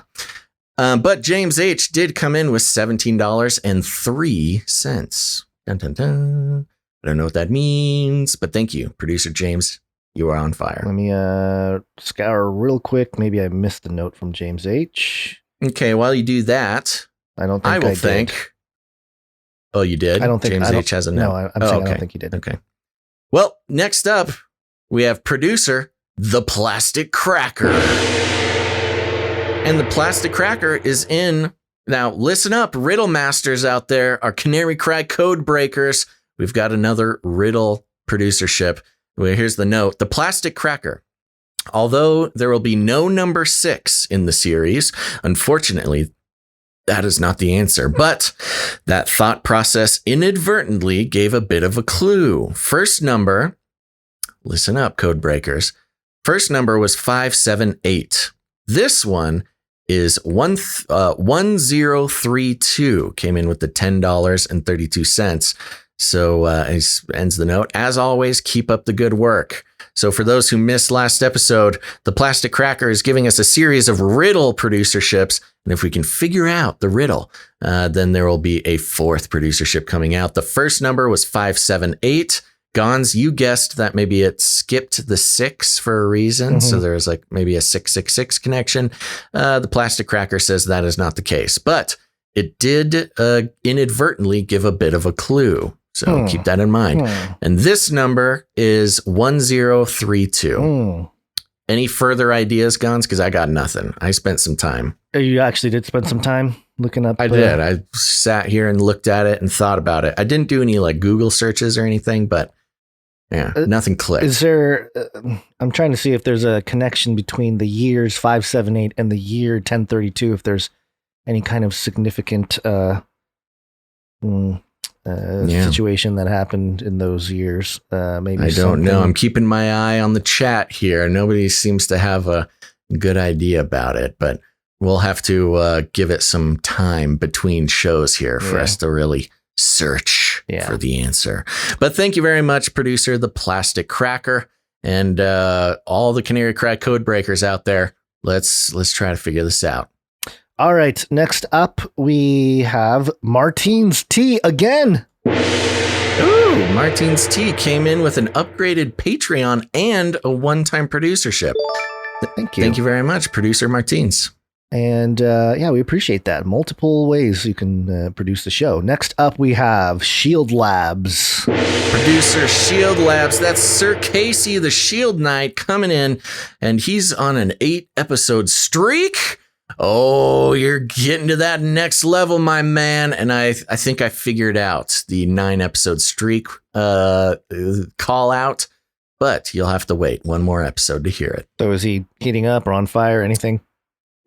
[SPEAKER 1] But James H. did come in with $17.03. Dun, dun, dun. I don't know what that means, but thank you, producer James. You are on fire.
[SPEAKER 3] Let me scour real quick. Maybe I missed a note from James H.
[SPEAKER 1] Okay, while you do that,
[SPEAKER 3] I will think.
[SPEAKER 1] Oh, you did?
[SPEAKER 3] I don't think
[SPEAKER 1] James H has a note.
[SPEAKER 3] No, I'm saying I don't think you did.
[SPEAKER 1] Okay. Well, next up, we have producer, the Plastic Cracker. And the Plastic Cracker is in. Now, listen up, riddle masters out there, our Canary Cry code breakers. We've got another riddle producership. Well, here's the note. The Plastic Cracker. Although there will be no number 6 in the series, unfortunately, that is not the answer. But that thought process inadvertently gave a bit of a clue. First number, listen up, code breakers. First number was 578. This one is 1032. Came in with the $10.32. So ends the note. As always, keep up the good work. So for those who missed last episode, the Plastic Cracker is giving us a series of riddle producerships. And if we can figure out the riddle, then there will be a 4th producership coming out. The first number was 578. Gons, you guessed that maybe it skipped the 6 for a reason. So there's like maybe a 666 connection. The Plastic Cracker says that is not the case, but it did inadvertently give a bit of a clue. So keep that in mind. And this number is 1032. Any further ideas, Gons? Because I got nothing. I spent some time.
[SPEAKER 3] You actually did spend some time looking up.
[SPEAKER 1] I did. I sat here and looked at it and thought about it. I didn't do any like Google searches or anything, but yeah, nothing clicked.
[SPEAKER 3] Is there, I'm trying to see if there's a connection between the years 578 and the year 1032, if there's any kind of significant situation that happened in those years. Maybe
[SPEAKER 1] I don't know. I'm keeping my eye on the chat here. Nobody seems to have a good idea about it, but we'll have to give it some time between shows here for us to really search for the answer. But thank you very much, producer, the Plastic Cracker, and all the Canary Cry code breakers out there. Let's try to figure this out.
[SPEAKER 3] All right, next up we have Martine's Tea again.
[SPEAKER 1] Ooh, Martine's Tea came in with an upgraded Patreon and a one-time producership.
[SPEAKER 3] Thank you.
[SPEAKER 1] Thank you very much, producer Martins.
[SPEAKER 3] And we appreciate that. Multiple ways you can produce the show. Next up we have Shield Labs.
[SPEAKER 1] Producer Shield Labs, that's Sir Casey the Shield Knight coming in, and he's on an 8-episode streak. Oh, you're getting to that next level, my man. And I think I figured out the 9-episode streak call out, but you'll have to wait one more episode to hear it.
[SPEAKER 3] So is he heating up or on fire or anything?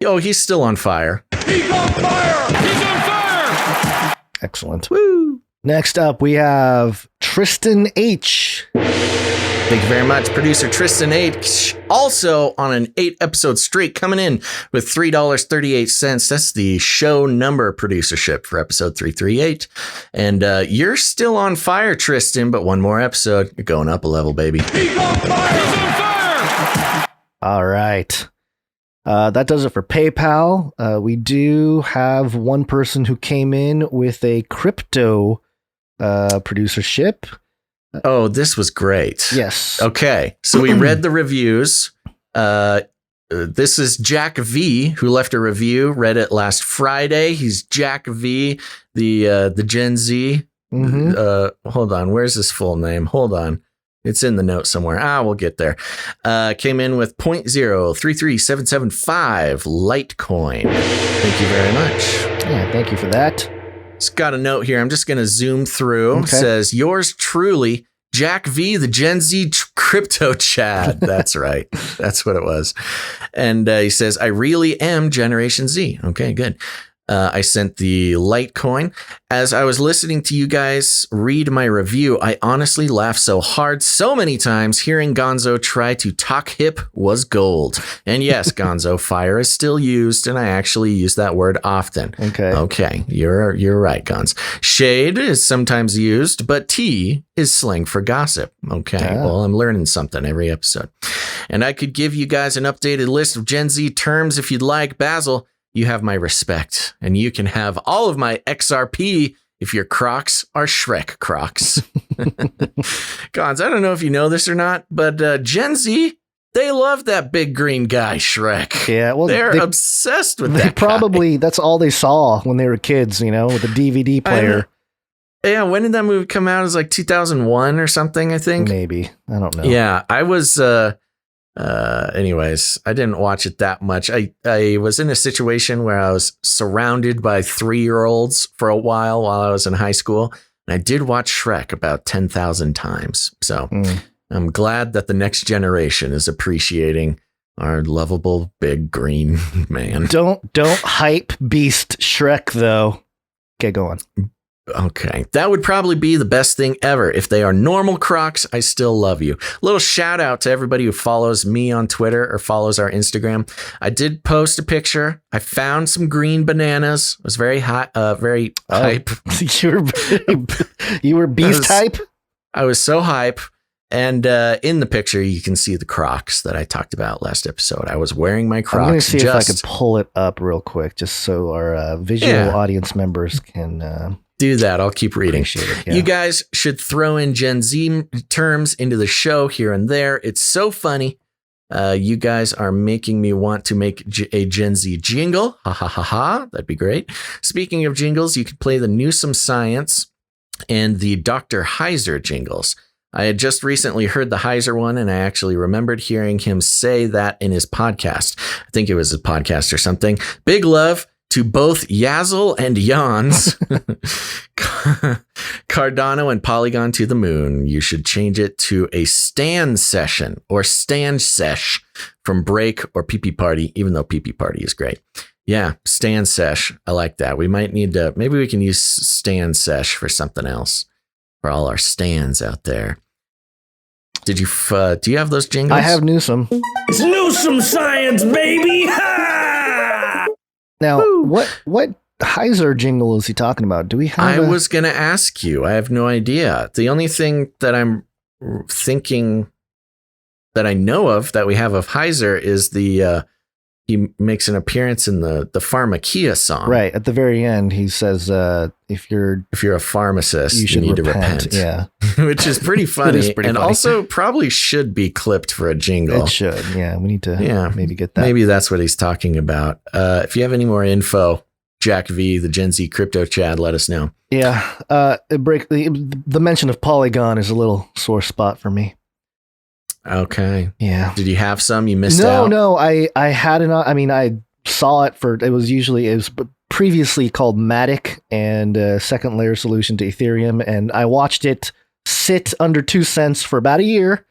[SPEAKER 1] Oh, he's still on fire.
[SPEAKER 13] He's on fire! He's on fire!
[SPEAKER 3] Excellent. Woo! Next up, we have Tristan H.
[SPEAKER 1] Thank you very much, producer Tristan H. Also on an 8-episode streak, coming in with $3.38. That's the show number producership for episode 338. And you're still on fire, Tristan, but one more episode. You're going up a level, baby.
[SPEAKER 13] He's on fire! He's on fire!
[SPEAKER 3] All right. That does it for PayPal. We do have one person who came in with a crypto producership.
[SPEAKER 1] Oh, this was great.
[SPEAKER 3] Yes.
[SPEAKER 1] Okay. So we read the reviews. This is Jack V, who left a review. Read it last Friday. He's Jack V, the Gen Z. Hold on. Where's his full name? Hold on. It's in the note somewhere. We'll get there. Came in with 0.033775 Litecoin. Thank you very much.
[SPEAKER 3] Yeah, thank you for that.
[SPEAKER 1] It's got a note here. I'm just going to zoom through. Okay. It says, yours truly, Jack V, the Gen Z crypto Chad. That's right. That's what it was. And he says, I really am Generation Z. Okay, good. I sent the Litecoin. As I was listening to you guys read my review, I honestly laughed so hard so many times hearing Gonzo try to talk hip was gold. And yes, Gonzo, fire is still used, and I actually use that word often. Okay, you're right, Gons. Shade is sometimes used, but tea is slang for gossip. Okay, well, I'm learning something every episode. And I could give you guys an updated list of Gen Z terms if you'd like. Basil, you have my respect, and you can have all of my XRP if your Crocs are Shrek Crocs. Gons, I don't know if you know this or not, but Gen Z, they love that big green guy, Shrek.
[SPEAKER 3] Yeah, well,
[SPEAKER 1] they're obsessed with that
[SPEAKER 3] probably,
[SPEAKER 1] guy.
[SPEAKER 3] That's all they saw when they were kids, with the DVD player.
[SPEAKER 1] Yeah, when did that movie come out? It was like 2001 or something, I think.
[SPEAKER 3] Maybe. I don't know.
[SPEAKER 1] Yeah, I was anyways, I didn't watch it that much. I was in a situation where I was surrounded by 3-year-olds for a while I was in high school, and I did watch Shrek about 10,000 times. So I'm glad that the next generation is appreciating our lovable big green man.
[SPEAKER 3] Don't hype beast Shrek though. Okay, go on.
[SPEAKER 1] Okay, that would probably be the best thing ever. If they are normal Crocs, I still love you. Little shout out to everybody who follows me on Twitter or follows our Instagram. I did post a picture. I found some green bananas. It was very hot, very hype.
[SPEAKER 3] You were beast hype?
[SPEAKER 1] I was so hype. And in the picture, you can see the Crocs that I talked about last episode. I was wearing my Crocs.
[SPEAKER 3] I'm going to see if I can pull it up real quick, just so our visual audience members can...
[SPEAKER 1] do that. I'll keep reading.
[SPEAKER 3] It, yeah.
[SPEAKER 1] You guys should throw in Gen Z terms into the show here and there. It's so funny. You guys are making me want to make a Gen Z jingle. Ha ha ha ha. That'd be great. Speaking of jingles, you can play the Newsome Science and the Dr. Heiser jingles. I had just recently heard the Heiser one, and I actually remembered hearing him say that in his podcast. I think it was a podcast or something. Big love to both Yazzle and Jans, Cardano and Polygon to the moon. You should change it to a stand session or stand sesh from break or PP party, even though PP party is great. Yeah, stand sesh. I like that. We might need to, maybe we can use stand sesh for something else for all our stands out there. Did you, do you have those jingles?
[SPEAKER 3] I have Newsome.
[SPEAKER 1] It's Newsome Science, baby!
[SPEAKER 3] Now, what Heiser jingle is he talking about? Do we have?
[SPEAKER 1] I was going to ask you. I have no idea. The only thing that I'm thinking that I know of that we have of Heiser is the he makes an appearance in the Pharmakia song.
[SPEAKER 3] Right at the very end, he says, "If you're
[SPEAKER 1] a pharmacist, you need to repent."
[SPEAKER 3] Yeah,
[SPEAKER 1] which is pretty funny, and also probably should be clipped for a jingle.
[SPEAKER 3] It should. Yeah, we need to. Maybe get that.
[SPEAKER 1] Maybe that's what he's talking about. If you have any more info, Jack V, the Gen Z crypto Chad, let us know.
[SPEAKER 3] Yeah, the mention of Polygon is a little sore spot for me.
[SPEAKER 1] Okay.
[SPEAKER 3] Yeah.
[SPEAKER 1] Did you have some? You missed out?
[SPEAKER 3] No, I had it on. I mean, I saw it it was previously called Matic and second layer solution to Ethereum. And I watched it sit under 2 cents for about a year.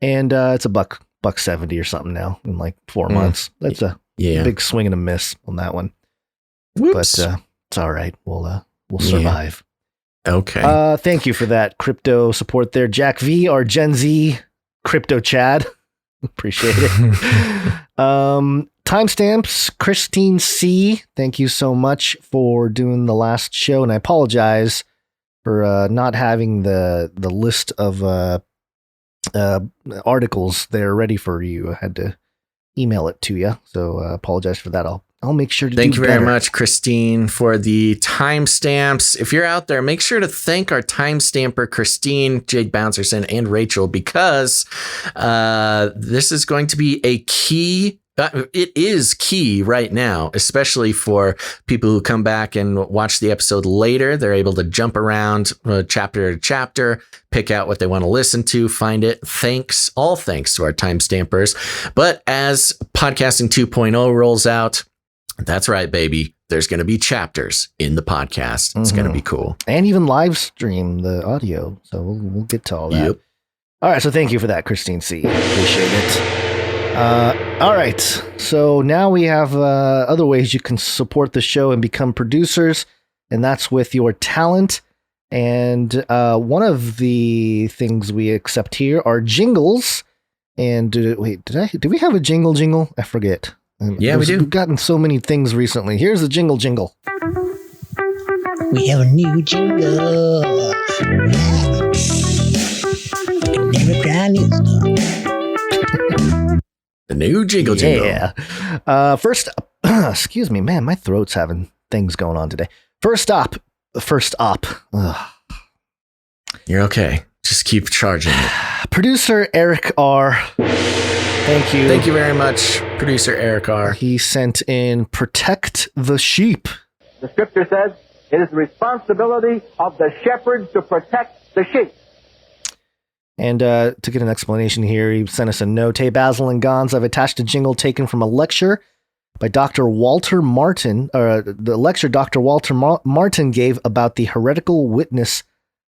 [SPEAKER 3] And it's $1.70 or something now in like 4 months. That's a big swing and a miss on that one.
[SPEAKER 1] Whoops.
[SPEAKER 3] But it's all right. We'll survive.
[SPEAKER 1] Yeah. Okay.
[SPEAKER 3] Thank you for that crypto support there, Jack V, our Gen Z crypto Chad. Appreciate it. Timestamps, Christine C. Thank you so much for doing the last show. And I apologize for not having the list of articles there ready for you. I had to email it to you. So apologize for that. I'll make sure to
[SPEAKER 1] Thank you
[SPEAKER 3] better.
[SPEAKER 1] very much, Christine, for the timestamps. If you're out there, make sure to thank our timestamper, Christine, Jake Bouncerson, and Rachel, because this is going to be a key. It is key right now, especially for people who come back and watch the episode later. They're able to jump around chapter to chapter, pick out what they want to listen to, find it. All thanks to our timestampers. But as Podcasting 2.0 rolls out, that's right, baby. There's going to be chapters in the podcast. It's going to be cool.
[SPEAKER 3] And even live stream the audio. So we'll get to all that. Yep. All right. So thank you for that, Christine C. Appreciate it. All right. So now we have other ways you can support the show and become producers. And that's with your talent. And one of the things we accept here are jingles. And do we have a jingle? I forget.
[SPEAKER 1] Yeah, we do.
[SPEAKER 3] We've gotten so many things recently. Here's the jingle.
[SPEAKER 15] We have a new jingle. Never cry new stuff.
[SPEAKER 1] The new jingle.
[SPEAKER 3] Yeah. First, excuse me, man, my throat's having things going on today. First op. Ugh.
[SPEAKER 1] You're okay. Just keep charging it.
[SPEAKER 3] Producer Eric R. Thank you.
[SPEAKER 1] Thank you very much, producer Eric R.
[SPEAKER 3] He sent in Protect the Sheep.
[SPEAKER 16] The scripture says, It is the responsibility of the shepherd to protect the sheep.
[SPEAKER 3] And to get an explanation here, he sent us a note. Hey, Basil and Gons, I've attached a jingle taken from a lecture by Dr. Walter Martin, the lecture Dr. Walter Martin gave about the heretical witness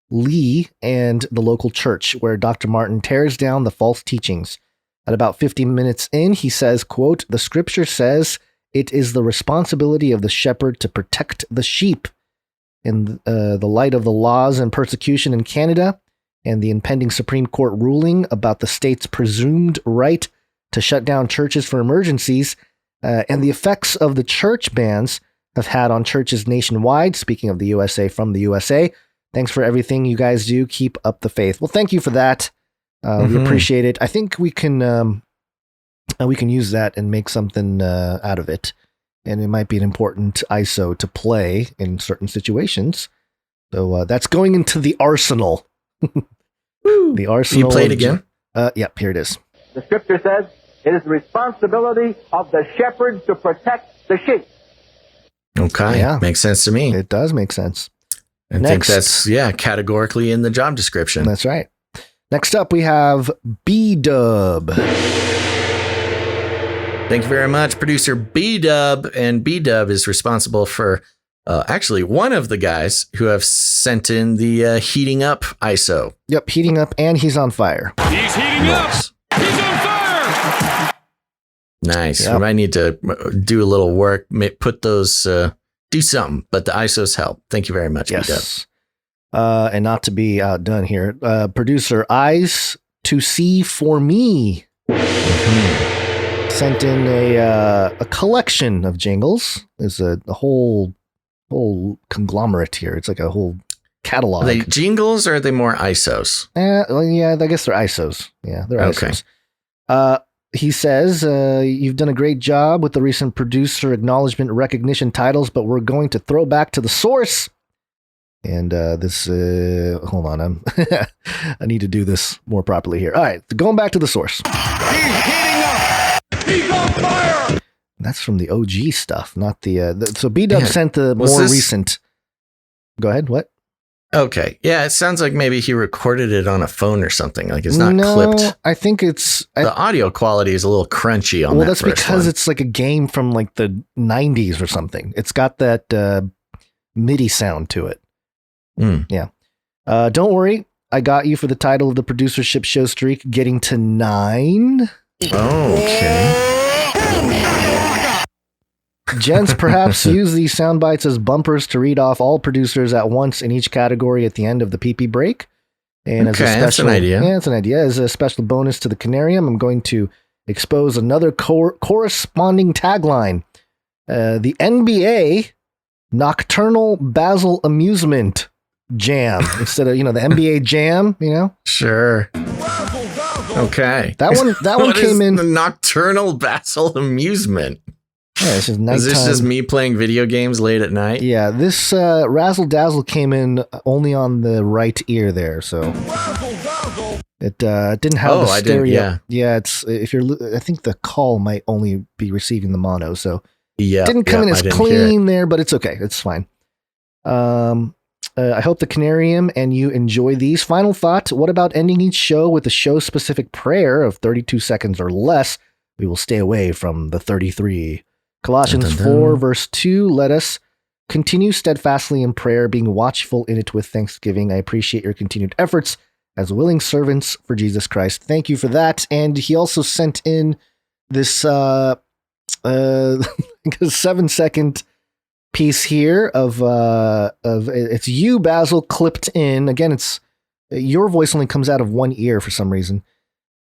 [SPEAKER 3] Lee and the local church, where Dr. Martin tears down the false teachings. At about 50 minutes in, he says, quote, "The scripture says it is the responsibility of the shepherd to protect the sheep. In the light of the laws and persecution in Canada and the impending Supreme Court ruling about the state's presumed right to shut down churches for emergencies, and the effects of the church bans have had on churches nationwide, speaking of the USA from the USA, thanks for everything you guys do. Keep up the faith." Well, thank you for that. We appreciate it. I think we can use that and make something out of it. And it might be an important ISO to play in certain situations. So that's going into the arsenal. The arsenal.
[SPEAKER 1] You play it again?
[SPEAKER 3] Yep, here it is.
[SPEAKER 16] The scripture says it is the responsibility of the shepherd to protect the sheep.
[SPEAKER 1] Okay, yeah. Makes sense to me.
[SPEAKER 3] It does make sense.
[SPEAKER 1] I think that's, categorically in the job description.
[SPEAKER 3] That's right. Next up, we have B-Dub.
[SPEAKER 1] Thank you very much, producer B-Dub. And B-Dub is responsible for actually one of the guys who have sent in the heating up ISO.
[SPEAKER 3] Yep, heating up, and he's on fire.
[SPEAKER 13] He's heating up. He's on fire.
[SPEAKER 1] Nice. Yep. We might need to do a little work, put those, do something, but the ISOs help. Thank you very much,
[SPEAKER 3] B-Dub. And not to be outdone here, producer Eyes to See for Me sent in a collection of jingles. There's a whole conglomerate here. It's like a whole catalog.
[SPEAKER 1] Are they jingles or are they more ISOs?
[SPEAKER 3] Yeah, I guess they're ISOs. Yeah, they're ISOs. He says, you've done a great job with the recent producer acknowledgement recognition titles, but we're going to throw back to the source. And hold on, I need to do this more properly here. All right, going back to the source.
[SPEAKER 13] He's heating up. He's on fire.
[SPEAKER 3] That's from the OG stuff, not so B-Dub sent the more recent. Go ahead, what?
[SPEAKER 1] Okay, yeah, it sounds like maybe he recorded it on a phone or something. Like it's not clipped.
[SPEAKER 3] I think
[SPEAKER 1] the audio quality is a little crunchy on that.
[SPEAKER 3] Well, that's because it's like a game from like the 90s or something. It's got that MIDI sound to it. Yeah. Don't worry. I got you for the title of the producership show streak, getting to 9.
[SPEAKER 1] Okay.
[SPEAKER 3] Gents, perhaps use these sound bites as bumpers to read off all producers at once in each category at the end of the PP break. And as a special,
[SPEAKER 1] that's an idea.
[SPEAKER 3] Yeah, it's an idea. As a special bonus to the Canarium, I'm going to expose another corresponding tagline. The NBA Nocturnal Basil Amusement Jam instead of, the NBA Jam,
[SPEAKER 1] Sure. Okay.
[SPEAKER 3] That one came in
[SPEAKER 1] the Nocturnal Basil Amusement.
[SPEAKER 3] Yeah, this is nighttime.
[SPEAKER 1] Is this just me playing video games late at night?
[SPEAKER 3] Yeah, this Razzle Dazzle came in only on the right ear there, so it didn't have the stereo. Yeah, it's I think the call might only be receiving the mono, so it didn't come in as clean there, but it's okay. It's fine. I hope the Canarium and you enjoy these. Final thought, what about ending each show with a show-specific prayer of 32 seconds or less? We will stay away from the 33. Colossians 4, verse 2, let us continue steadfastly in prayer, being watchful in it with thanksgiving. I appreciate your continued efforts as willing servants for Jesus Christ. Thank you for that. And he also sent in this 7-second piece here of it's you, Basil, clipped in. Again, it's your voice only comes out of one ear for some reason.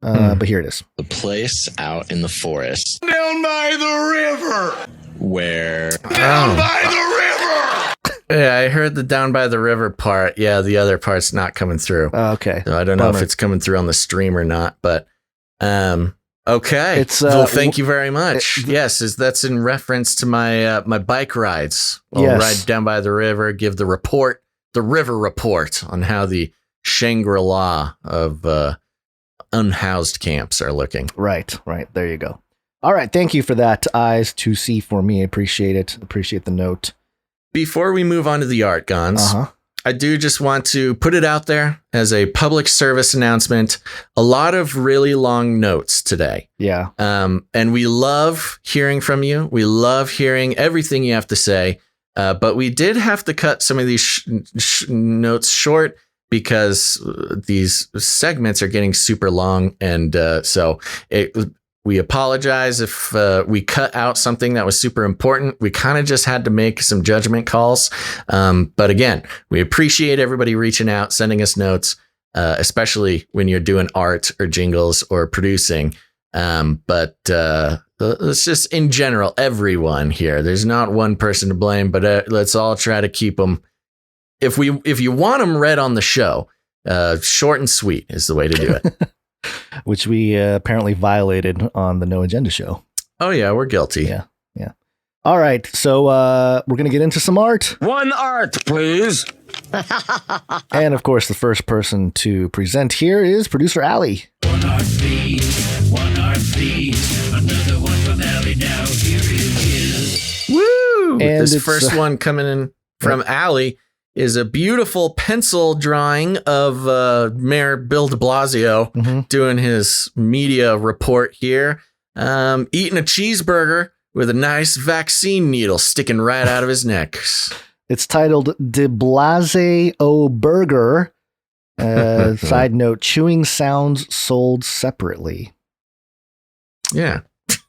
[SPEAKER 3] But here it is.
[SPEAKER 14] The place out in the forest.
[SPEAKER 13] Down by the river.
[SPEAKER 14] Where?
[SPEAKER 13] Down by the river.
[SPEAKER 1] Yeah, I heard the down by the river part. Yeah, the other part's not coming through.
[SPEAKER 3] Okay.
[SPEAKER 1] So I don't know if it's coming through on the stream or not, but okay. Well, thank you very much. Yes, that's in reference to my my bike rides. I'll ride down by the river, give the river report on how the Shangri-La of unhoused camps are looking.
[SPEAKER 3] Right. There you go. All right. Thank you for that, Eyes to See for Me. I appreciate it. Appreciate the note.
[SPEAKER 1] before we move on to the art, Gons, I do just want to put it out there as a public service announcement. A lot of really long notes today.
[SPEAKER 3] Yeah.
[SPEAKER 1] And we love hearing from you. We love hearing everything you have to say. But we did have to cut some of these notes short because these segments are getting super long. And so we apologize if we cut out something that was super important. We kind of just had to make some judgment calls. But again, we appreciate everybody reaching out, sending us notes, especially when you're doing art or jingles or producing. But let's just, in general, everyone here, there's not one person to blame, but let's all try to keep them. If you want them read on the show, short and sweet is the way to do it.
[SPEAKER 3] Which we apparently violated on the No Agenda show.
[SPEAKER 1] Oh, yeah, we're guilty.
[SPEAKER 3] Yeah. All right, so we're going to get into some art.
[SPEAKER 13] One art, please.
[SPEAKER 3] And, of course, the first person to present here is producer Allie.
[SPEAKER 17] One art, please. Another one from Allie now. Here it is.
[SPEAKER 1] Woo! And this first one coming in from Allie is a beautiful pencil drawing of Mayor Bill de Blasio doing his media report here, eating a cheeseburger with a nice vaccine needle sticking right out of his neck.
[SPEAKER 3] It's titled De Blasio Burger. Side note, chewing sounds sold separately.
[SPEAKER 1] Yeah.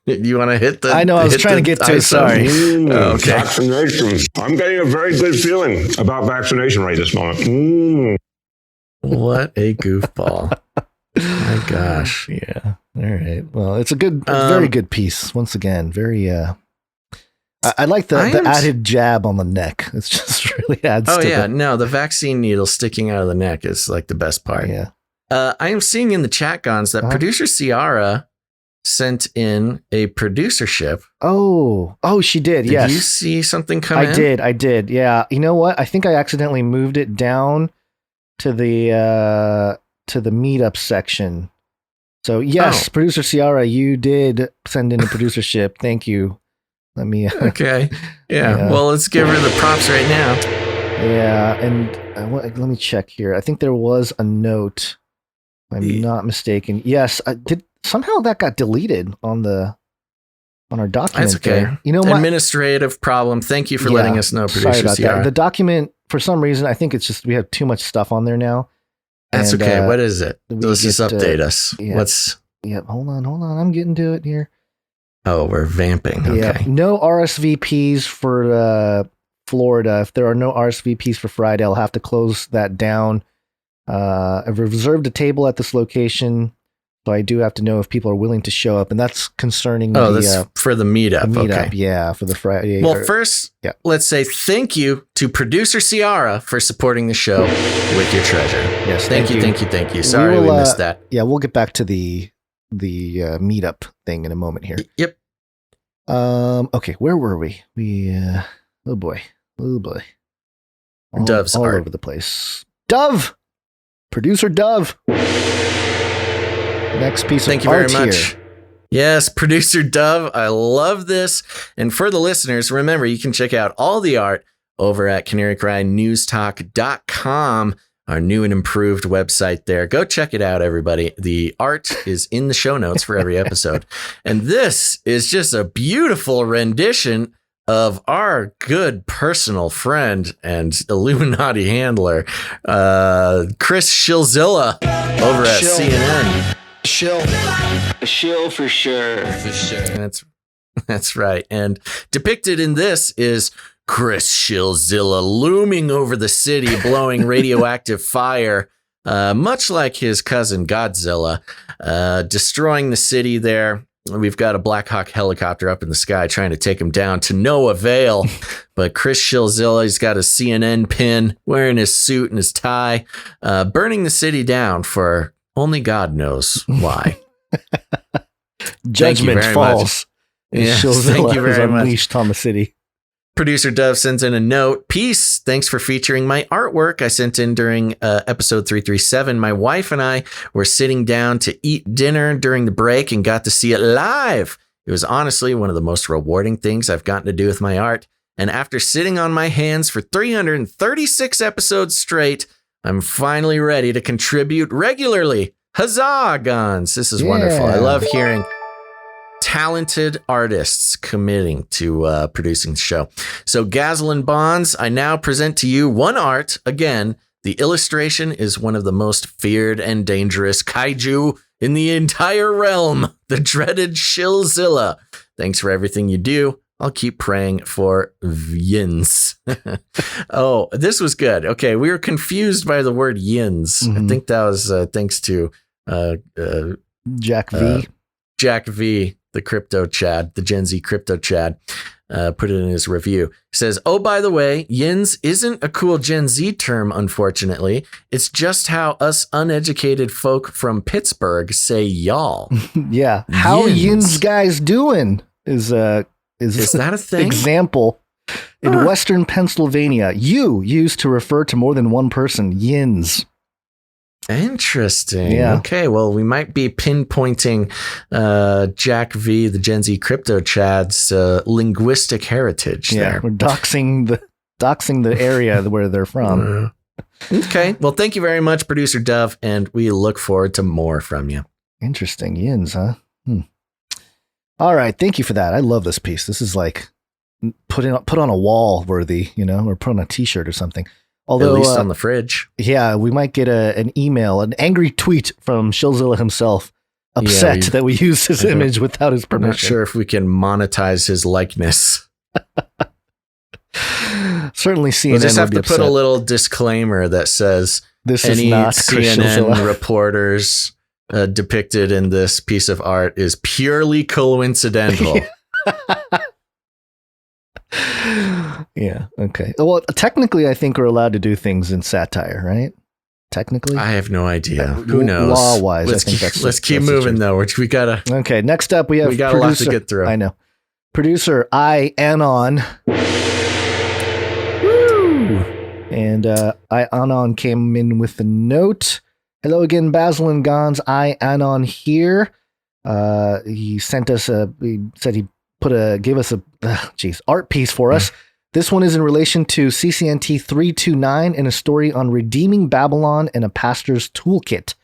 [SPEAKER 1] You want to hit the...
[SPEAKER 3] I know, I was trying to get to it, sorry.
[SPEAKER 1] Okay.
[SPEAKER 5] Vaccination. I'm getting a very good feeling about vaccination right this moment.
[SPEAKER 1] What a goofball. My gosh.
[SPEAKER 3] Yeah. All right. Well, it's a good, very good piece. Once again, very... I like the added jab on the neck. It's just really adds to
[SPEAKER 1] yeah. No, the vaccine needle sticking out of the neck is like the best part.
[SPEAKER 3] Yeah.
[SPEAKER 1] I am seeing in the chat, Gons, that producer Ciara sent in a producership.
[SPEAKER 3] Oh, she did. Yes.
[SPEAKER 1] Did you see something come in?
[SPEAKER 3] I did. Yeah. You know what? I think I accidentally moved it down to the meetup section. So yes, producer Ciara, you did send in a producership. Thank you. Let me.
[SPEAKER 1] Okay. Yeah. Well, let's give her the props right now.
[SPEAKER 3] Yeah. And let me check here. I think there was a note. If I'm not mistaken. Yes. Somehow that got deleted on our document.
[SPEAKER 1] That's okay.
[SPEAKER 3] There. You know what?
[SPEAKER 1] Administrative problem. Thank you for letting us know, producer
[SPEAKER 3] Sorry about
[SPEAKER 1] Ciara.
[SPEAKER 3] that. The document, for some reason, I think it's just we have too much stuff on there now.
[SPEAKER 1] That's okay. What is it? Let's just update us.
[SPEAKER 3] Yeah.
[SPEAKER 1] What's?
[SPEAKER 3] Yeah. Hold on. I'm getting to it here.
[SPEAKER 1] Oh, we're vamping. Okay.
[SPEAKER 3] Yeah. No RSVPs for Florida. If there are no RSVPs for Friday, I'll have to close that down. I've reserved a table at this location, so I do have to know if people are willing to show up, and that's concerning.
[SPEAKER 1] That's for the meetup. Okay.
[SPEAKER 3] Yeah, for the Friday.
[SPEAKER 1] Well, first, let's say thank you to producer Ciara for supporting the show with your treasure.
[SPEAKER 3] Yes,
[SPEAKER 1] thank you. Sorry we missed that.
[SPEAKER 3] Yeah, we'll get back to the meetup thing in a moment here.
[SPEAKER 1] Yep.
[SPEAKER 3] Okay, where were we? Oh boy.
[SPEAKER 1] Dove's
[SPEAKER 3] all
[SPEAKER 1] art.
[SPEAKER 3] over the place. Dove, producer Dove. Next piece
[SPEAKER 1] Thank
[SPEAKER 3] of art
[SPEAKER 1] you very much.
[SPEAKER 3] here.
[SPEAKER 1] Yes, producer Dove. I love this. And for the listeners, remember, you can check out all the art over at canarycrynewstalk.com, our new and improved website there. Go check it out, everybody. The art is in the show notes for every episode. And this is just a beautiful rendition of our good personal friend and Illuminati handler, Chris Shilzilla over at CNN.
[SPEAKER 14] Shill for sure.
[SPEAKER 1] That's right. And depicted in this is Chris Shilzilla looming over the city, blowing radioactive fire, much like his cousin Godzilla, destroying the city there. We've got a Black Hawk helicopter up in the sky trying to take him down to no avail. But Chris Shilzilla, he's got a CNN pin, wearing his suit and his tie, burning the city down for only God knows why.
[SPEAKER 3] Judgment falls.
[SPEAKER 1] Yes,
[SPEAKER 3] Shilzilla
[SPEAKER 1] thank you very much.
[SPEAKER 3] Unleashed on the city.
[SPEAKER 1] Producer Dove sends in a note. Peace. Thanks for featuring my artwork I sent in during episode 337. My wife and I were sitting down to eat dinner during the break and got to see it live. It was honestly one of the most rewarding things I've gotten to do with my art. And after sitting on my hands for 336 episodes straight, I'm finally ready to contribute regularly. Huzzah, Guns. This is wonderful. I love hearing talented artists committing to producing the show. So Gazlin Bonds, I now present to you one art. Again, the illustration is one of the most feared and dangerous kaiju in the entire realm, the dreaded Shillzilla. Thanks for everything you do. I'll keep praying for yins. Oh, this was good. Okay, we were confused by the word yins. I think that was thanks to
[SPEAKER 3] Jack V.
[SPEAKER 1] Jack V, the crypto Chad, the Gen Z crypto Chad, put it in his review. He says, oh, by the way, yins isn't a cool Gen Z term, unfortunately. It's just how us uneducated folk from Pittsburgh say y'all.
[SPEAKER 3] Yeah. How yins guys doing is that a thing? Example. In Western Pennsylvania, you used to refer to more than one person, yins.
[SPEAKER 1] Interesting.
[SPEAKER 3] Yeah.
[SPEAKER 1] Okay. Well, we might be pinpointing Jack V, the Gen Z crypto Chad's linguistic heritage. There.
[SPEAKER 3] We're doxing the area where they're from.
[SPEAKER 1] Okay. Well, thank you very much, Producer Dove, and we look forward to more from you.
[SPEAKER 3] Interesting. Yins, huh? All right. Thank you for that. I love this piece. This is like put on a wall worthy, or put on a t-shirt or something. Although,
[SPEAKER 1] at least on the fridge.
[SPEAKER 3] Yeah, we might get an email, an angry tweet from Shillzilla himself, upset that we used his image without his permission.
[SPEAKER 1] I'm not sure if we can monetize his likeness.
[SPEAKER 3] Certainly CNN
[SPEAKER 1] we'll just have to
[SPEAKER 3] upset.
[SPEAKER 1] put a little disclaimer that says
[SPEAKER 3] this
[SPEAKER 1] any
[SPEAKER 3] is not
[SPEAKER 1] CNN reporters depicted in this piece of art is purely coincidental.
[SPEAKER 3] Yeah. Okay. Well, technically, I think we're allowed to do things in satire, right? Technically,
[SPEAKER 1] I have no idea. Who knows?
[SPEAKER 3] Law-wise,
[SPEAKER 1] let's keep moving though. We gotta.
[SPEAKER 3] Okay. Next up, we got
[SPEAKER 1] a lot to get through.
[SPEAKER 3] I know. Producer Anon. Woo! And Anon came in with a note. Hello again, Basil and Gons. Anon here. He sent us he said he gave us a art piece for us. This one is in relation to CCNT 329 and a story on redeeming Babylon and a pastor's toolkit.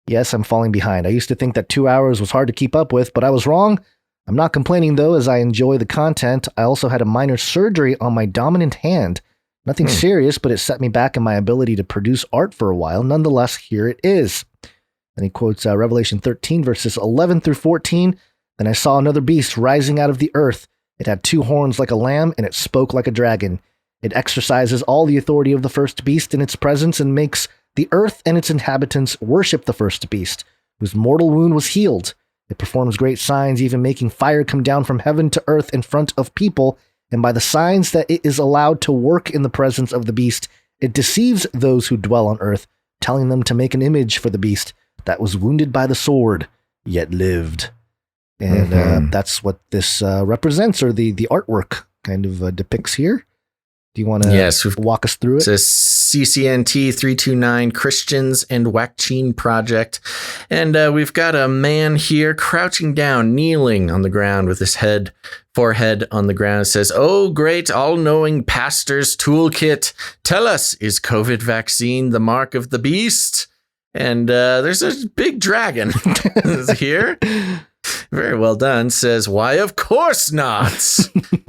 [SPEAKER 3] Yes, I'm falling behind. I used to think that 2 hours was hard to keep up with, but I was wrong. I'm not complaining though, as I enjoy the content. I also had a minor surgery on my dominant hand. Nothing serious, but it set me back in my ability to produce art for a while. Nonetheless, here it is. And he quotes Revelation 13 verses 11 through 14. Then I saw another beast rising out of the earth. It had 2 horns like a lamb, and it spoke like a dragon. It exercises all the authority of the first beast in its presence and makes the earth and its inhabitants worship the first beast, whose mortal wound was healed. It performs great signs, even making fire come down from heaven to earth in front of people, and by the signs that it is allowed to work in the presence of the beast, it deceives those who dwell on earth, telling them to make an image for the beast that was wounded by the sword, yet lived. And that's what this represents, or the artwork kind of depicts here. Do you want to walk us through it?
[SPEAKER 1] It says CCNT 329 Christians and Wakchin Project. And we've got a man here crouching down, kneeling on the ground with his forehead on the ground. It says, oh, great all-knowing pastor's toolkit. Tell us, is COVID vaccine the mark of the beast? And there's a big dragon here. Very well done. Says, why, of course not.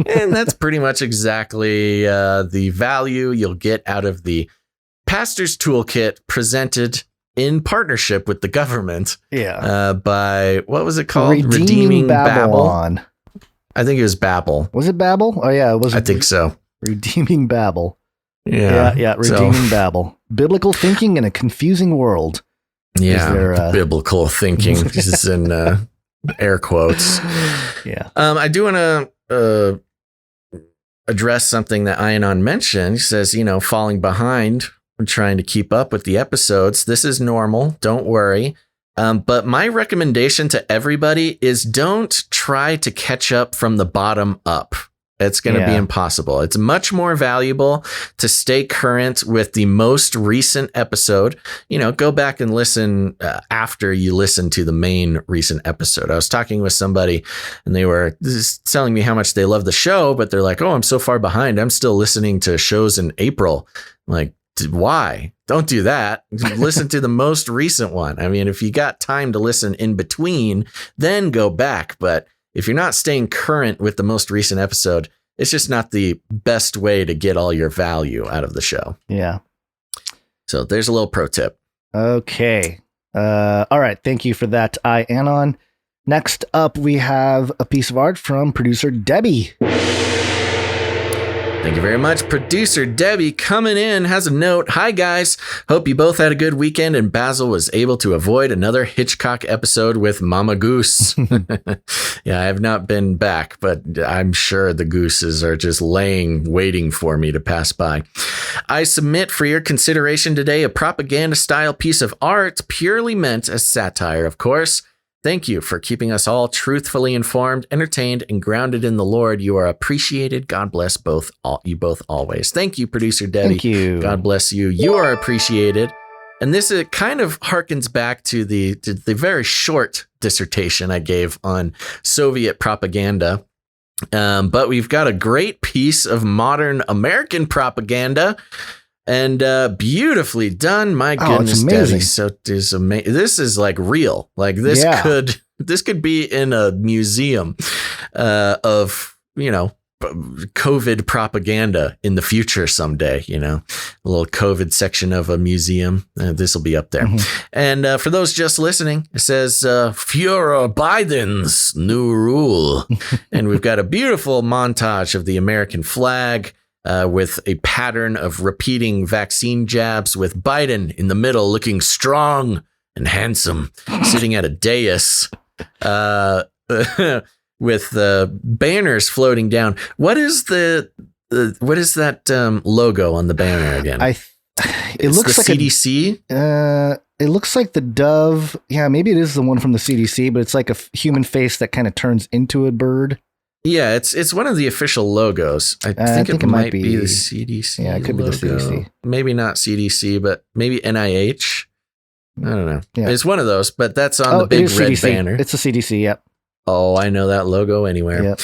[SPEAKER 1] And that's pretty much exactly the value you'll get out of the Pastor's Toolkit presented in partnership with the government.
[SPEAKER 3] Yeah.
[SPEAKER 1] By, what was it called?
[SPEAKER 3] Redeeming Babylon.
[SPEAKER 1] I think it was Babel.
[SPEAKER 3] Was it Babel? Oh, yeah. It was.
[SPEAKER 1] I think so.
[SPEAKER 3] Redeeming Babel.
[SPEAKER 1] Yeah.
[SPEAKER 3] Redeeming Babel. Biblical thinking in a confusing world.
[SPEAKER 1] Yeah. Biblical thinking. This is in air quotes.
[SPEAKER 3] Yeah.
[SPEAKER 1] I do want to address something that Ianon mentioned. He says, falling behind and trying to keep up with the episodes. This is normal. Don't worry. But my recommendation to everybody is don't try to catch up from the bottom up. It's going to be impossible. It's much more valuable to stay current with the most recent episode. Go back and listen after you listen to the main recent episode. I was talking with somebody and they were telling me how much they love the show, but they're like, oh, I'm so far behind. I'm still listening to shows in April. I'm like, why? Don't do that. Listen to the most recent one. I mean, if you got time to listen in between, then go back. But if you're not staying current with the most recent episode, it's just not the best way to get all your value out of the show.
[SPEAKER 3] Yeah.
[SPEAKER 1] So there's a little pro tip.
[SPEAKER 3] Okay. All right. Thank you for that, Anon. Next up, we have a piece of art from producer Debbie.
[SPEAKER 1] Thank you very much. Producer Debbie coming in has a note. Hi, guys. Hope you both had a good weekend and Basil was able to avoid another Hitchcock episode with Mama Goose. Yeah, I have not been back, but I'm sure the gooses are just waiting for me to pass by. I submit for your consideration today a propaganda-style piece of art purely meant as satire, of course. Thank you for keeping us all truthfully informed, entertained, and grounded in the Lord. You are appreciated. God bless you both always. Thank you, producer Debbie.
[SPEAKER 3] Thank you.
[SPEAKER 1] God bless you. You are appreciated. And this kind of harkens back to the very short dissertation I gave on Soviet propaganda. But we've got a great piece of modern American propaganda. And beautifully done. My goodness, Debbie. So this is like real. Like this could be in a museum of, COVID propaganda in the future someday, a little COVID section of a museum. This will be up there. Mm-hmm. And for those just listening, it says Führer Biden's new rule. And we've got a beautiful montage of the American flag. With a pattern of repeating vaccine jabs with Biden in the middle, looking strong and handsome, sitting at a dais with banners floating down. What is that logo on the banner again?
[SPEAKER 3] It looks
[SPEAKER 1] the
[SPEAKER 3] like
[SPEAKER 1] CDC.
[SPEAKER 3] It looks like the dove. Yeah, maybe it is the one from the CDC, but it's like a human face that kind of turns into a bird.
[SPEAKER 1] Yeah, it's one of the official logos. I think it might be the CDC.
[SPEAKER 3] Yeah, it could be the CDC.
[SPEAKER 1] Maybe not CDC, but maybe NIH. I don't know. Yeah. It's one of those, but that's on the big red
[SPEAKER 3] CDC.
[SPEAKER 1] banner.
[SPEAKER 3] It's the CDC, yep.
[SPEAKER 1] Oh, I know that logo anywhere.
[SPEAKER 3] Yep.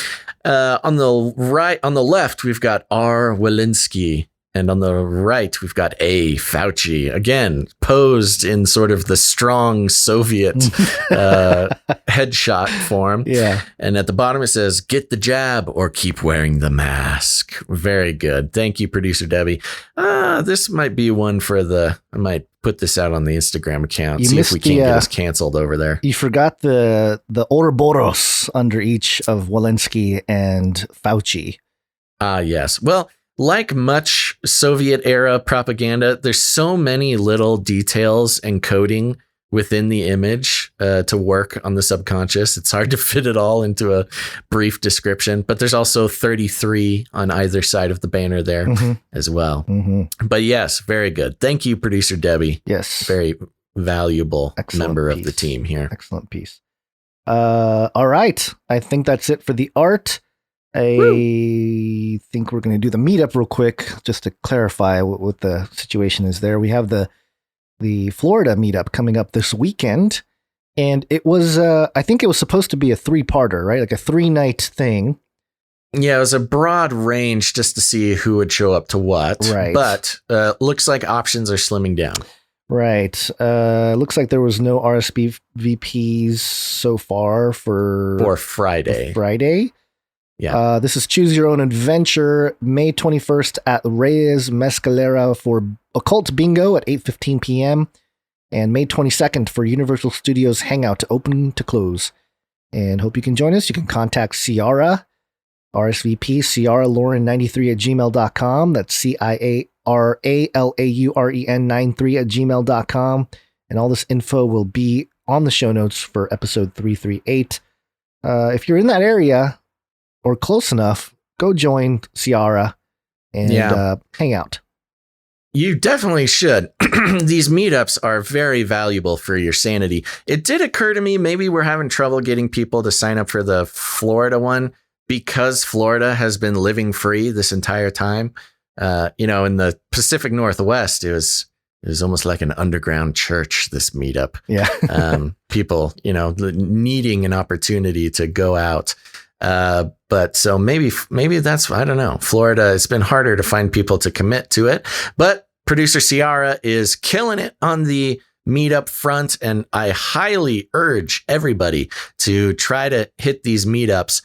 [SPEAKER 1] On the left, we've got R. Walensky. And on the right, we've got A. Fauci, again, posed in sort of the strong Soviet headshot form.
[SPEAKER 3] Yeah.
[SPEAKER 1] And at the bottom, it says, get the jab or keep wearing the mask. Very good. Thank you, producer Debbie. This might be one for I might put this out on the Instagram account. See if we can't get us canceled over there.
[SPEAKER 3] You forgot the Ouroboros under each of Walensky and Fauci.
[SPEAKER 1] Yes. Well, like much Soviet era propaganda, there's so many little details and coding within the image to work on the subconscious. It's hard to fit it all into a brief description, but there's also 33 on either side of the banner there as well. Mm-hmm. But yes, very good. Thank you, producer Debbie.
[SPEAKER 3] Yes.
[SPEAKER 1] Very valuable member of the team here.
[SPEAKER 3] Excellent piece. All right. I think that's it for the art. I think we're going to do the meetup real quick, just to clarify what the situation is there. We have the Florida meetup coming up this weekend, and it was, I think it was supposed to be a 3-parter, right? Like a 3-night thing.
[SPEAKER 1] Yeah, it was a broad range just to see who would show up to what.
[SPEAKER 3] Right.
[SPEAKER 1] But looks like options are slimming down.
[SPEAKER 3] Right. Looks like there was no RSVPs so far for Friday.
[SPEAKER 1] Yeah.
[SPEAKER 3] This is Choose Your Own Adventure, May 21st at Reyes Mescalera for Occult Bingo at 8:15 p.m. and May 22nd for Universal Studios Hangout, open to close. And hope you can join us. You can contact Ciara, RSVP, ciaralauren93@gmail.com. That's CIARALAUREN93@gmail.com. And all this info will be on the show notes for episode 338. If you're in that area or close enough, go join Ciara and hang out.
[SPEAKER 1] You definitely should. These meetups are very valuable for your sanity. It did occur to me, maybe we're having trouble getting people to sign up for the Florida one. because Florida has been living free this entire time, in the Pacific Northwest, it was almost like an underground church, this meetup.
[SPEAKER 3] Yeah.
[SPEAKER 1] People, needing an opportunity to go out. But so maybe that's, I don't know. Florida, it's been harder to find people to commit to it, but producer Ciara is killing it on the meetup front. And I highly urge everybody to try to hit these meetups,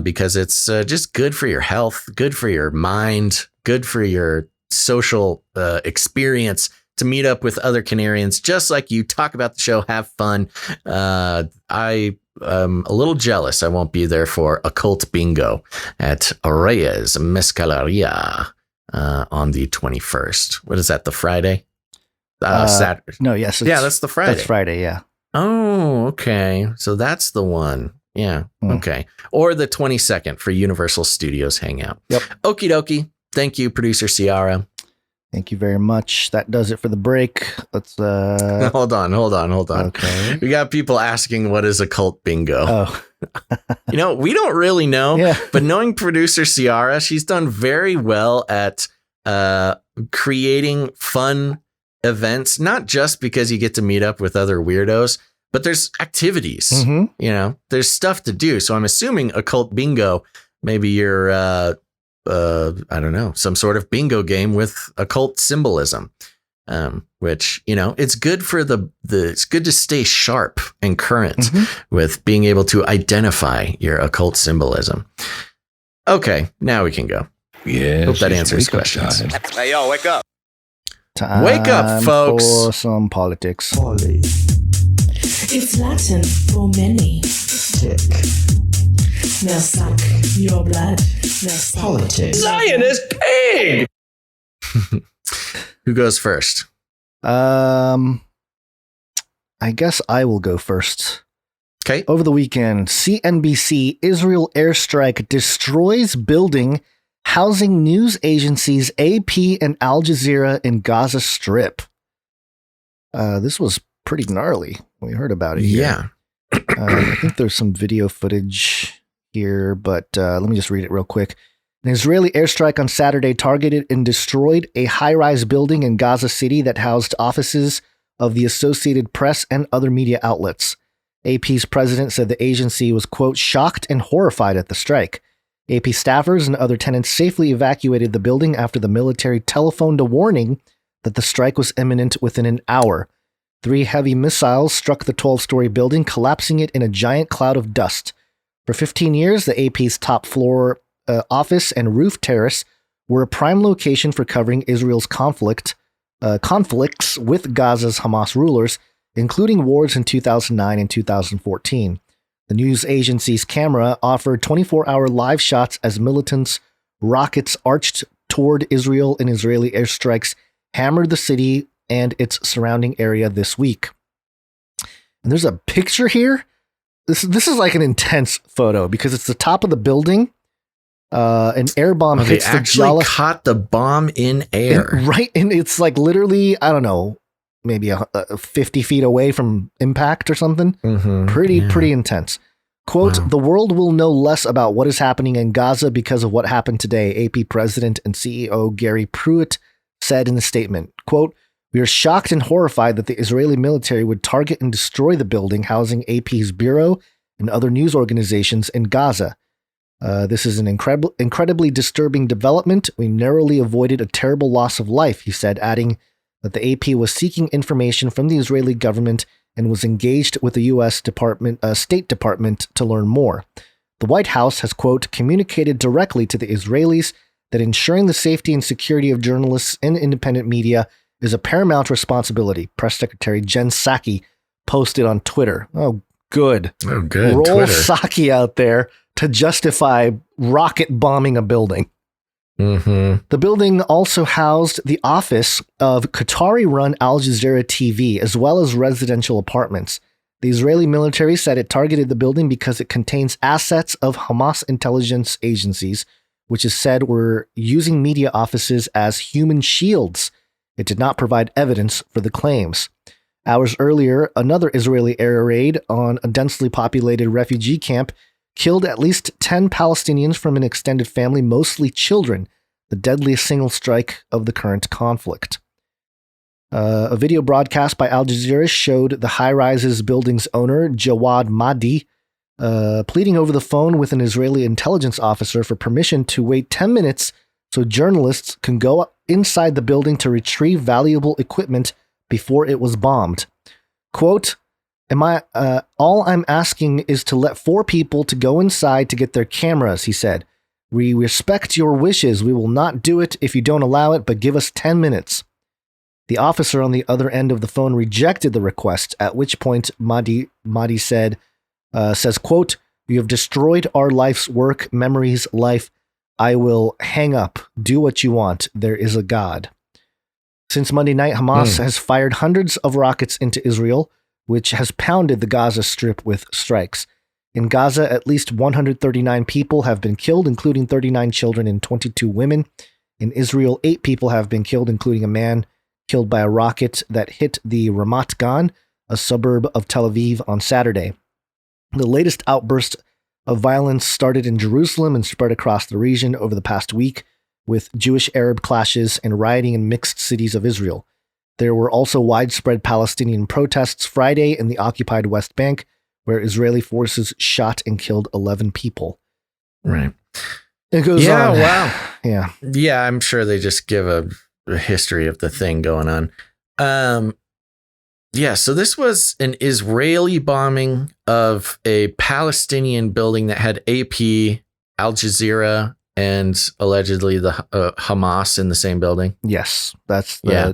[SPEAKER 1] because it's just good for your health, good for your mind, good for your social experience to meet up with other Canarians, just like you, talk about the show, have fun. I am a little jealous I won't be there for Occult Bingo at Reyes Mezcaleria on the 21st. What is that, the Friday? Saturday?
[SPEAKER 3] No, yes.
[SPEAKER 1] Yeah, that's the Friday.
[SPEAKER 3] That's Friday, yeah.
[SPEAKER 1] Oh, okay. So that's the one. Yeah, okay. Or the 22nd for Universal Studios Hangout.
[SPEAKER 3] Yep.
[SPEAKER 1] Okie dokie. Thank you, producer Ciara.
[SPEAKER 3] Thank you very much. That does it for the break. Let's
[SPEAKER 1] hold on.
[SPEAKER 3] Okay.
[SPEAKER 1] We got people asking what is Occult Bingo.
[SPEAKER 3] Oh.
[SPEAKER 1] We don't really know,
[SPEAKER 3] yeah.
[SPEAKER 1] But knowing producer Ciara, she's done very well at creating fun events, not just because you get to meet up with other weirdos, but there's activities.
[SPEAKER 3] Mm-hmm.
[SPEAKER 1] There's stuff to do. So I'm assuming Occult Bingo, maybe you're I don't know, some sort of bingo game with occult symbolism, which, it's good for it's good to stay sharp and current with being able to identify your occult symbolism. Okay, now we can go.
[SPEAKER 17] Yeah.
[SPEAKER 1] Hope that answers questions.
[SPEAKER 6] Hey, yo, wake up.
[SPEAKER 1] Wake up, folks.
[SPEAKER 3] For some politics.
[SPEAKER 18] It's Latin for many.
[SPEAKER 15] Tick.
[SPEAKER 18] Now suck your blood.
[SPEAKER 15] Politics.
[SPEAKER 6] Zionist pig!
[SPEAKER 1] Who goes first?
[SPEAKER 3] I guess I will go first.
[SPEAKER 1] Okay.
[SPEAKER 3] Over the weekend, CNBC Israel airstrike destroys building housing news agencies AP and Al Jazeera in Gaza Strip. This was pretty gnarly. We heard about it here.
[SPEAKER 1] Yeah.
[SPEAKER 3] I think there's some video footage here, but let me just read it real quick. An Israeli airstrike on Saturday targeted and destroyed a high-rise building in Gaza City that housed offices of the Associated Press and other media outlets. AP's president said the agency was, quote, shocked and horrified at the strike. AP staffers and other tenants safely evacuated the building after the military telephoned a warning that the strike was imminent within an hour. 3 heavy missiles struck the 12-story building, collapsing it in a giant cloud of dust. For 15 years, the AP's top floor office and roof terrace were a prime location for covering Israel's conflicts with Gaza's Hamas rulers, including wars in 2009 and 2014. The news agency's camera offered 24-hour live shots as militants' rockets arched toward Israel and Israeli airstrikes hammered the city and its surrounding area this week. And there's a picture here. This is like an intense photo because it's the top of the building. An air bomb hits the
[SPEAKER 1] actually caught the bomb in air.
[SPEAKER 3] And it's like literally, I don't know, maybe 50 feet away from impact or something. Pretty intense. Quote, The world will know less about what is happening in Gaza because of what happened today, AP President and CEO Gary Pruitt said in a statement. Quote, we are shocked and horrified that the Israeli military would target and destroy the building housing AP's bureau and other news organizations in Gaza. This is an incredibly disturbing development. We narrowly avoided a terrible loss of life, he said, adding that the AP was seeking information from the Israeli government and was engaged with the U.S. State Department to learn more. The White House has, quote, communicated directly to the Israelis that ensuring the safety and security of journalists and independent media is a paramount responsibility, Press Secretary Jen Psaki posted on Twitter. Oh, good.
[SPEAKER 1] Oh, good.
[SPEAKER 3] Roll
[SPEAKER 1] Twitter.
[SPEAKER 3] Psaki out there to justify rocket bombing a building. The building also housed the office of Qatari-run Al Jazeera TV, as well as residential apartments. The Israeli military said it targeted the building because it contains assets of Hamas intelligence agencies, which is said were using media offices as human shields. It did not provide evidence for the claims. Hours earlier, another Israeli air raid on a densely populated refugee camp killed at least 10 Palestinians from an extended family, mostly children, the deadliest single strike of the current conflict. A video broadcast by Al Jazeera showed the high-rises building's owner, Jawad Mahdi, pleading over the phone with an Israeli intelligence officer for permission to wait 10 minutes so journalists can go inside the building to retrieve valuable equipment before it was bombed. Quote, all I'm asking is to let 4 people to go inside to get their cameras, he said. We respect your wishes. We will not do it if you don't allow it, but give us 10 minutes. The officer on the other end of the phone rejected the request, at which point Mahdi says, quote, you have destroyed our life's work, memories, life. I will hang up. Do what you want. There is a God. Since Monday night, Hamas has fired hundreds of rockets into Israel, which has pounded the Gaza Strip with strikes. In Gaza, at least 139 people have been killed, including 39 children and 22 women. In Israel, 8 people have been killed, including a man killed by a rocket that hit the Ramat Gan, a suburb of Tel Aviv, on Saturday. The latest outburst of violence started in Jerusalem and spread across the region over the past week, with Jewish-Arab clashes and rioting in mixed cities of Israel. There were also widespread Palestinian protests Friday in the occupied West Bank, where Israeli forces shot and killed 11 people.
[SPEAKER 1] Right.
[SPEAKER 3] It goes on.
[SPEAKER 1] Wow.
[SPEAKER 3] Yeah.
[SPEAKER 1] Yeah, I'm sure they just give a history of the thing going on. So this was an Israeli bombing of a Palestinian building that had AP, Al Jazeera, and allegedly the Hamas in the same building.
[SPEAKER 3] Yes, that's
[SPEAKER 1] yeah.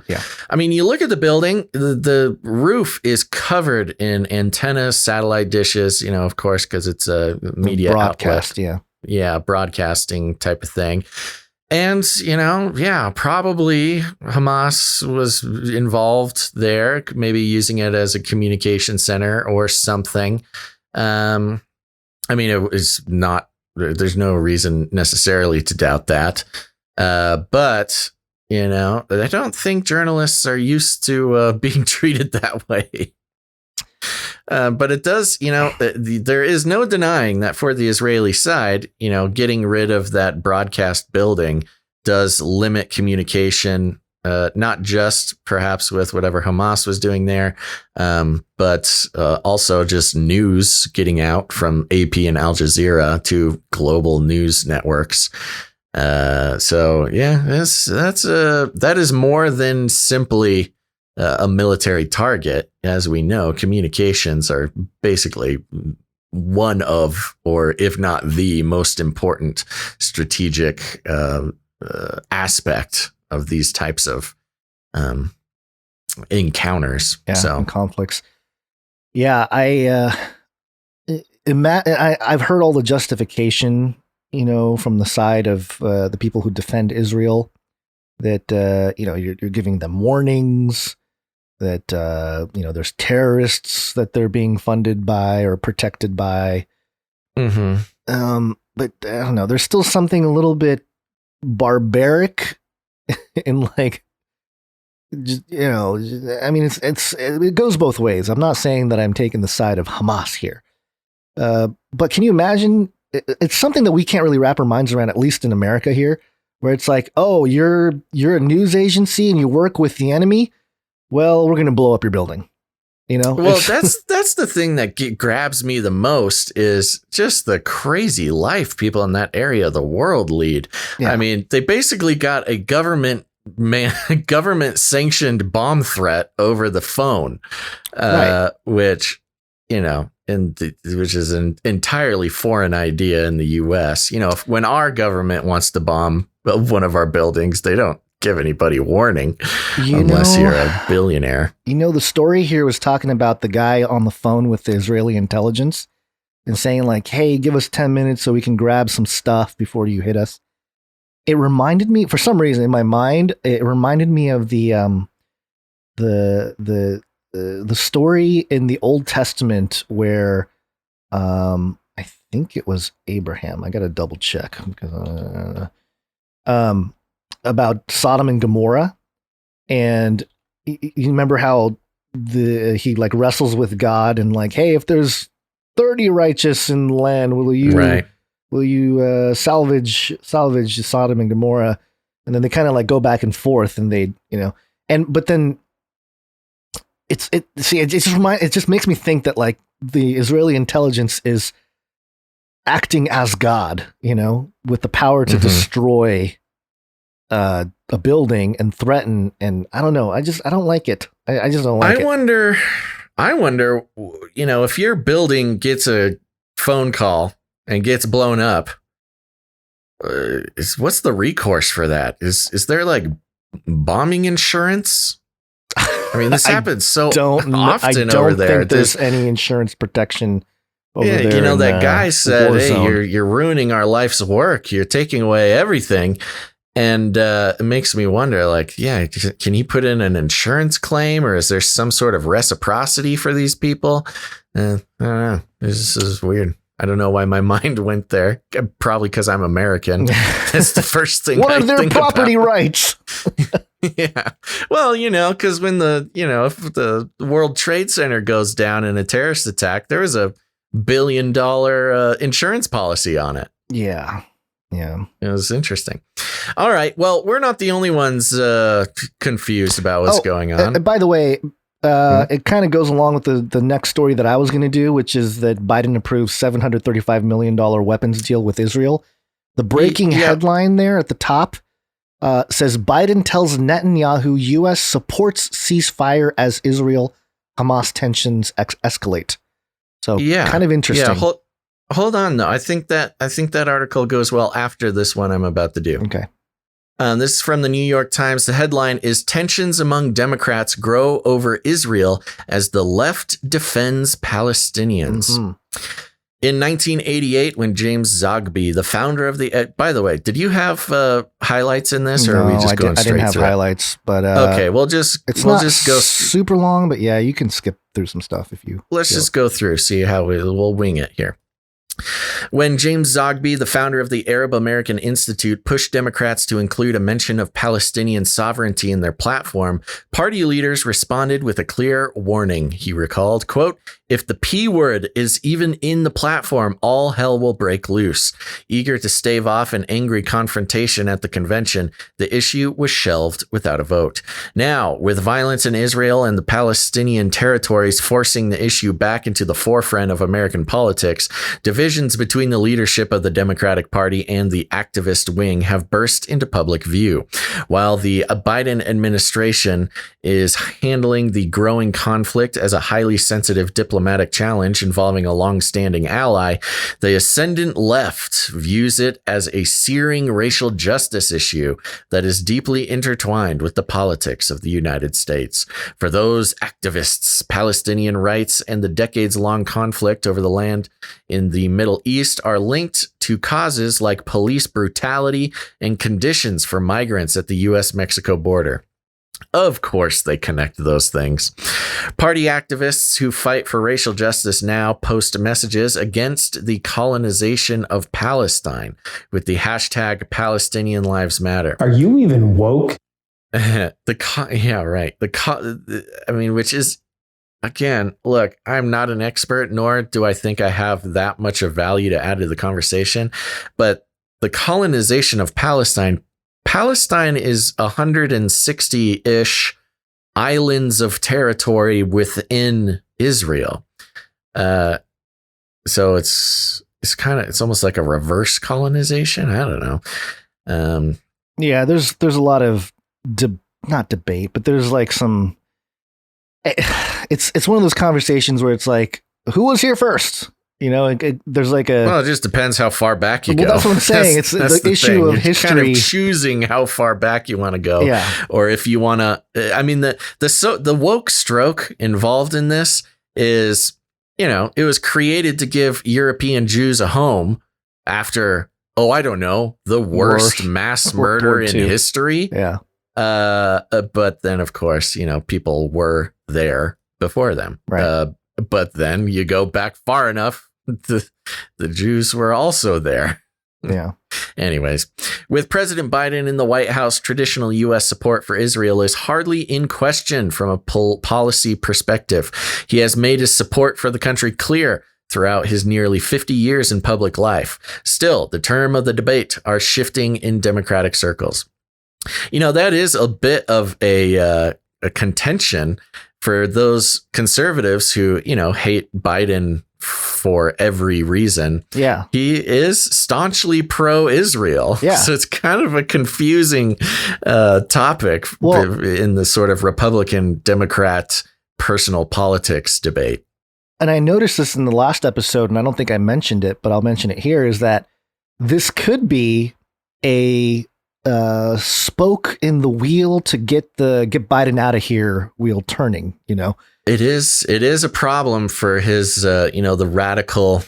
[SPEAKER 1] I mean, you look at the building, the roof is covered in antennas, satellite dishes, of course, because it's a media
[SPEAKER 3] broadcast
[SPEAKER 1] outlet. Yeah, broadcasting type of thing. And, probably Hamas was involved there, maybe using it as a communication center or something. It was not, there's no reason necessarily to doubt that. But, I don't think journalists are used to being treated that way. But it does, there is no denying that for the Israeli side, getting rid of that broadcast building does limit communication, not just perhaps with whatever Hamas was doing there, but also just news getting out from AP and Al Jazeera to global news networks. That is more than simply a military target. As we know, communications are basically one of, or if not the most important strategic aspect of these types of encounters.
[SPEAKER 3] And conflicts. Yeah, I've heard all the justification, from the side of the people who defend Israel, that you're giving them warnings, that there's terrorists that they're being funded by or protected by.
[SPEAKER 1] Mm-hmm.
[SPEAKER 3] But I don't know. There's still something a little bit barbaric in it goes both ways. I'm not saying that I'm taking the side of Hamas here, but can you imagine? It's something that we can't really wrap our minds around, at least in America here, where it's like, oh, you're a news agency and you work with the enemy. Well, we're going to blow up your building.
[SPEAKER 1] Well, that's the thing that grabs me the most is just the crazy life people in that area of the world lead. Yeah. I mean, they basically got a government sanctioned bomb threat over the phone,
[SPEAKER 3] right.
[SPEAKER 1] Which is an entirely foreign idea in the U.S. When our government wants to bomb one of our buildings, they don't give anybody warning unless you're a billionaire.
[SPEAKER 3] The story here was talking about the guy on the phone with the Israeli intelligence and saying like, hey, give us 10 minutes so we can grab some stuff before you hit us. It reminded me, for some reason in my mind, of the story in the Old Testament where I think it was Abraham. I got to double check because about Sodom and Gomorrah, and you remember how he like wrestles with God and like, hey, if there's 30 righteous in the land. Will you salvage Sodom and Gomorrah? And then they kind of like go back and forth, and they, but then it just makes me think that like the Israeli intelligence is acting as God, with the power to destroy a building and threaten. And I don't know. I don't like it. I just don't like it.
[SPEAKER 1] I wonder, if your building gets a phone call and gets blown up, what's the recourse for that? Is there like bombing insurance? I mean, this happens so often over there.
[SPEAKER 3] I don't think there's any insurance protection over there.
[SPEAKER 1] That guy said, "Hey, you're ruining our life's work. You're taking away everything." And it makes me wonder, like, can he put in an insurance claim, or is there some sort of reciprocity for these people? I don't know. This is weird. I don't know why my mind went there. Probably because I'm American. That's the first thing.
[SPEAKER 3] What are their property rights?
[SPEAKER 1] Yeah. Well, because when if the World Trade Center goes down in a terrorist attack, there was a $1 billion insurance policy on it.
[SPEAKER 3] Yeah. Yeah.
[SPEAKER 1] It was interesting. All right. Well, we're not the only ones confused about what's going on.
[SPEAKER 3] By the way, it kind of goes along with the next story that I was going to do, which is that Biden approves $735 million weapons deal with Israel. The breaking headline there at the top says Biden tells Netanyahu U.S. supports ceasefire as Israel-Hamas tensions escalate. So kind of interesting.
[SPEAKER 1] Yeah, hold on, though. I think that article goes well after this one I'm about to do.
[SPEAKER 3] Okay.
[SPEAKER 1] This is from the New York Times. The headline is Tensions Among Democrats Grow Over Israel as the Left Defends Palestinians. Mm-hmm. In 1988, when James Zogby, the founder of the... by the way, did you have highlights in this, or are we just going straight through?
[SPEAKER 3] I didn't have highlights, but...
[SPEAKER 1] okay, we'll just go...
[SPEAKER 3] super long, but yeah, you can skip through some stuff if you...
[SPEAKER 1] Let's just go through, see how we'll wing it here. When James Zogby, the founder of the Arab American Institute, pushed Democrats to include a mention of Palestinian sovereignty in their platform, party leaders responded with a clear warning. He recalled, quote, "If the P word is even in the platform, all hell will break loose." Eager to stave off an angry confrontation at the convention, the issue was shelved without a vote. Now, with violence in Israel and the Palestinian territories forcing the issue back into the forefront of American politics, divisions between the leadership of the Democratic Party and the activist wing have burst into public view. While the Biden administration is handling the growing conflict as a highly sensitive diplomatic challenge involving a long-standing ally, the ascendant left views it as a searing racial justice issue that is deeply intertwined with the politics of the United States. For those activists, Palestinian rights and the decades-long conflict over the land in the Middle East are linked to causes like police brutality and conditions for migrants at the U.S.-Mexico border. Of course, they connect those things. Party activists who fight for racial justice now post messages against the colonization of Palestine with the hashtag Palestinian Lives Matter.
[SPEAKER 19] Are you even woke?
[SPEAKER 1] Which is, again, look, I'm not an expert, nor do I think I have that much of value to add to the conversation. But the colonization of Palestine is 160-ish islands of territory within Israel. So it's almost like a reverse colonization. I don't know.
[SPEAKER 3] Yeah, there's a lot of not debate, but there's like some. It's one of those conversations where it's like, who was here first? There's like a...
[SPEAKER 1] Well, it just depends how far back you go.
[SPEAKER 3] That's what I'm saying. It's the issue of history.
[SPEAKER 1] Kind of choosing how far back you want to go.
[SPEAKER 3] Yeah.
[SPEAKER 1] Or if you want to... I mean, the woke stroke involved in this is, it was created to give European Jews a home after, the worst mass murder in history.
[SPEAKER 3] Yeah.
[SPEAKER 1] But then, of course, people were there before them.
[SPEAKER 3] Right.
[SPEAKER 1] But then you go back far enough, the Jews were also there.
[SPEAKER 3] Yeah.
[SPEAKER 1] Anyways, with President Biden in the White House, traditional U.S. support for Israel is hardly in question from a policy perspective. He has made his support for the country clear, throughout his nearly 50 years in public life. Still, the term of the debate are shifting in Democratic circles. That is a bit of a contention for those conservatives who, hate Biden for every reason.
[SPEAKER 3] Yeah.
[SPEAKER 1] He is staunchly pro-Israel.
[SPEAKER 3] Yeah.
[SPEAKER 1] So it's kind of a confusing topic in the sort of Republican Democrat personal politics debate.
[SPEAKER 3] And I noticed this in the last episode, and I don't think I mentioned it, but I'll mention it here, is that this could be a spoke in the wheel to get Biden out of here wheel turning, It
[SPEAKER 1] is a problem for his, the radical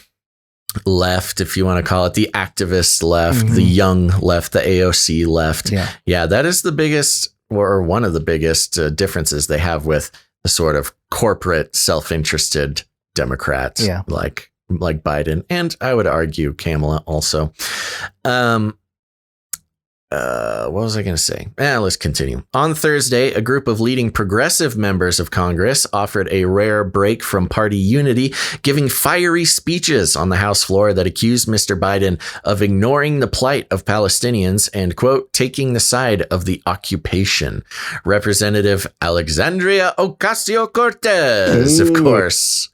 [SPEAKER 1] left, if you want to call it, the activist left, the young left, the AOC left. Yeah, that is the biggest or one of the biggest differences they have with the sort of corporate self-interested Democrats like Biden. And I would argue Kamala also. What was I going to say? Let's continue. On Thursday, a group of leading progressive members of Congress offered a rare break from party unity, giving fiery speeches on the House floor that accused Mr. Biden of ignoring the plight of Palestinians and, quote, taking the side of the occupation. Representative Alexandria Ocasio-Cortez, of course,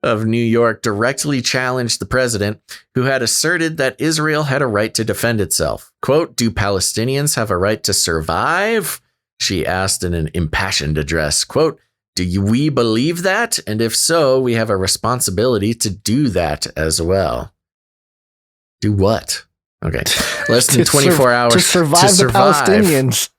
[SPEAKER 1] of New York, directly challenged the president, who had asserted that Israel had a right to defend itself. Quote, do Palestinians have a right to survive? She asked in an impassioned address. Quote, we believe that? And if so, we have a responsibility to do that as well. Do what? Okay. Less than 24 hours
[SPEAKER 3] to survive the Palestinians.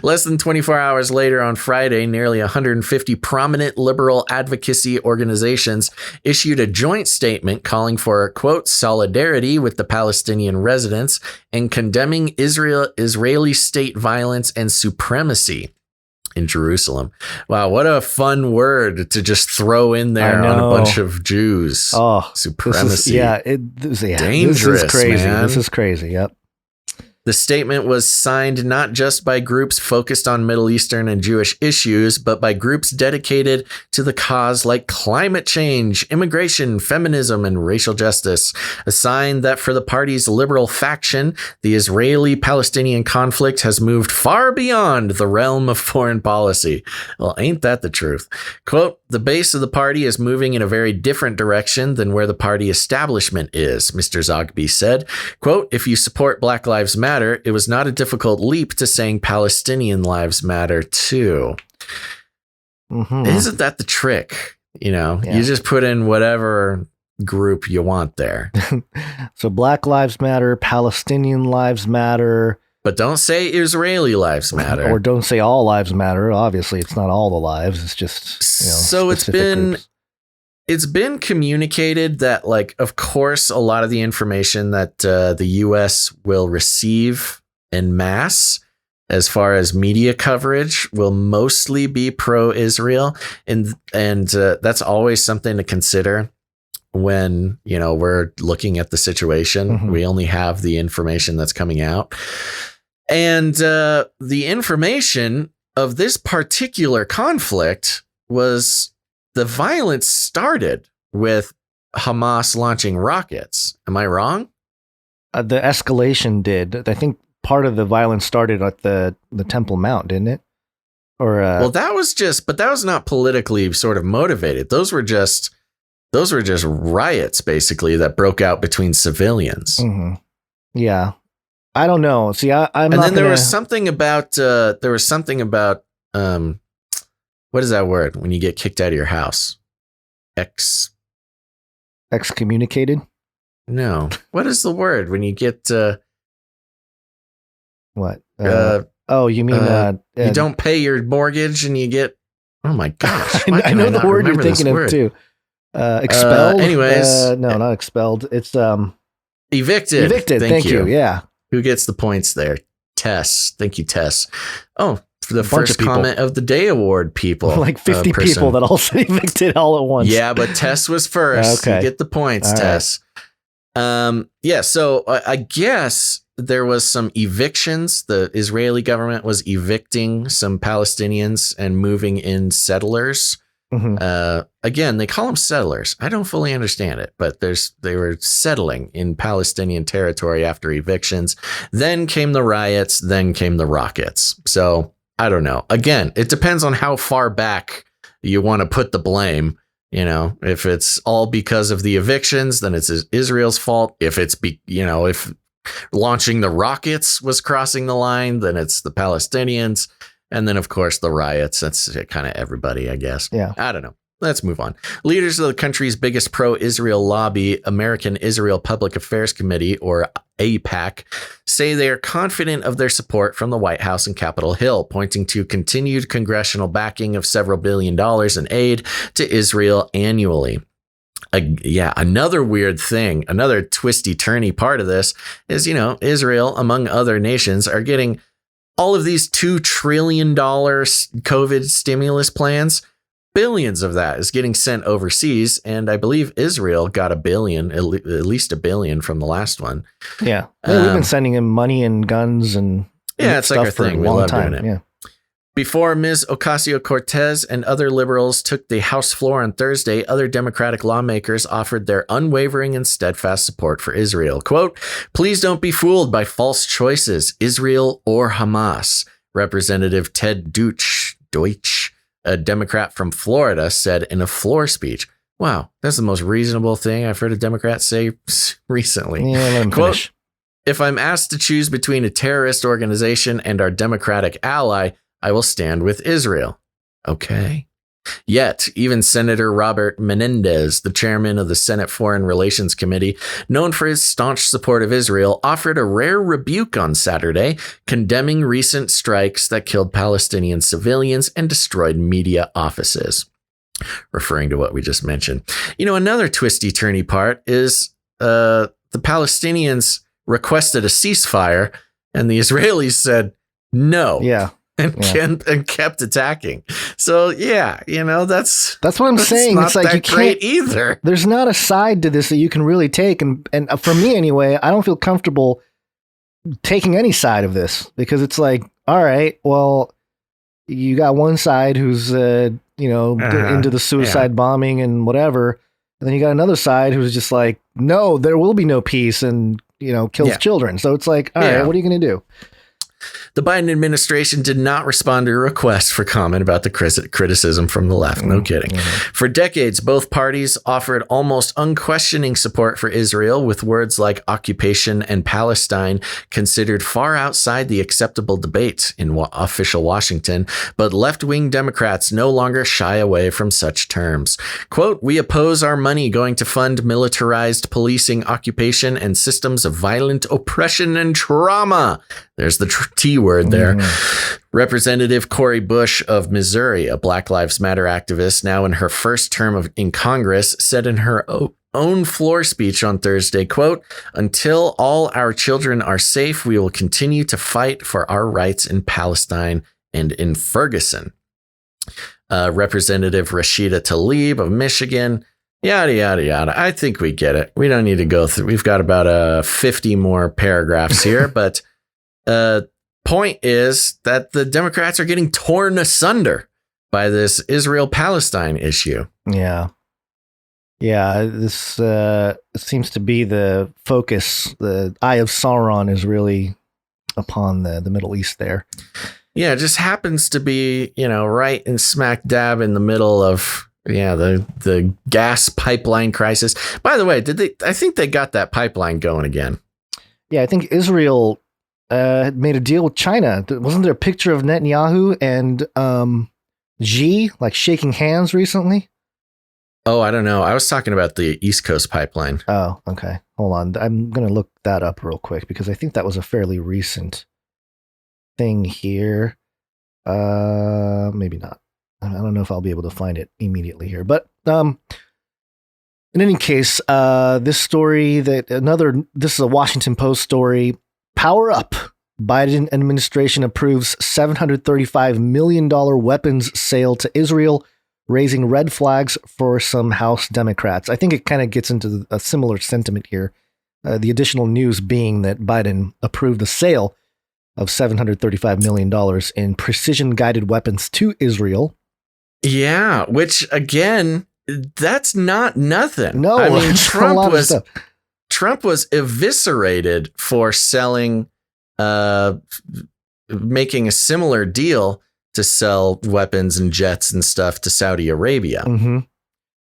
[SPEAKER 1] Less than 24 hours later on Friday, nearly 150 prominent liberal advocacy organizations issued a joint statement calling for, quote, solidarity with the Palestinian residents and condemning Israeli state violence and supremacy in Jerusalem. Wow, what a fun word to just throw in there on a bunch of Jews.
[SPEAKER 3] Oh,
[SPEAKER 1] supremacy.
[SPEAKER 3] Dangerous, this is crazy. Man. This is crazy. Yep.
[SPEAKER 1] The statement was signed not just by groups focused on Middle Eastern and Jewish issues, but by groups dedicated to the cause like climate change, immigration, feminism, and racial justice. A sign that for the party's liberal faction, the Israeli-Palestinian conflict has moved far beyond the realm of foreign policy. Well, ain't that the truth? Quote, the base of the party is moving in a very different direction than where the party establishment is, Mr. Zogby said. Quote, if you support Black Lives Matter, it was not a difficult leap to saying Palestinian lives matter too. Isn't that the trick? You just put in whatever group you want there.
[SPEAKER 3] So Black Lives Matter, Palestinian lives matter.
[SPEAKER 1] But don't say Israeli lives matter.
[SPEAKER 3] Or don't say all lives matter. Obviously, it's not all the lives. It's just,
[SPEAKER 1] so it's been communicated that, like, of course, a lot of the information that the U.S. will receive en masse as far as media coverage will mostly be pro-Israel. And that's always something to consider when, we're looking at the situation. We only have the information that's coming out. And the information of this particular conflict was the violence started with Hamas launching rockets. Am I wrong?
[SPEAKER 3] The escalation did. I think part of the violence started at the Temple Mount, didn't it? Or
[SPEAKER 1] well, that was not politically sort of motivated. Those were just riots, basically, that broke out between civilians.
[SPEAKER 3] Yeah. I don't know. See, I'm
[SPEAKER 1] and
[SPEAKER 3] not
[SPEAKER 1] then there was something about what is that word when you get kicked out of your house?
[SPEAKER 3] Excommunicated?
[SPEAKER 1] No. What is the word when you get
[SPEAKER 3] what? You mean
[SPEAKER 1] you don't pay your mortgage and you get, oh my gosh.
[SPEAKER 3] I know the word you're thinking of too. Expelled?
[SPEAKER 1] Anyways.
[SPEAKER 3] No, not expelled. It's
[SPEAKER 1] evicted.
[SPEAKER 3] Evicted. Thank you. Yeah.
[SPEAKER 1] Who gets the points there? Tess. Thank you, Tess. Oh, for the first comment of the day award, people.
[SPEAKER 3] Like 50 people that all said evicted all at once.
[SPEAKER 1] Yeah, but Tess was first. Okay. You get the points, all Tess. Right. So I guess there was some evictions. The Israeli government was evicting some Palestinians and moving in settlers Again, they call them settlers. I don't fully understand it, but they were settling in Palestinian territory after evictions. Then came the riots. Then came the rockets. So I don't know. Again, it depends on how far back you want to put the blame. If it's all because of the evictions, then it's Israel's fault. If it's, if launching the rockets was crossing the line, then it's the Palestinians. And then, of course, the riots. That's kind of everybody, I guess.
[SPEAKER 3] Yeah.
[SPEAKER 1] I don't know. Let's move on. Leaders of the country's biggest pro-Israel lobby, American Israel Public Affairs Committee, or AIPAC, say they are confident of their support from the White House and Capitol Hill, pointing to continued congressional backing of several $billion in aid to Israel annually. Another weird thing, another twisty-turny part of this is, Israel, among other nations, are getting all of these $2 trillion COVID stimulus plans. Billions of that is getting sent overseas. And I believe Israel got $1 billion, at least $1 billion from the last one.
[SPEAKER 3] Yeah. We've been sending him money and guns and
[SPEAKER 1] it's
[SPEAKER 3] stuff
[SPEAKER 1] like our
[SPEAKER 3] for
[SPEAKER 1] thing.
[SPEAKER 3] a
[SPEAKER 1] We
[SPEAKER 3] long
[SPEAKER 1] love
[SPEAKER 3] time.
[SPEAKER 1] doing it.
[SPEAKER 3] Yeah.
[SPEAKER 1] Before Ms. Ocasio-Cortez and other liberals took the House floor on Thursday, other Democratic lawmakers offered their unwavering and steadfast support for Israel. Quote, "Please don't be fooled by false choices, Israel or Hamas," Representative Ted Deutsch, a Democrat from Florida, said in a floor speech. Wow, that's the most reasonable thing I've heard a Democrat say recently.
[SPEAKER 3] Yeah, let him finish.
[SPEAKER 1] "If I'm asked to choose between a terrorist organization and our Democratic ally, I will stand with Israel." Okay. Yet, even Senator Robert Menendez, the chairman of the Senate Foreign Relations Committee, known for his staunch support of Israel, offered a rare rebuke on Saturday, condemning recent strikes that killed Palestinian civilians and destroyed media offices. Referring to what we just mentioned. Another twisty-turny part is the Palestinians requested a ceasefire, and the Israelis said no.
[SPEAKER 3] Yeah.
[SPEAKER 1] And kept attacking. So that's
[SPEAKER 3] what I'm saying.
[SPEAKER 1] Not
[SPEAKER 3] it's like
[SPEAKER 1] that
[SPEAKER 3] you
[SPEAKER 1] great
[SPEAKER 3] can't
[SPEAKER 1] either.
[SPEAKER 3] There's not a side to this that you can really take, and for me anyway, I don't feel comfortable taking any side of this, because it's like, all right, well, you got one side who's into the suicide bombing and whatever, and then you got another side who's just like, no, there will be no peace, and kills children. So it's like, all right, what are you going to do?
[SPEAKER 1] The Biden administration did not respond to a request for comment about the criticism from the left. No kidding. For decades, both parties offered almost unquestioning support for Israel, with words like occupation and Palestine considered far outside the acceptable debate in official Washington. But left-wing Democrats no longer shy away from such terms. Quote, "We oppose our money going to fund militarized policing, occupation, and systems of violent oppression and trauma." There's the T word there. Representative Cori Bush of Missouri, a Black Lives Matter activist now in her first term in Congress, said in her own floor speech on Thursday, quote, "Until all our children are safe, we will continue to fight for our rights in Palestine and in Ferguson." Representative Rashida Tlaib of Michigan, yada, yada, yada. I think we get it. We don't need to go through. We've got about 50 more paragraphs here, but point is that the Democrats are getting torn asunder by this Israel-Palestine issue.
[SPEAKER 3] Yeah. This seems to be the focus. The eye of Sauron is really upon the Middle East there.
[SPEAKER 1] Yeah, it just happens to be, right in smack dab in the middle of the gas pipeline crisis. By the way, I think they got that pipeline going again.
[SPEAKER 3] Yeah, I think Israel had made a deal with China. Wasn't there a picture of Netanyahu and Xi shaking hands recently?
[SPEAKER 1] Oh, I don't know. I was talking about the East Coast pipeline.
[SPEAKER 3] Oh, okay. Hold on. I'm going to look that up real quick, because I think that was a fairly recent thing here. Maybe not. I don't know if I'll be able to find it immediately here, but in any case, this story this is a Washington Post story. Power up. Biden administration approves $735 million weapons sale to Israel, raising red flags for some House Democrats. I think it kind of gets into a similar sentiment here. The additional news being that Biden approved the sale of $735 million in precision-guided weapons to Israel.
[SPEAKER 1] Yeah, which again, that's not nothing.
[SPEAKER 3] No,
[SPEAKER 1] I mean,
[SPEAKER 3] it's a lot of stuff.
[SPEAKER 1] Trump was eviscerated for selling, making a similar deal to sell weapons and jets and stuff to Saudi Arabia.
[SPEAKER 3] Mm-hmm.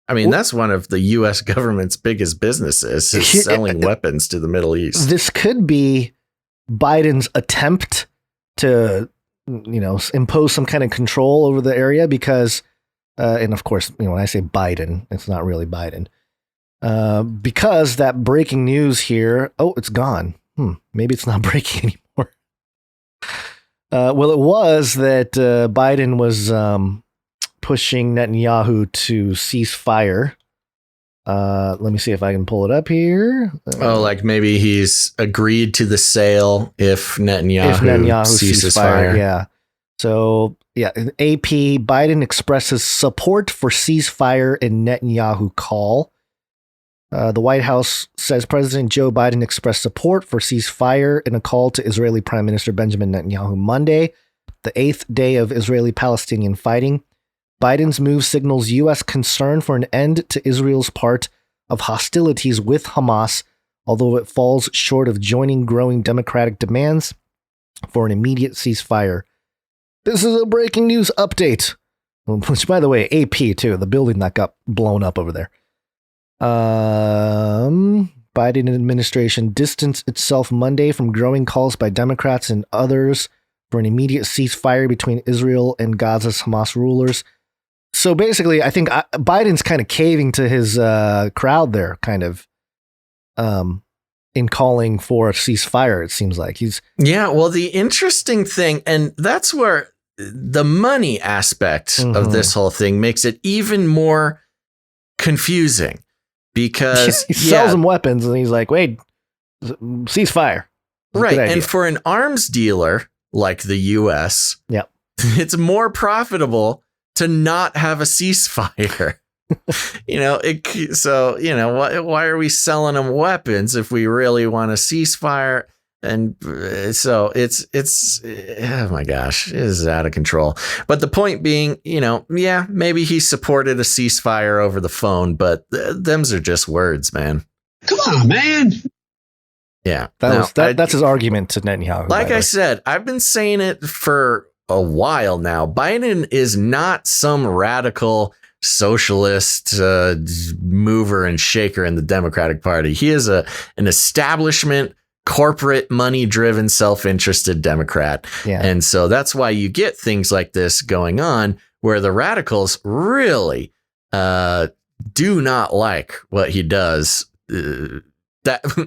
[SPEAKER 1] I mean, that's one of the U.S. government's biggest businesses, is selling weapons to the Middle East.
[SPEAKER 3] This could be Biden's attempt to, impose some kind of control over the area because, and of course, when I say Biden, it's not really Biden. Because that breaking news here, it's gone. Maybe it's not breaking anymore. Well, it was that Biden was pushing Netanyahu to cease fire. Let me see if I can pull it up here.
[SPEAKER 1] Like maybe he's agreed to the sale if Netanyahu ceases fire.
[SPEAKER 3] Yeah. So, AP, Biden expresses support for ceasefire in Netanyahu call. The White House says President Joe Biden expressed support for ceasefire in a call to Israeli Prime Minister Benjamin Netanyahu Monday, the 8th day of Israeli-Palestinian fighting. Biden's move signals U.S. concern for an end to Israel's part of hostilities with Hamas, although it falls short of joining growing democratic demands for an immediate ceasefire. This is a breaking news update, which, by the way, AP too, the building that got blown up over there. Biden administration distanced itself Monday from growing calls by Democrats and others for an immediate ceasefire between Israel and Gaza's Hamas rulers. So basically, I think Biden's kind of caving to his crowd there, kind of, in calling for a ceasefire. It seems like he's.
[SPEAKER 1] Yeah, well, the interesting thing, and that's where the money aspect of this whole thing makes it even more confusing, because
[SPEAKER 3] he sells them weapons and he's like, wait, ceasefire.
[SPEAKER 1] Right. And for an arms dealer like the U.S., it's more profitable to not have a ceasefire. Why are we selling them weapons if we really want a ceasefire? And so it's oh my gosh, it is out of control. But the point being, maybe he supported a ceasefire over the phone, but them's are just words, man.
[SPEAKER 13] Come on, man.
[SPEAKER 1] Yeah,
[SPEAKER 3] that's his argument to Netanyahu.
[SPEAKER 1] Like I said, I've been saying it for a while now. Biden is not some radical socialist mover and shaker in the Democratic Party. He is an establishment, corporate, money-driven, self-interested Democrat.
[SPEAKER 3] Yeah.
[SPEAKER 1] And so that's why you get things like this going on, where the radicals really do not like what he does. That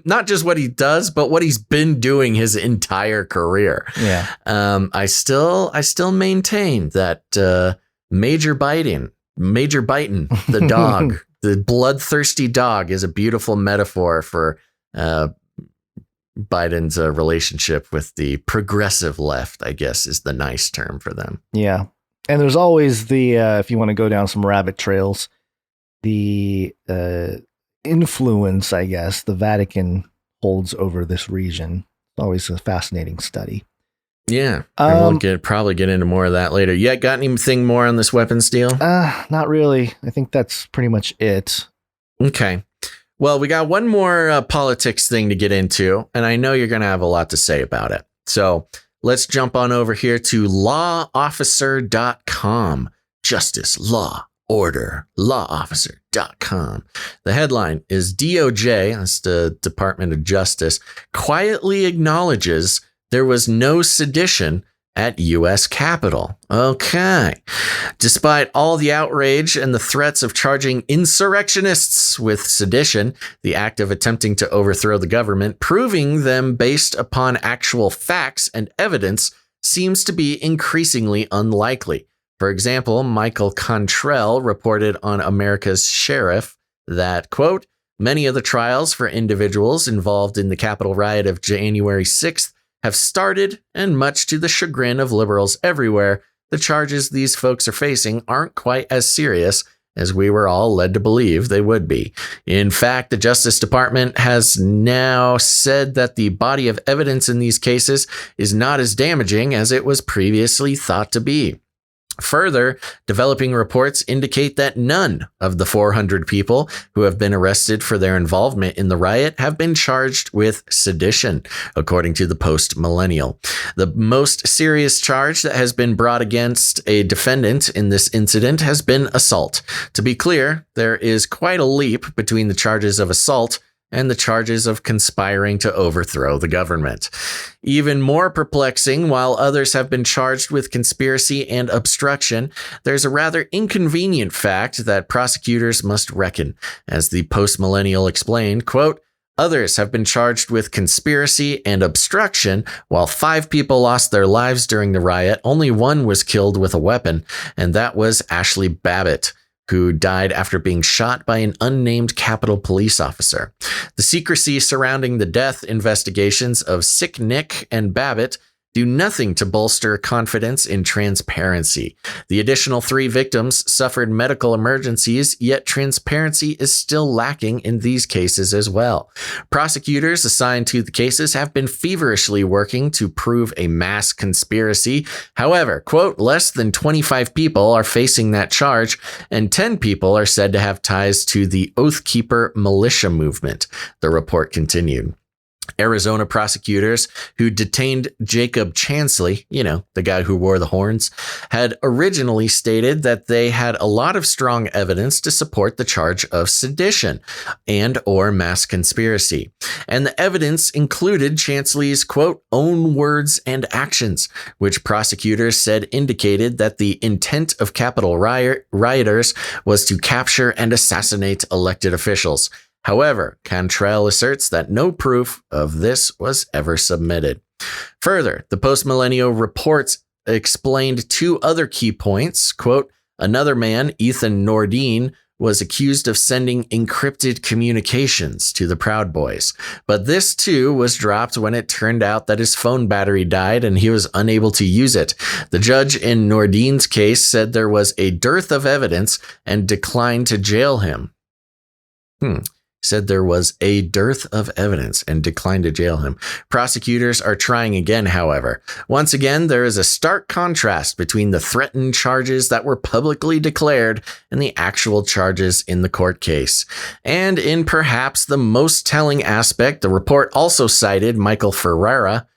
[SPEAKER 1] not just what he does, but what he's been doing his entire career.
[SPEAKER 3] Yeah.
[SPEAKER 1] I still maintain that Major Biden, the dog, the bloodthirsty dog, is a beautiful metaphor for Biden's relationship with the progressive left, I guess, is the nice term for them.
[SPEAKER 3] Yeah. And there's always the, if you want to go down some rabbit trails, the influence, I guess, the Vatican holds over this region. It's always a fascinating study.
[SPEAKER 1] Yeah. And we'll probably get into more of that later. You got anything more on this weapons deal?
[SPEAKER 3] Not really. I think that's pretty much it.
[SPEAKER 1] Okay. Well, we got one more politics thing to get into, and I know you're going to have a lot to say about it. So let's jump on over here to lawofficer.com. Justice, law, order, lawofficer.com. The headline is DOJ, that's the Department of Justice, quietly acknowledges there was no sedition at U.S. Capitol. Okay. Despite all the outrage and the threats of charging insurrectionists with sedition, the act of attempting to overthrow the government, proving them based upon actual facts and evidence, seems to be increasingly unlikely. For example, Michael Contrell reported on America's Sheriff that, quote, many of the trials for individuals involved in the Capitol riot of January 6th have started, and much to the chagrin of liberals everywhere, the charges these folks are facing aren't quite as serious as we were all led to believe they would be. In fact, the Justice Department has now said that the body of evidence in these cases is not as damaging as it was previously thought to be. Further, developing reports indicate that none of the 400 people who have been arrested for their involvement in the riot have been charged with sedition, according to the Post-Millennial. The most serious charge that has been brought against a defendant in this incident has been assault. To be clear, there is quite a leap between the charges of assault and the charges of conspiring to overthrow the government. Even more perplexing, while others have been charged with conspiracy and obstruction, there's a rather inconvenient fact that prosecutors must reckon. As the Post-Millennial explained, quote, others have been charged with conspiracy and obstruction. While 5 people lost their lives during the riot, only one was killed with a weapon, and that was Ashley Babbitt, who died after being shot by an unnamed Capitol police officer. The secrecy surrounding the death investigations of Sick Nick and Babbitt do nothing to bolster confidence in transparency. The additional 3 victims suffered medical emergencies, yet transparency is still lacking in these cases as well. Prosecutors assigned to the cases have been feverishly working to prove a mass conspiracy. However, quote, less than 25 people are facing that charge, and 10 people are said to have ties to the Oath Keeper militia movement, the report continued. Arizona prosecutors who detained Jacob Chansley, the guy who wore the horns, had originally stated that they had a lot of strong evidence to support the charge of sedition and or mass conspiracy. And the evidence included Chansley's, quote, own words and actions, which prosecutors said indicated that the intent of Capitol rioters was to capture and assassinate elected officials. However, Cantrell asserts that no proof of this was ever submitted. Further, the Post-Millennial reports explained 2 other key points. Quote, another man, Ethan Nordine, was accused of sending encrypted communications to the Proud Boys. But this too was dropped when it turned out that his phone battery died and he was unable to use it. The judge in Nordine's case said there was a dearth of evidence and declined to jail him. Said there was a dearth of evidence and declined to jail him. Prosecutors are trying again, however. Once again, there is a stark contrast between the threatened charges that were publicly declared and the actual charges in the court case. And in perhaps the most telling aspect, the report also cited Michael Ferrara,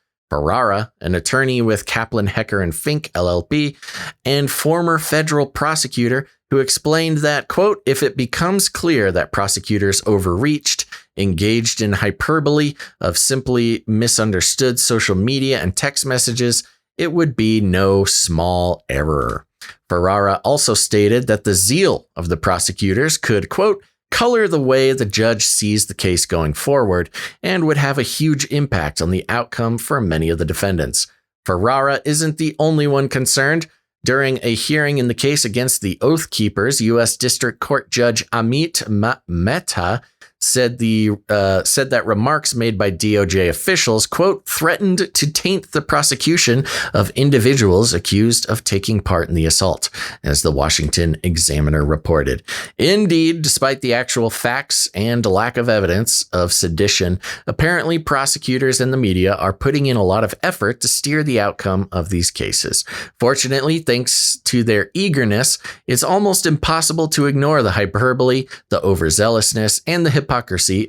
[SPEAKER 1] an attorney with Kaplan, Hecker, and Fink, LLP, and former federal prosecutor who explained that, quote, if it becomes clear that prosecutors overreached, engaged in hyperbole of simply misunderstood social media and text messages, it would be no small error. Ferrara also stated that the zeal of the prosecutors could, quote, color the way the judge sees the case going forward and would have a huge impact on the outcome for many of the defendants. Ferrara isn't the only one concerned. During a hearing in the case against the Oath Keepers, U.S. District Court Judge Amit Mehta said that remarks made by DOJ officials, quote, threatened to taint the prosecution of individuals accused of taking part in the assault, as the Washington Examiner reported. Indeed, despite the actual facts and lack of evidence of sedition, apparently prosecutors and the media are putting in a lot of effort to steer the outcome of these cases. Fortunately, thanks to their eagerness, it's almost impossible to ignore the hyperbole, the overzealousness, and the hypocrisy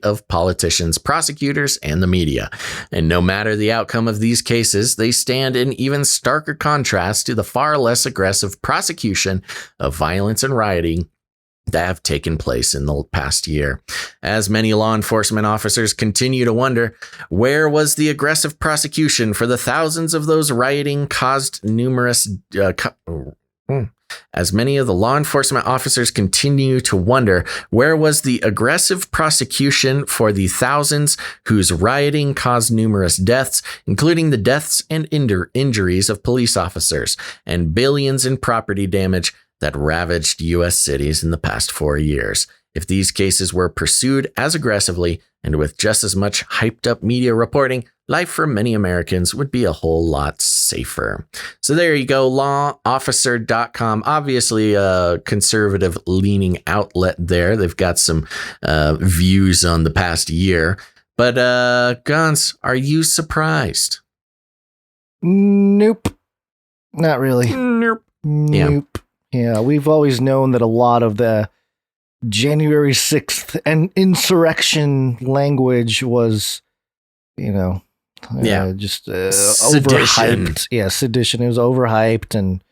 [SPEAKER 1] of politicians, prosecutors, and the media. And no matter the outcome of these cases, they stand in even starker contrast to the far less aggressive prosecution of violence and rioting that have taken place in the past year. As many law enforcement officers continue to wonder, where was the aggressive prosecution for the thousands of those rioting caused numerous As many of the law enforcement officers continue to wonder, where was the aggressive prosecution for the thousands whose rioting caused numerous deaths, including the deaths and injuries of police officers, and billions in property damage that ravaged U.S. cities in the past 4 years? If these cases were pursued as aggressively and with just as much hyped up media reporting, life for many Americans would be a whole lot safer. So there you go, lawofficer.com. Obviously a conservative leaning outlet there. They've got some views on the past year. But Gons, are you surprised?
[SPEAKER 3] Nope. Not really.
[SPEAKER 1] Nope.
[SPEAKER 3] Nope. Yeah, we've always known that a lot of the January 6th and insurrection language was, just overhyped. Yeah, sedition. It was overhyped, and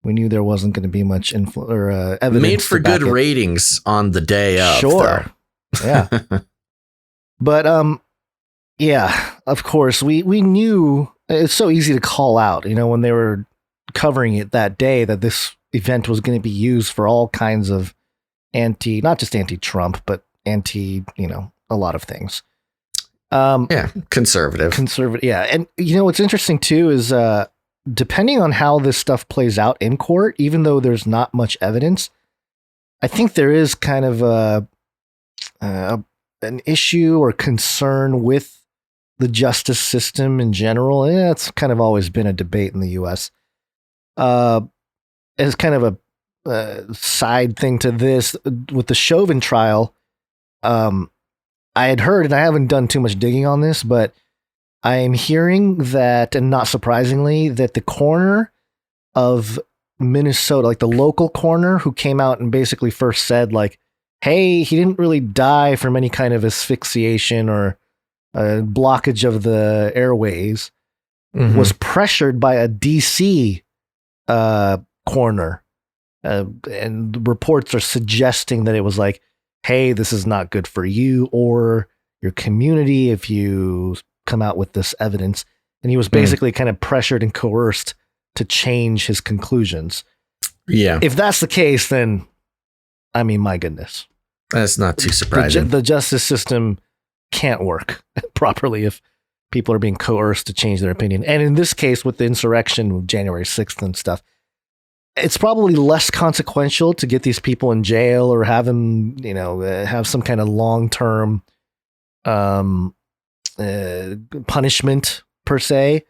[SPEAKER 3] we knew there wasn't going to be much evidence.
[SPEAKER 1] Made for good ratings on the day of.
[SPEAKER 3] Sure. Though. Yeah. But, yeah, of course, we knew it's so easy to call out, when they were covering it that day, that this event was going to be used for all kinds of not just anti-Trump, but a lot of things.
[SPEAKER 1] Conservative.
[SPEAKER 3] Yeah. And, what's interesting too is, depending on how this stuff plays out in court, even though there's not much evidence, I think there is kind of an issue or concern with the justice system in general. It's kind of always been a debate in the U.S. As kind of a side thing to this, with the Chauvin trial, I had heard, and I haven't done too much digging on this, but I am hearing that, and not surprisingly, that the coroner of Minnesota, like the local coroner who came out and basically first said, like, hey, he didn't really die from any kind of asphyxiation or blockage of the airways, was pressured by a DC coroner. And reports are suggesting that it was like, hey, this is not good for you or your community if you come out with this evidence. And he was basically kind of pressured and coerced to change his conclusions.
[SPEAKER 1] Yeah.
[SPEAKER 3] If that's the case, then, I mean, my goodness.
[SPEAKER 1] That's not too surprising.
[SPEAKER 3] The justice system can't work properly if people are being coerced to change their opinion. And in this case, with the insurrection, January 6th and stuff, it's probably less consequential to get these people in jail or have them, have some kind of long-term punishment per se,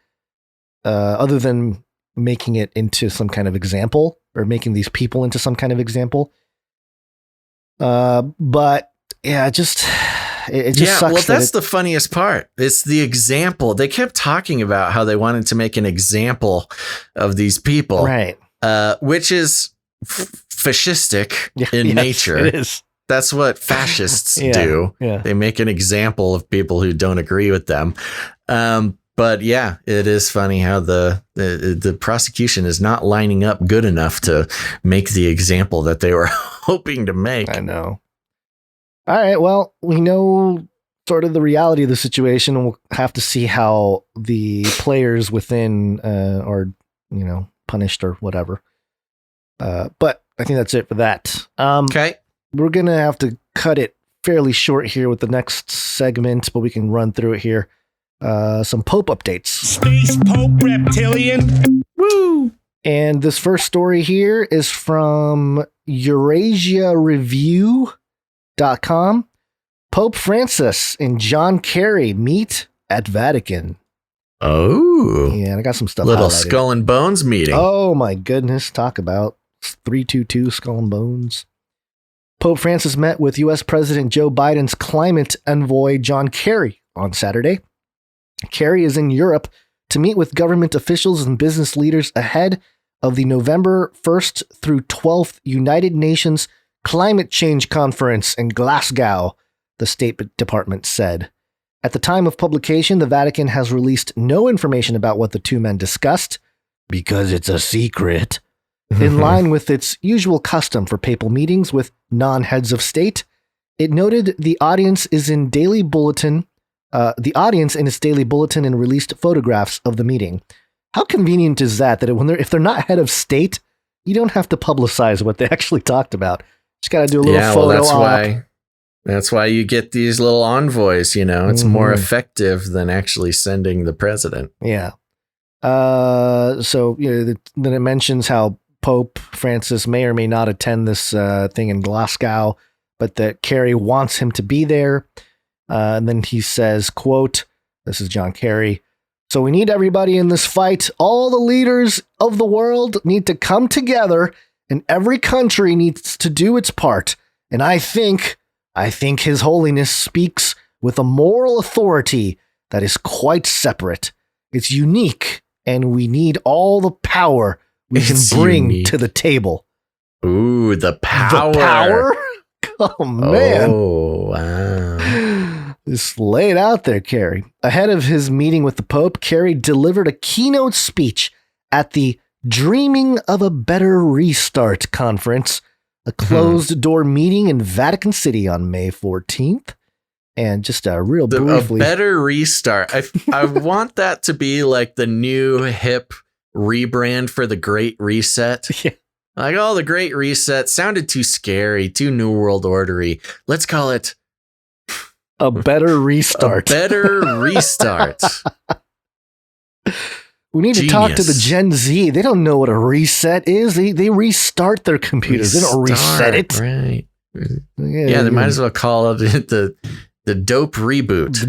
[SPEAKER 3] other than making it into some kind of example or making these people into some kind of example. But yeah, it just sucks.
[SPEAKER 1] Well, that's the funniest part. It's the example. They kept talking about how they wanted to make an example of these people.
[SPEAKER 3] Right.
[SPEAKER 1] Which is fascistic in nature.
[SPEAKER 3] It is.
[SPEAKER 1] That's what fascists do.
[SPEAKER 3] Yeah.
[SPEAKER 1] They make an example of people who don't agree with them. But yeah, it is funny how the prosecution is not lining up good enough to make the example that they were hoping to make.
[SPEAKER 3] I know. All right. Well, we know sort of the reality of the situation, and we'll have to see how the players within are, punished or whatever. But I think that's it for that.
[SPEAKER 1] Okay.
[SPEAKER 3] We're going to have to cut it fairly short here with the next segment, but we can run through it here. Some Pope updates.
[SPEAKER 13] Space Pope Reptilian.
[SPEAKER 3] Woo! And this first story here is from EurasiaReview.com. Pope Francis and John Kerry meet at Vatican.
[SPEAKER 1] Oh.
[SPEAKER 3] Yeah, and I got some stuff.
[SPEAKER 1] Little
[SPEAKER 3] highlighted.
[SPEAKER 1] Skull and Bones meeting.
[SPEAKER 3] Oh my goodness. Talk about 322 Skull and Bones. Pope Francis met with U.S. President Joe Biden's climate envoy John Kerry on Saturday. Kerry is in Europe to meet with government officials and business leaders ahead of the November 1st through 12th United Nations Climate Change Conference in Glasgow, the State Department said. At the time of publication, the Vatican has released no information about what the two men discussed, because it's a secret. In line with its usual custom for papal meetings with non-heads of state, it noted the audience in its daily bulletin and released photographs of the meeting. How convenient is that if they're not head of state, you don't have to publicize what they actually talked about. Just got to do a little photo op.
[SPEAKER 1] That's why you get these little envoys, It's more effective than actually sending the president.
[SPEAKER 3] Yeah. So then it mentions how Pope Francis may or may not attend this thing in Glasgow, but that Kerry wants him to be there. And then he says, quote, this is John Kerry, "So we need everybody in this fight. All the leaders of the world need to come together, and every country needs to do its part. And I think His Holiness speaks with a moral authority that is quite separate. It's unique, and we need all the power we can bring to the table.
[SPEAKER 1] Ooh, the power.
[SPEAKER 3] The power? Oh, man.
[SPEAKER 1] Oh, wow.
[SPEAKER 3] Just lay it out there, Kerry. Ahead of his meeting with the Pope, Kerry delivered a keynote speech at the Dreaming of a Better Restart conference, a closed-door meeting in Vatican City on May 14th. And just briefly...
[SPEAKER 1] A better restart. I want that to be like the new hip rebrand for the Great Reset.
[SPEAKER 3] Yeah.
[SPEAKER 1] Like, the Great Reset sounded too scary, too New World Ordery. Let's call it...
[SPEAKER 3] A better restart.
[SPEAKER 1] A better restart.
[SPEAKER 3] We need to talk to the Gen Z. They don't know what a reset is. They restart their computers. They don't reset it.
[SPEAKER 1] Right. Yeah, they might as well call it the dope reboot.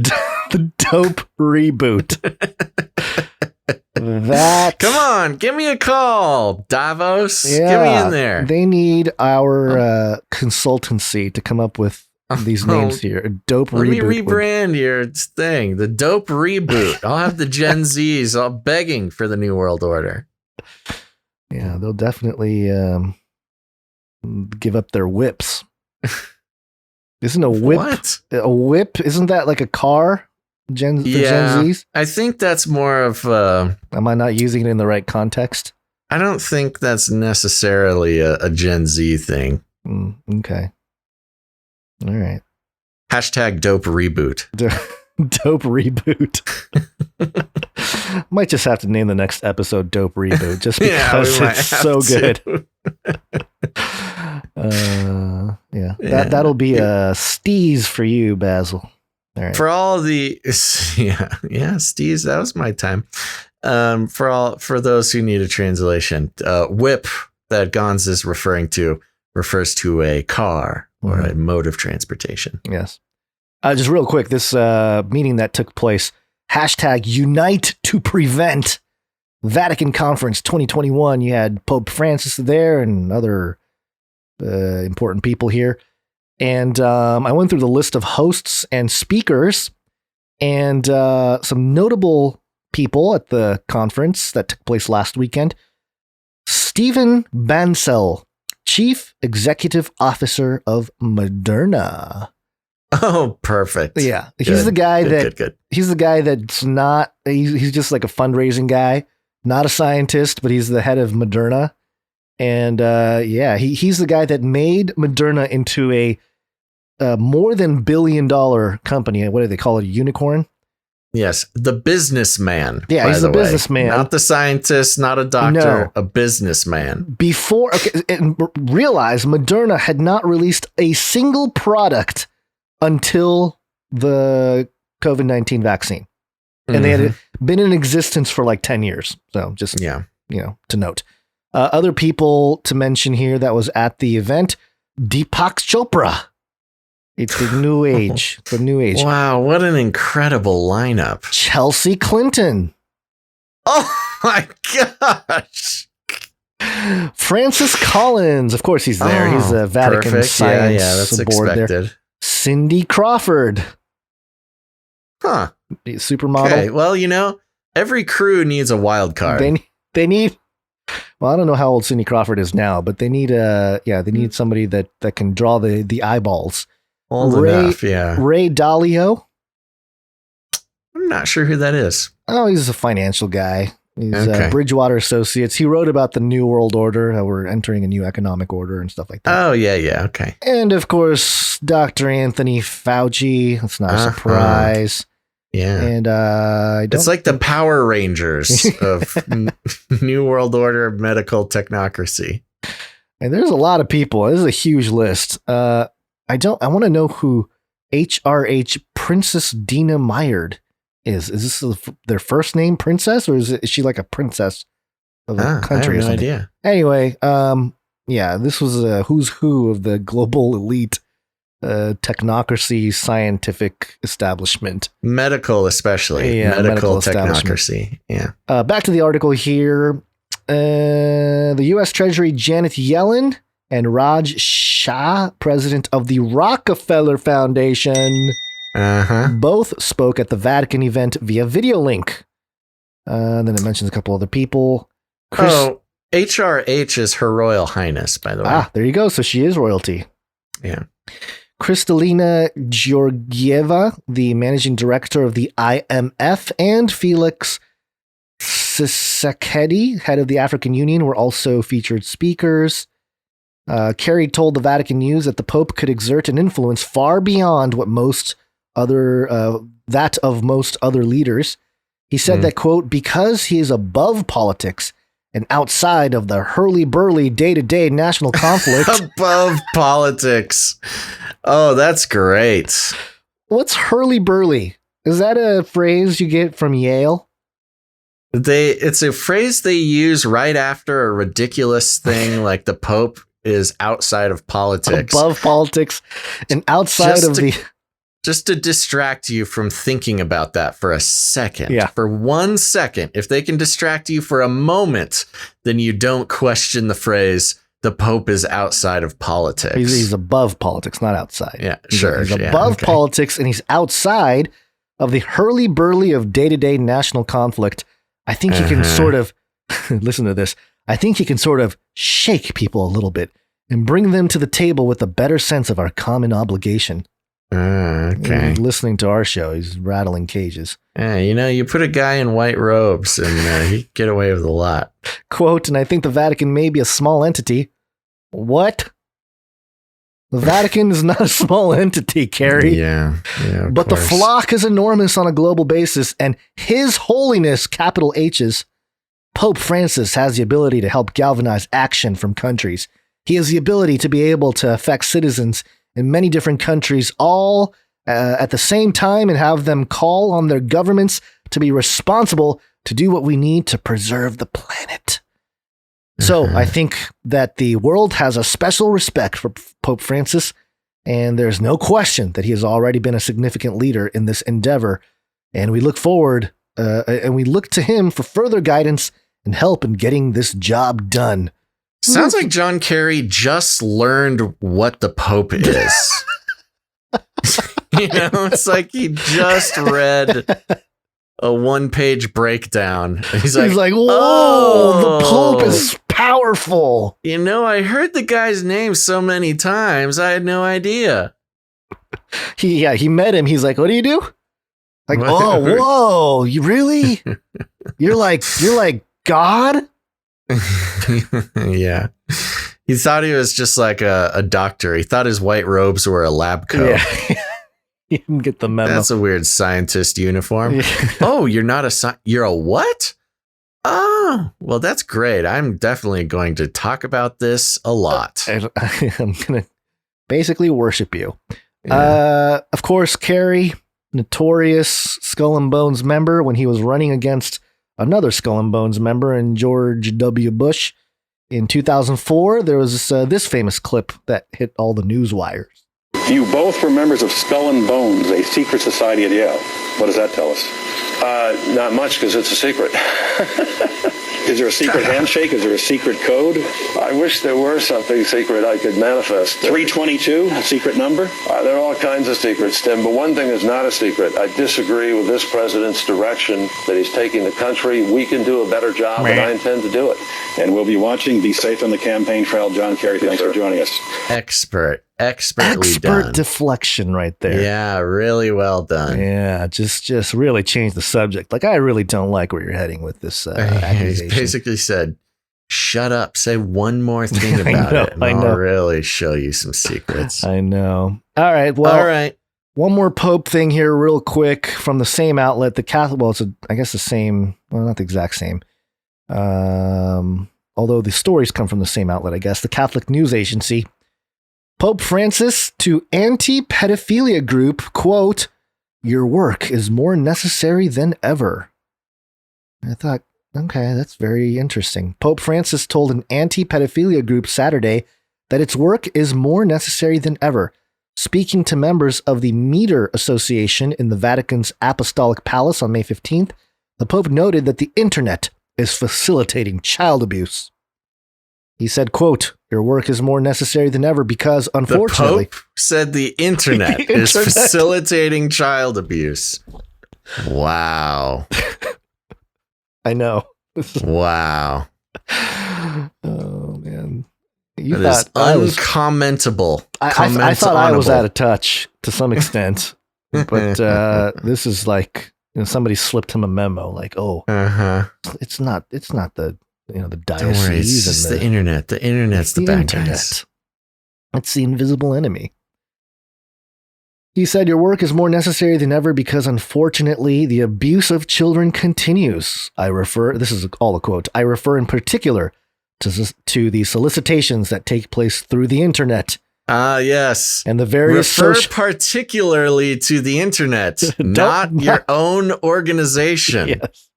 [SPEAKER 3] The dope reboot.
[SPEAKER 1] Come on, give me a call, Davos. Get me in there.
[SPEAKER 3] They need our consultancy to come up with these names here. A dope
[SPEAKER 1] Let
[SPEAKER 3] reboot.
[SPEAKER 1] Let me rebrand your thing. The dope reboot. I'll have the Gen Zs all begging for the New World Order.
[SPEAKER 3] Yeah, they'll definitely give up their whips. Isn't a whip a whip? Isn't that like a car? Gen Zs?
[SPEAKER 1] I think that's more of
[SPEAKER 3] am I not using it in the right context?
[SPEAKER 1] I don't think that's necessarily a Gen Z thing.
[SPEAKER 3] Okay. All right.
[SPEAKER 1] Hashtag dope reboot.
[SPEAKER 3] Dope reboot. Might just have to name the next episode Dope Reboot just because it's so good. That'll be a steez for you, Basil. All right.
[SPEAKER 1] For all the steez, that was my time. For those who need a translation, whip that Gons is referring to refers to a car or a mode of transportation.
[SPEAKER 3] Yes. Just real quick, this meeting that took place, hashtag Unite to Prevent Vatican Conference 2021. You had Pope Francis there and other important people here. And I went through the list of hosts and speakers and some notable people at the conference that took place last weekend. Stephen Bancel, Chief Executive Officer of Moderna.
[SPEAKER 1] Oh, perfect.
[SPEAKER 3] Yeah. He's the guy he's the guy that's not, he's just like a fundraising guy, not a scientist, but he's the head of Moderna. And he's the guy that made Moderna into a more than $1 billion company. What do they call it? A unicorn?
[SPEAKER 1] Yes. The businessman.
[SPEAKER 3] Yeah, he's the businessman.
[SPEAKER 1] Not the scientist, not a doctor, a businessman.
[SPEAKER 3] And realize Moderna had not released a single product until the COVID-19 vaccine. And they had been in existence for like 10 years. So just, to note. Other people to mention here that was at the event, Deepak Chopra. It's the new age. The new age.
[SPEAKER 1] Wow, what an incredible lineup.
[SPEAKER 3] Chelsea Clinton.
[SPEAKER 1] Oh my gosh.
[SPEAKER 3] Francis Collins. Of course he's there. He's a Vatican science
[SPEAKER 1] that's
[SPEAKER 3] board
[SPEAKER 1] expected.
[SPEAKER 3] There. Cindy Crawford.
[SPEAKER 1] Huh.
[SPEAKER 3] Supermodel.
[SPEAKER 1] Okay, well, every crew needs a wild card.
[SPEAKER 3] They need, well, I don't know how old Cindy Crawford is now, but they need they need somebody that can draw the eyeballs.
[SPEAKER 1] Enough, yeah.
[SPEAKER 3] Ray Dalio.
[SPEAKER 1] I'm not sure who that is.
[SPEAKER 3] Oh, he's a financial guy. He's Bridgewater Associates. He wrote about the New World Order, how we're entering a new economic order and stuff like that.
[SPEAKER 1] Oh, yeah, okay.
[SPEAKER 3] And of course, Dr. Anthony Fauci. That's not a surprise.
[SPEAKER 1] Yeah.
[SPEAKER 3] And
[SPEAKER 1] it's like the Power Rangers of New World Order medical technocracy.
[SPEAKER 3] And there's a lot of people. This is a huge list. I want to know who HRH Princess Dina Meyerd is. Is this their first name, Princess, or is she like a princess of a country?
[SPEAKER 1] I have no idea.
[SPEAKER 3] Anyway, this was a who's who of the global elite technocracy scientific establishment.
[SPEAKER 1] Medical, especially.
[SPEAKER 3] Yeah, medical
[SPEAKER 1] technocracy. Yeah.
[SPEAKER 3] Back to the article here. The U.S. Treasury Janet Yellen and Raj Shah, president of the Rockefeller Foundation, both spoke at the Vatican event via video link. Then it mentions a couple other people.
[SPEAKER 1] HRH is Her Royal Highness, by the way.
[SPEAKER 3] Ah, there you go. So she is royalty.
[SPEAKER 1] Yeah.
[SPEAKER 3] Kristalina Georgieva, the managing director of the IMF, and Felix Tshisekedi, head of the African Union, were also featured speakers. Kerry told the Vatican News that the Pope could exert an influence far beyond what most other leaders. He said that, quote, because he is above politics and outside of the hurly-burly day-to-day national conflict.
[SPEAKER 1] Above politics. Oh, that's great.
[SPEAKER 3] What's hurly-burly? Is that a phrase you get from Yale?
[SPEAKER 1] It's a phrase they use right after a ridiculous thing like the Pope is outside of politics.
[SPEAKER 3] Above politics and outside of the...
[SPEAKER 1] Just to distract you from thinking about that for a second.
[SPEAKER 3] Yeah.
[SPEAKER 1] For 1 second. If they can distract you for a moment, then you don't question the phrase, the Pope is outside of politics.
[SPEAKER 3] He's above politics, not outside.
[SPEAKER 1] Yeah, sure.
[SPEAKER 3] He's above politics and he's outside of the hurly-burly of day-to-day national conflict. I think he can sort of, listen to this, I think he can sort of shake people a little bit and bring them to the table with a better sense of our common obligation.
[SPEAKER 1] Okay.
[SPEAKER 3] Listening to our show, he's rattling cages.
[SPEAKER 1] Yeah, you put a guy in white robes and he can get away with a lot.
[SPEAKER 3] Quote, and I think the Vatican may be a small entity. What? The Vatican is not a small entity, Kerry.
[SPEAKER 1] Yeah.
[SPEAKER 3] But the flock is enormous on a global basis, and His Holiness, capital H's, Pope Francis has the ability to help galvanize action from countries. He has the ability to be able to affect citizens in many different countries all at the same time and have them call on their governments to be responsible to do what we need to preserve the planet. So I think that the world has a special respect for Pope Francis, and there's no question that he has already been a significant leader in this endeavor. And we look forward and we look to him for further guidance and help in getting this job done.
[SPEAKER 1] Sounds like John Kerry just learned what the Pope is. It's like he just read a 1-page breakdown. He's like,
[SPEAKER 3] whoa, the Pope is powerful.
[SPEAKER 1] I heard the guy's name so many times, I had no idea.
[SPEAKER 3] He met him. He's like, what do you do? Like, whoa, you really? You're like God?
[SPEAKER 1] Yeah. He thought he was just like a doctor. He thought his white robes were a lab coat.
[SPEAKER 3] Yeah. You didn't get the memo.
[SPEAKER 1] That's a weird scientist uniform.
[SPEAKER 3] Yeah.
[SPEAKER 1] Oh, you're not you're a what? Oh, well, that's great. I'm definitely going to talk about this a lot.
[SPEAKER 3] I'm going to basically worship you.
[SPEAKER 1] Yeah.
[SPEAKER 3] Of course, Kerry, notorious Skull and Bones member when he was running against another Skull and Bones member in George W. Bush. In 2004, there was this famous clip that hit all the news wires.
[SPEAKER 19] You both were members of Skull and Bones, a secret society at Yale. What does that tell us?
[SPEAKER 20] Not much, because it's a secret.
[SPEAKER 19] Is there a secret handshake? Is there a secret code?
[SPEAKER 20] I wish there were something secret I could manifest.
[SPEAKER 19] 322, a secret number?
[SPEAKER 20] There are all kinds of secrets, Tim, but one thing is not a secret. I disagree with this president's direction that he's taking the country. We can do a better job, and I intend to do it.
[SPEAKER 19] And we'll be watching. Be safe on the campaign trail. John Kerry, thanks for joining us.
[SPEAKER 1] Expertly done.
[SPEAKER 3] Deflection right there.
[SPEAKER 1] Yeah, really well done.
[SPEAKER 3] Yeah, just really change the subject. Like, I really don't like where you're heading with this accusation.
[SPEAKER 1] He basically said, shut up, say one more thing about it, and I'll really show you some secrets.
[SPEAKER 3] I know. All right, one more Pope thing here real quick from the same outlet, the Catholic, well, it's I guess the same, well, not the exact same. Although the stories come from the same outlet, I guess, the Catholic News Agency. Pope Francis to anti-pedophilia group, quote, your work is more necessary than ever. I thought, okay, that's very interesting. Pope Francis told an anti-pedophilia group Saturday that its work is more necessary than ever. Speaking to members of the Meter Association in the Vatican's Apostolic Palace on May 15th, the Pope noted that the internet is facilitating child abuse. He said, quote, your work is more necessary than ever because, unfortunately...
[SPEAKER 1] The Pope said the internet is facilitating child abuse. Wow.
[SPEAKER 3] I know.
[SPEAKER 1] Wow.
[SPEAKER 3] You
[SPEAKER 1] That is
[SPEAKER 3] thought I was
[SPEAKER 1] uncommentable.
[SPEAKER 3] I thought I was out of touch to some extent, but this is like somebody slipped him a memo. Like, it's not the the diocese.
[SPEAKER 1] Don't worry, it's just the internet. The internet's the bad guys.
[SPEAKER 3] It's the invisible enemy. He said, your work is more necessary than ever because, unfortunately, the abuse of children continues. This is all a quote. I refer in particular to the solicitations that take place through the internet.
[SPEAKER 1] Yes.
[SPEAKER 3] And the various
[SPEAKER 1] refer particularly to the internet, not your own organization.
[SPEAKER 3] Yes.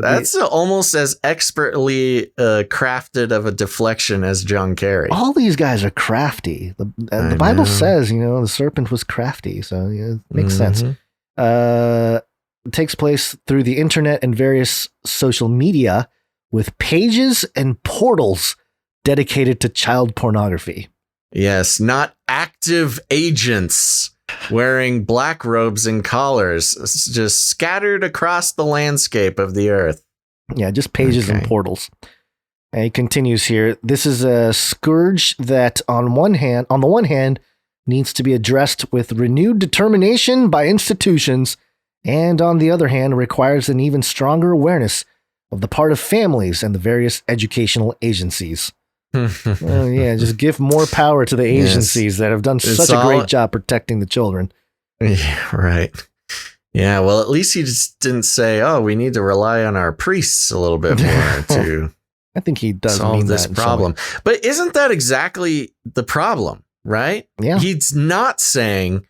[SPEAKER 1] That's almost as expertly crafted of a deflection as John Kerry.
[SPEAKER 3] All these guys are crafty. The Bible says, the serpent was crafty, so it makes sense. It takes place through the internet and various social media with pages and portals dedicated to child pornography.
[SPEAKER 1] Yes, not active agents wearing black robes and collars, just scattered across the landscape of the earth.
[SPEAKER 3] Yeah, just pages and portals. And he continues here. This is a scourge that on the one hand, needs to be addressed with renewed determination by institutions, and on the other hand, requires an even stronger awareness of the part of families and the various educational agencies. Just give more power to the agencies that have done such a great job protecting the children.
[SPEAKER 1] Yeah, right. Yeah, well, at least he just didn't say, we need to rely on our priests a little bit more to
[SPEAKER 3] I think he does
[SPEAKER 1] solve this problem. But isn't that exactly the problem, right?
[SPEAKER 3] Yeah.
[SPEAKER 1] He's not saying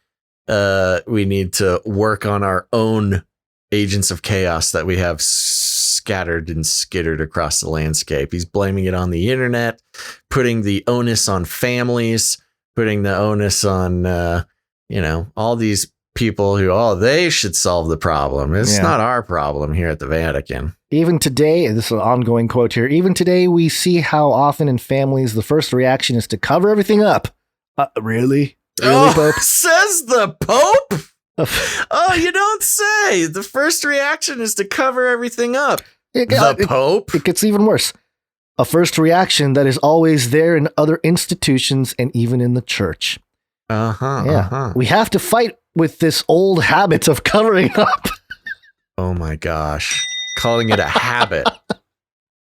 [SPEAKER 1] we need to work on our own agents of chaos that we have scattered and skittered across the landscape. He's blaming it on the internet, putting the onus on families, putting the onus on, all these people who, they should solve the problem. It's not our problem here at the Vatican.
[SPEAKER 3] Even today, this is an ongoing quote here, even today we see how often in families the first reaction is to cover everything up. Really? Really, Pope?
[SPEAKER 1] Says the Pope? You don't say. The first reaction is to cover everything up. The Pope?
[SPEAKER 3] It gets even worse. A first reaction that is always there in other institutions and even in the church. We have to fight with this old habit of covering up.
[SPEAKER 1] Oh my gosh. Calling it a habit.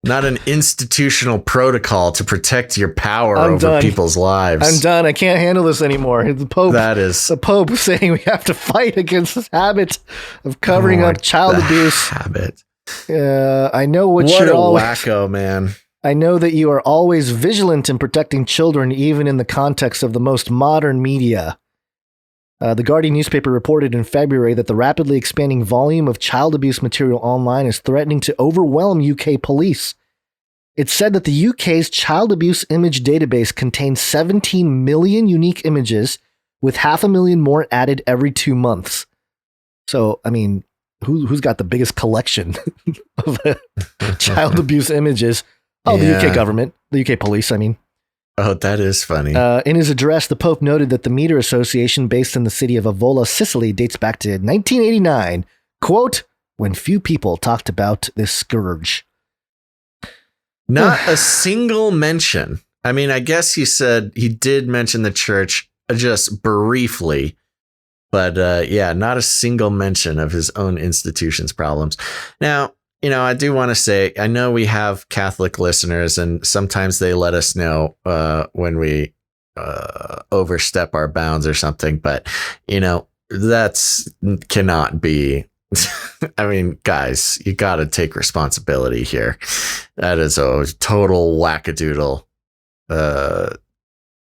[SPEAKER 1] Not an institutional protocol to protect your power over people's lives.
[SPEAKER 3] I'm done. I can't handle this anymore. The Pope saying we have to fight against this habit of covering up child abuse.
[SPEAKER 1] Habit.
[SPEAKER 3] I know what
[SPEAKER 1] you're
[SPEAKER 3] a
[SPEAKER 1] wacko, man.
[SPEAKER 3] I know that you are always vigilant in protecting children, even in the context of the most modern media. The Guardian newspaper reported in February that the rapidly expanding volume of child abuse material online is threatening to overwhelm UK police. It said that the UK's child abuse image database contains 17 million unique images, with 500,000 more added every 2 months. So, I mean, who's got the biggest collection of child abuse images? The UK government, the UK police, I mean.
[SPEAKER 1] Oh, that is funny.
[SPEAKER 3] In his address, the Pope noted that the Meter Association, based in the city of Avola, Sicily, dates back to 1989. Quote, when few people talked about this scourge.
[SPEAKER 1] Not a single mention. I mean, I guess he did mention the church just briefly, but not a single mention of his own institution's problems. Now, I do want to say, I know we have Catholic listeners, and sometimes they let us know when we overstep our bounds or something. But, that's cannot be. I mean, guys, you got to take responsibility here. That is a total wackadoodle. It's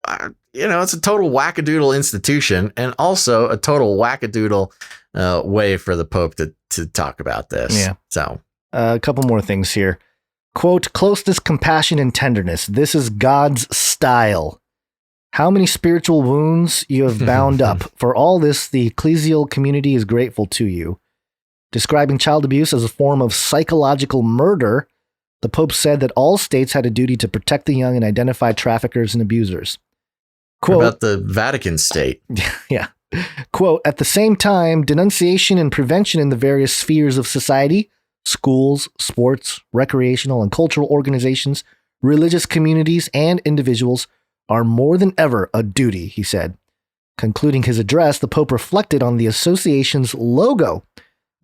[SPEAKER 1] a total wackadoodle institution, and also a total wackadoodle way for the Pope to talk about this.
[SPEAKER 3] Yeah.
[SPEAKER 1] So.
[SPEAKER 3] A couple more things here. Quote, closeness, compassion, and tenderness. This is God's style. How many spiritual wounds you have bound up. For all this, the ecclesial community is grateful to you. Describing child abuse as a form of psychological murder, the Pope said that all states had a duty to protect the young and identify traffickers and abusers. Quote,
[SPEAKER 1] what about the Vatican state?
[SPEAKER 3] Yeah. Quote, at the same time, denunciation and prevention in the various spheres of society, schools, sports, recreational, and cultural organizations religious communities, and individuals are more than ever a duty, he said. Concluding his address, the Pope reflected on the association's logo.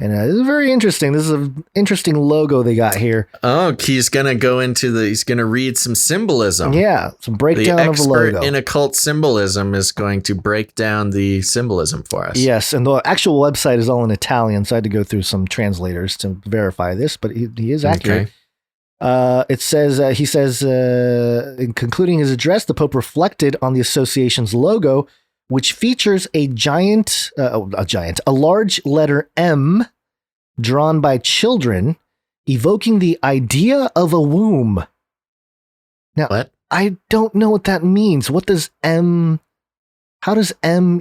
[SPEAKER 3] And this is very interesting. This is an interesting logo they got here.
[SPEAKER 1] Oh, he's going to go into he's going to read some symbolism.
[SPEAKER 3] Yeah, some breakdown of the logo. The
[SPEAKER 1] expert in occult symbolism is going to break down the symbolism for us.
[SPEAKER 3] Yes, and the actual website is all in Italian, so I had to go through some translators to verify this, but he is accurate. Okay. It says, he says, in concluding his address, the Pope reflected on the association's logo, which features a large letter M drawn by children, evoking the idea of a womb. Now, what? I don't know what that means. How does M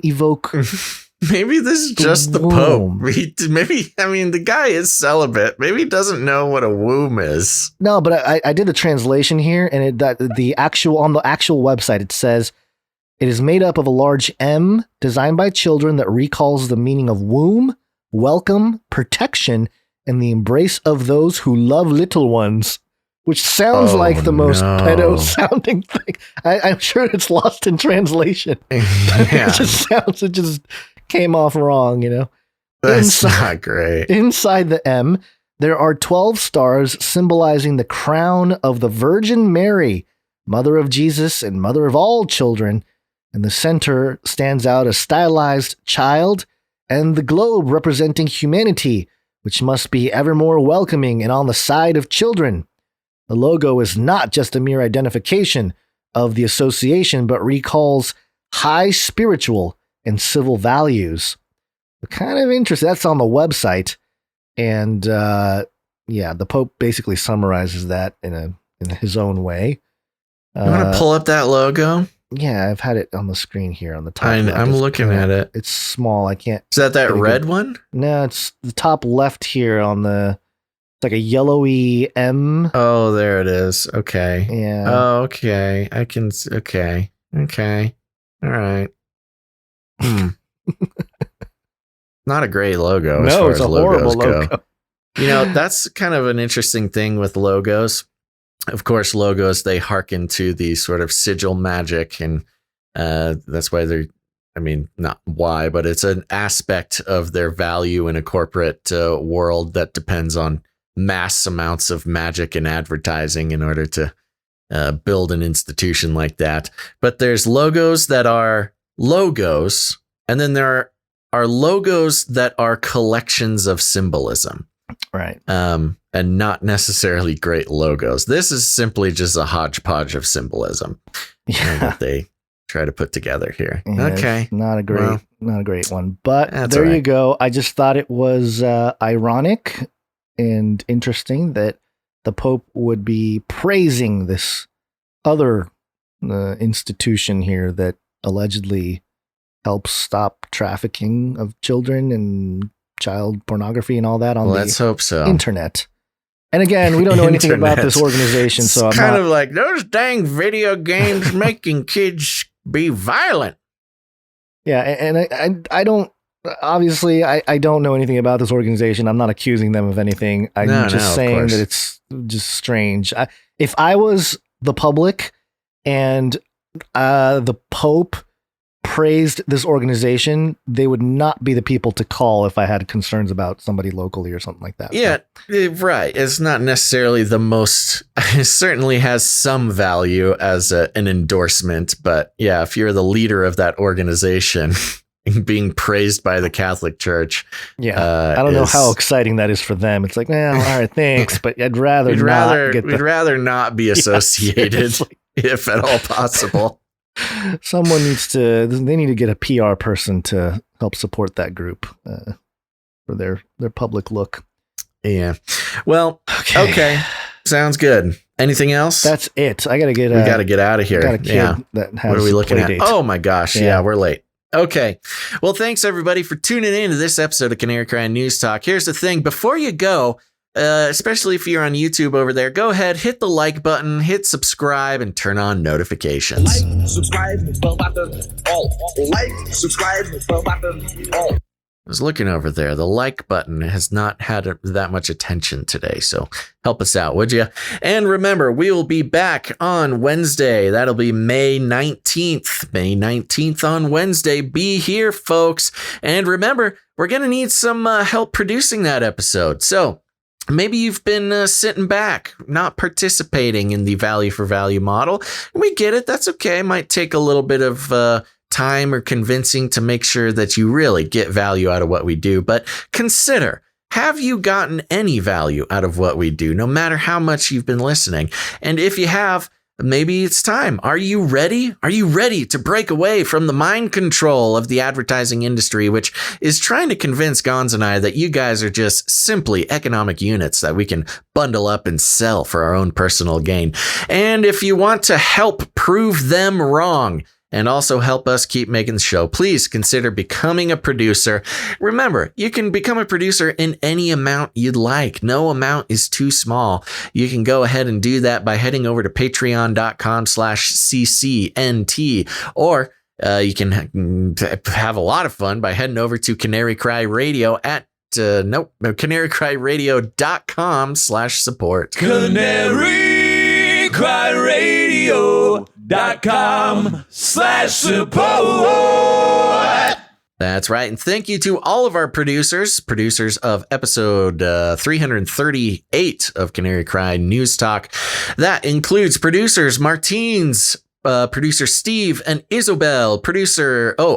[SPEAKER 3] evoke?
[SPEAKER 1] Maybe this is just the Pope. The guy is celibate. Maybe he doesn't know what a womb is.
[SPEAKER 3] No, but I did the translation here, and on the actual website, it says, it is made up of a large M designed by children that recalls the meaning of womb, welcome, protection, and the embrace of those who love little ones, which sounds like the most pedo-sounding thing. I'm sure it's lost in translation. Yeah. It just came off wrong, you know?
[SPEAKER 1] That's not great.
[SPEAKER 3] Inside the M, there are 12 stars symbolizing the crown of the Virgin Mary, Mother of Jesus and Mother of all children. In the center stands out a stylized child and the globe representing humanity, which must be ever more welcoming and on the side of children. The logo is not just a mere identification of the association, but recalls high spiritual and civil values. Kind of interesting. That's on the website. And the Pope basically summarizes that in his own way.
[SPEAKER 1] You want to pull up that logo?
[SPEAKER 3] Yeah, I've had it on the screen here on the top.
[SPEAKER 1] I'm looking at it.
[SPEAKER 3] It's small. I can't.
[SPEAKER 1] Is that red one?
[SPEAKER 3] No, it's the top left here it's like a yellowy M.
[SPEAKER 1] Oh, there it is. Okay.
[SPEAKER 3] Yeah.
[SPEAKER 1] Oh, okay. I can. Okay. Okay. All right. Not a great logo.
[SPEAKER 3] No,
[SPEAKER 1] as far
[SPEAKER 3] it's
[SPEAKER 1] as
[SPEAKER 3] a horrible logo.
[SPEAKER 1] You know, that's kind of an interesting thing with logos. Of course, logos, they hearken to the sort of sigil magic, and that's why not why, but it's an aspect of their value in a corporate world that depends on mass amounts of magic and advertising in order to build an institution like that. But there's logos that are logos, and then there are logos that are collections of symbolism.
[SPEAKER 3] Right.
[SPEAKER 1] And not necessarily great logos. This is simply just a hodgepodge of symbolism that they try to put together here.
[SPEAKER 3] Yeah,
[SPEAKER 1] okay.
[SPEAKER 3] Not a great one. But there you go. I just thought it was ironic and interesting that the Pope would be praising this other institution here that allegedly helps stop trafficking of children and child pornography and all that on
[SPEAKER 1] Let's hope so.
[SPEAKER 3] Internet. And again, we don't know anything about this organization, so
[SPEAKER 1] it's kind of like those dang video games making kids be violent.
[SPEAKER 3] Yeah, and I don't obviously I don't know anything about this organization. I'm not accusing them of anything. I'm just saying that it's just strange. If I was the public and the Pope praised this organization, they would not be the people to call if I had concerns about somebody locally or something like that.
[SPEAKER 1] Yeah, right. It's not necessarily the most, it certainly has some value as an endorsement, but yeah, if you're the leader of that organization being praised by the Catholic Church.
[SPEAKER 3] Yeah. I don't know how exciting that is for them. It's like, well, all right, thanks, but I'd rather
[SPEAKER 1] we'd rather not be associated if at all possible.
[SPEAKER 3] Someone they need to get a PR person to help support that group for their public look.
[SPEAKER 1] Yeah. Well, okay. Sounds good. Anything else?
[SPEAKER 3] That's it. We got to
[SPEAKER 1] get out of here.
[SPEAKER 3] Got a kid that has
[SPEAKER 1] what are we looking at?
[SPEAKER 3] Date.
[SPEAKER 1] Oh my gosh. Yeah, we're late. Okay. Well, thanks everybody for tuning in to this episode of Canary Cry News Talk. Here's the thing. Before you go, especially if you're on YouTube over there, go ahead, hit the like button, hit subscribe, and turn on notifications.
[SPEAKER 13] Like, subscribe, bell button, all. Like, subscribe, bell button, all.
[SPEAKER 1] was looking over there. The like button has not had that much attention today, so help us out, would you? And remember, we will be back on Wednesday. That'll be May 19th. May 19th on Wednesday. Be here, folks. And remember, we're going to need some help producing that episode. So maybe you've been sitting back, not participating in the value for value model. We get it. That's okay. It might take a little bit of time or convincing to make sure that you really get value out of what we do. But consider, have you gotten any value out of what we do, no matter how much you've been listening? And if you have, maybe it's time. Are you ready? Are you ready to break away from the mind control of the advertising industry, which is trying to convince Gons and I that you guys are just simply economic units that we can bundle up and sell for our own personal gain? And if you want to help prove them wrong, and also help us keep making the show, please consider becoming a producer. Remember, you can become a producer in any amount you'd like. No amount is too small. You can go ahead and do that by heading over to patreon.com/ccnt, or you can have a lot of fun by heading over to Canary Cry Radio at canarycryradio.com/support.
[SPEAKER 13] canarycryradio.com/support.
[SPEAKER 1] That's right. And thank you to all of our producers of episode 338 of Canary Cry News Talk. That includes producers Martins, producer Steve, and Isobel.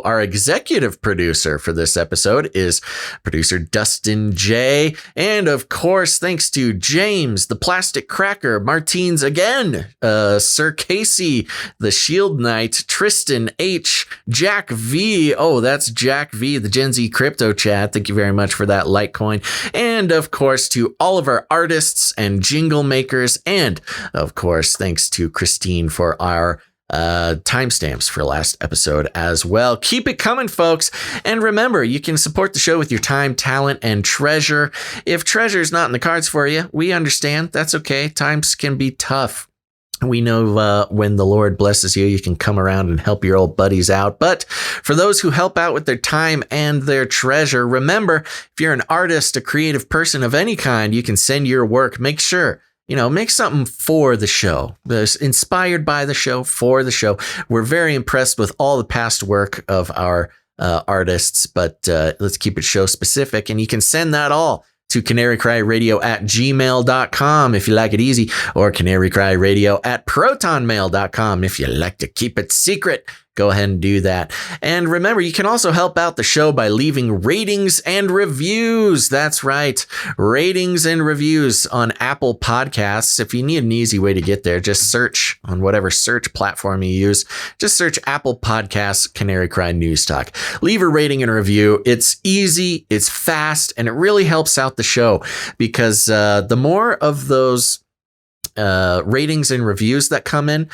[SPEAKER 1] Our executive producer for this episode is producer Dustin J. And of course, thanks to James, the Plastic Cracker, Martins again, Sir Casey, the Shield Knight, Tristan H, Jack V. Oh, that's Jack V, the Gen Z Crypto Chat. Thank you very much for that Litecoin. And of course, to all of our artists and jingle makers. And of course, thanks to Christine for our timestamps for last episode as well. Keep it coming, folks. And remember, you can support the show with your time, talent, and treasure. If treasure is not in the cards for you, we understand. That's okay. Times can be tough. We know when the Lord blesses you, you can come around and help your old buddies out. But for those who help out with their time and their treasure, remember, if you're an artist, a creative person of any kind, you can send your work. Make sure, make something for the show, inspired by the show, for the show. We're very impressed with all the past work of our artists, but let's keep it show specific. And you can send that all to canarycryradio@gmail.com if you like it easy, or canarycryradio@protonmail.com if you like to keep it secret. Go ahead and do that. And remember, you can also help out the show by leaving ratings and reviews. That's right. Ratings and reviews on Apple Podcasts. If you need an easy way to get there, just search on whatever search platform you use. Just search Apple Podcasts, Canary Cry News Talk. Leave a rating and a review. It's easy, it's fast, and it really helps out the show because the more of those ratings and reviews that come in,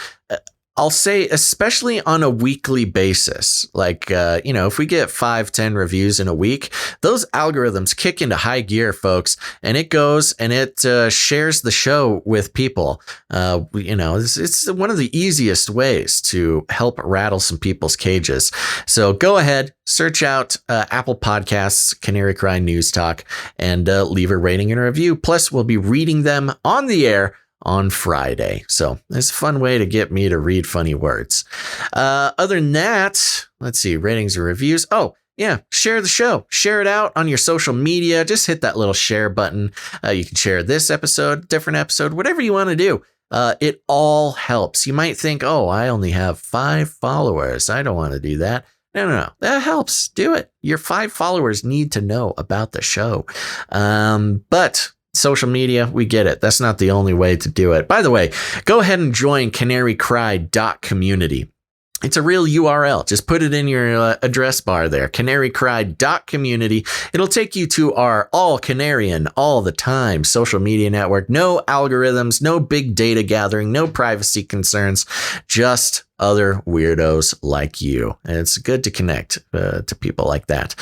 [SPEAKER 1] I'll say, especially on a weekly basis, like, if we get 5-10 reviews in a week, those algorithms kick into high gear, folks, and it goes and it shares the show with people. It's one of the easiest ways to help rattle some people's cages. So go ahead, search out Apple Podcasts, Canary Cry News Talk, and leave a rating and a review. Plus, we'll be reading them on the air on Friday. So it's a fun way to get me to read funny words. Other than that, let's see, ratings or reviews. Oh, yeah, share the show. Share it out on your social media. Just hit that little share button. You can share this episode, different episode, whatever you want to do. It all helps. You might think, oh, I only have 5 followers. I don't want to do that. No. That helps. Do it. Your 5 followers need to know about the show. But social media, we get it. That's not the only way to do it. By the way, go ahead and join canarycry.community. It's a real URL. Just put it in your address bar there, canarycry.community. It'll take you to our all Canarian, all the time social media network. No algorithms, no big data gathering, no privacy concerns, just other weirdos like you. And it's good to connect to people like that.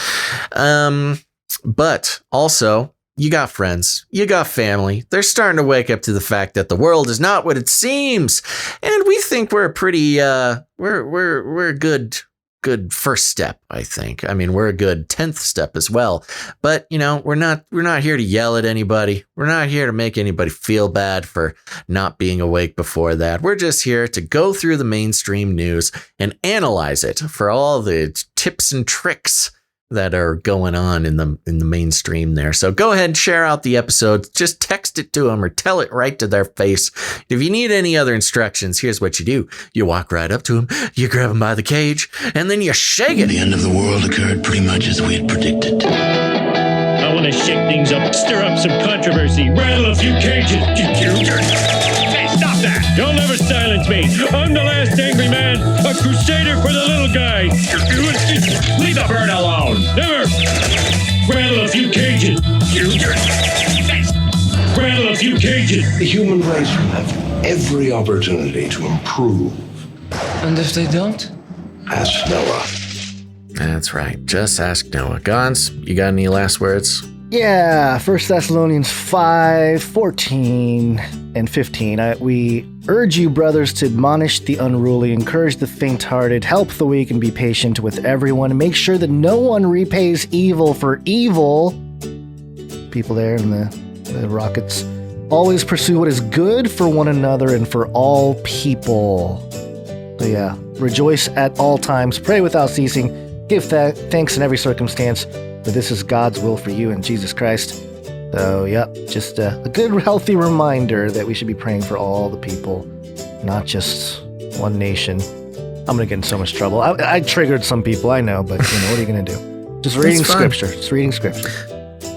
[SPEAKER 1] But also, you got friends, you got family. They're starting to wake up to the fact that the world is not what it seems. And we think we're a pretty, we're a good good first step, I think. I mean, we're a good 10th step as well. But, we're not here to yell at anybody. We're not here to make anybody feel bad for not being awake before that. We're just here to go through the mainstream news and analyze it for all the tips and tricks that are going on in the mainstream there. So go ahead and share out the episode. Just text it to them or tell it right to their face. If you need any other instructions, here's what you do. You walk right up to them, you grab them by the cage, and then you shake it.
[SPEAKER 15] The end of the world occurred pretty much as we had predicted.
[SPEAKER 17] I want to shake things up, stir up some controversy, rattle a few cages. Hey, stop that! Don't ever silence me. I'm the last angry man, a crusader for the little guy. Leave the bird alone. Never. Rattle a few cages. Rattle a few cages.
[SPEAKER 15] The human race will have every opportunity to improve.
[SPEAKER 14] And if they don't?
[SPEAKER 15] Ask Noah.
[SPEAKER 1] That's right. Just ask Noah. Gons, you got any last words?
[SPEAKER 3] Yeah, 1 Thessalonians 5:14 and 15. We urge you, brothers, to admonish the unruly, encourage the faint-hearted, help the weak, and be patient with everyone. Make sure that no one repays evil for evil. People there in the rockets. Always pursue what is good for one another and for all people. So yeah, rejoice at all times, pray without ceasing, give thanks in every circumstance, for this is God's will for you in Jesus Christ. So, yep, just a good, healthy reminder that we should be praying for all the people, not just one nation. I'm going to get in so much trouble. I triggered some people, I know, but, what are you going to do? Just reading scripture. Just reading scripture.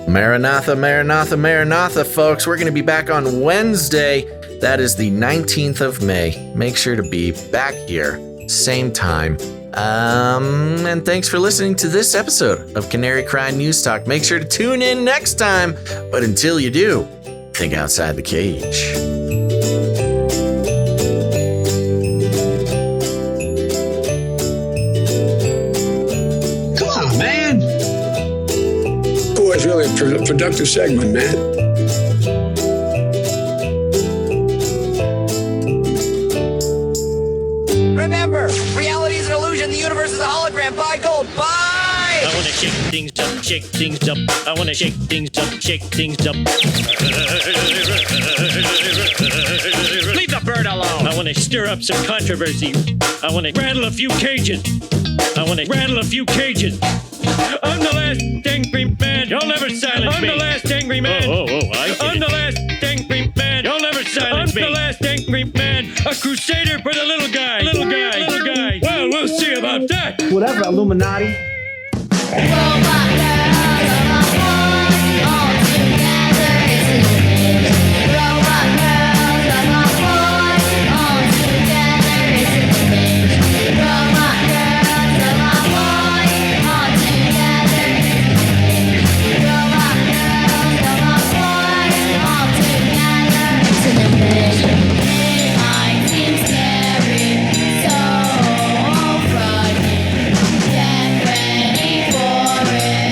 [SPEAKER 1] Maranatha, Maranatha, Maranatha, folks. We're going to be back on Wednesday. That is the 19th of May. Make sure to be back here, same time. And thanks for listening to this episode of Canary Cry News Talk. Make sure to tune in next time. But until you do, think outside the cage.
[SPEAKER 13] Come on, man. Boy, it's really a productive segment, man.
[SPEAKER 21] Remember, reality is an illusion. The universe is a hologram. Buy gold. Buy!
[SPEAKER 17] I want to shake things up, shake things up. I want to shake things up, shake things up. Leave the bird alone. I want to stir up some controversy. I want to rattle a few cages. I want to rattle a few cages. I'm the last angry man. You'll never silence me. I'm the last angry man. I'm the last angry man. You'll never silence me. I'm the last angry man. A crusader for the little guy. Little guy. Little guy. Well, we'll see about that.
[SPEAKER 8] Whatever, Illuminati.
[SPEAKER 21] Get ready for it.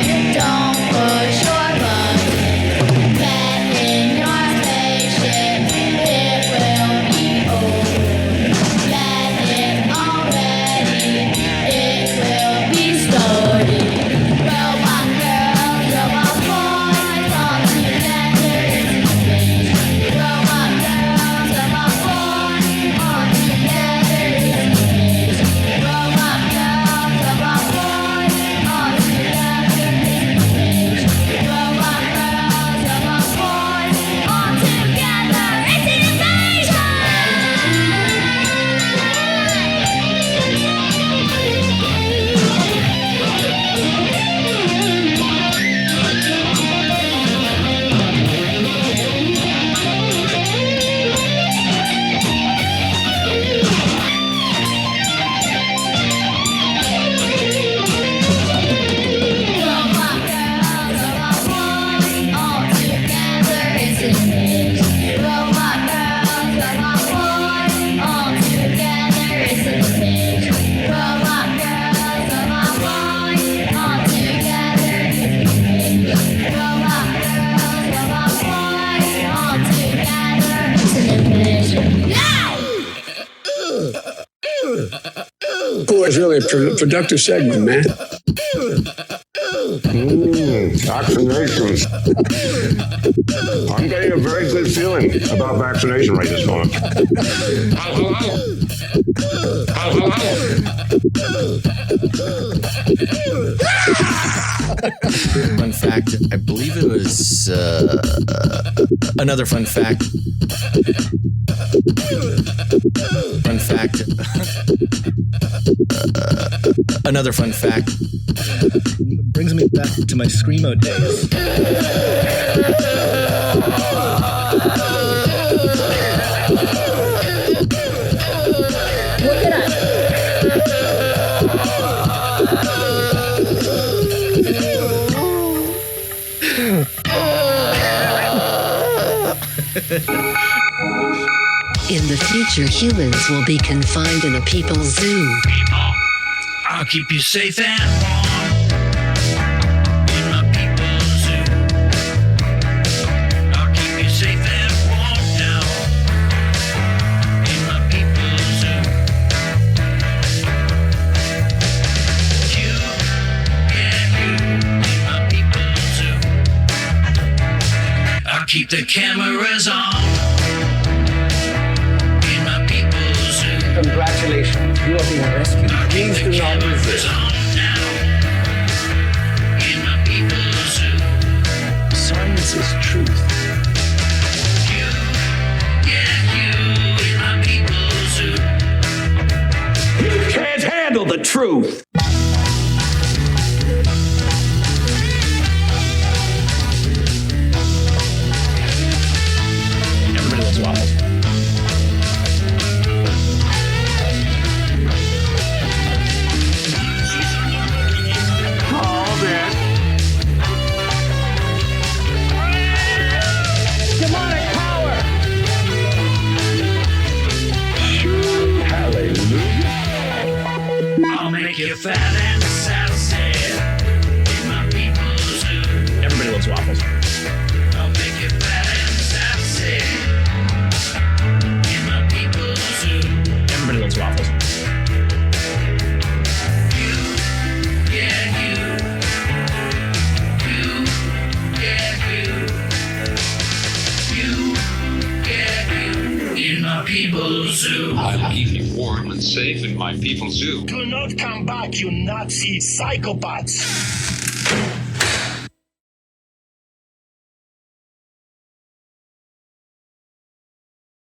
[SPEAKER 13] Boy, it's really a productive segment, man.
[SPEAKER 5] Vaccinations. I'm getting a very good feeling about vaccination right this moment.
[SPEAKER 1] Fun fact, I believe it was another fun fact. Fun fact. Another fun fact.
[SPEAKER 3] Brings me back to my Screamo days.
[SPEAKER 4] Look it up.
[SPEAKER 2] In the future, humans will be confined in a people's zoo.
[SPEAKER 17] I'll keep you safe and warm in my people's zoo. I'll keep you safe and warm now in my people's zoo. You, yeah, you in my people's zoo. I'll keep the cameras on in my people's zoo.
[SPEAKER 21] Congratulations, you are being rescued. Please do not resist.
[SPEAKER 15] Science is truth.
[SPEAKER 17] You in my people's zoo.
[SPEAKER 13] You can't handle the truth.
[SPEAKER 12] Everybody loves waffles.
[SPEAKER 21] Demonic power!
[SPEAKER 13] Hallelujah.
[SPEAKER 17] I'll make you fat and sassy in my people's zoo.
[SPEAKER 12] Everybody loves waffles.
[SPEAKER 17] I'll make you fat and sassy in my people's zoo.
[SPEAKER 12] Everybody loves waffles.
[SPEAKER 17] You, yeah, you. You, yeah, you. You, yeah, you. In my people's zoo.
[SPEAKER 22] I'll keep you warm and safe in my people's zoo.
[SPEAKER 23] Do not come back, you Nazi psychopaths!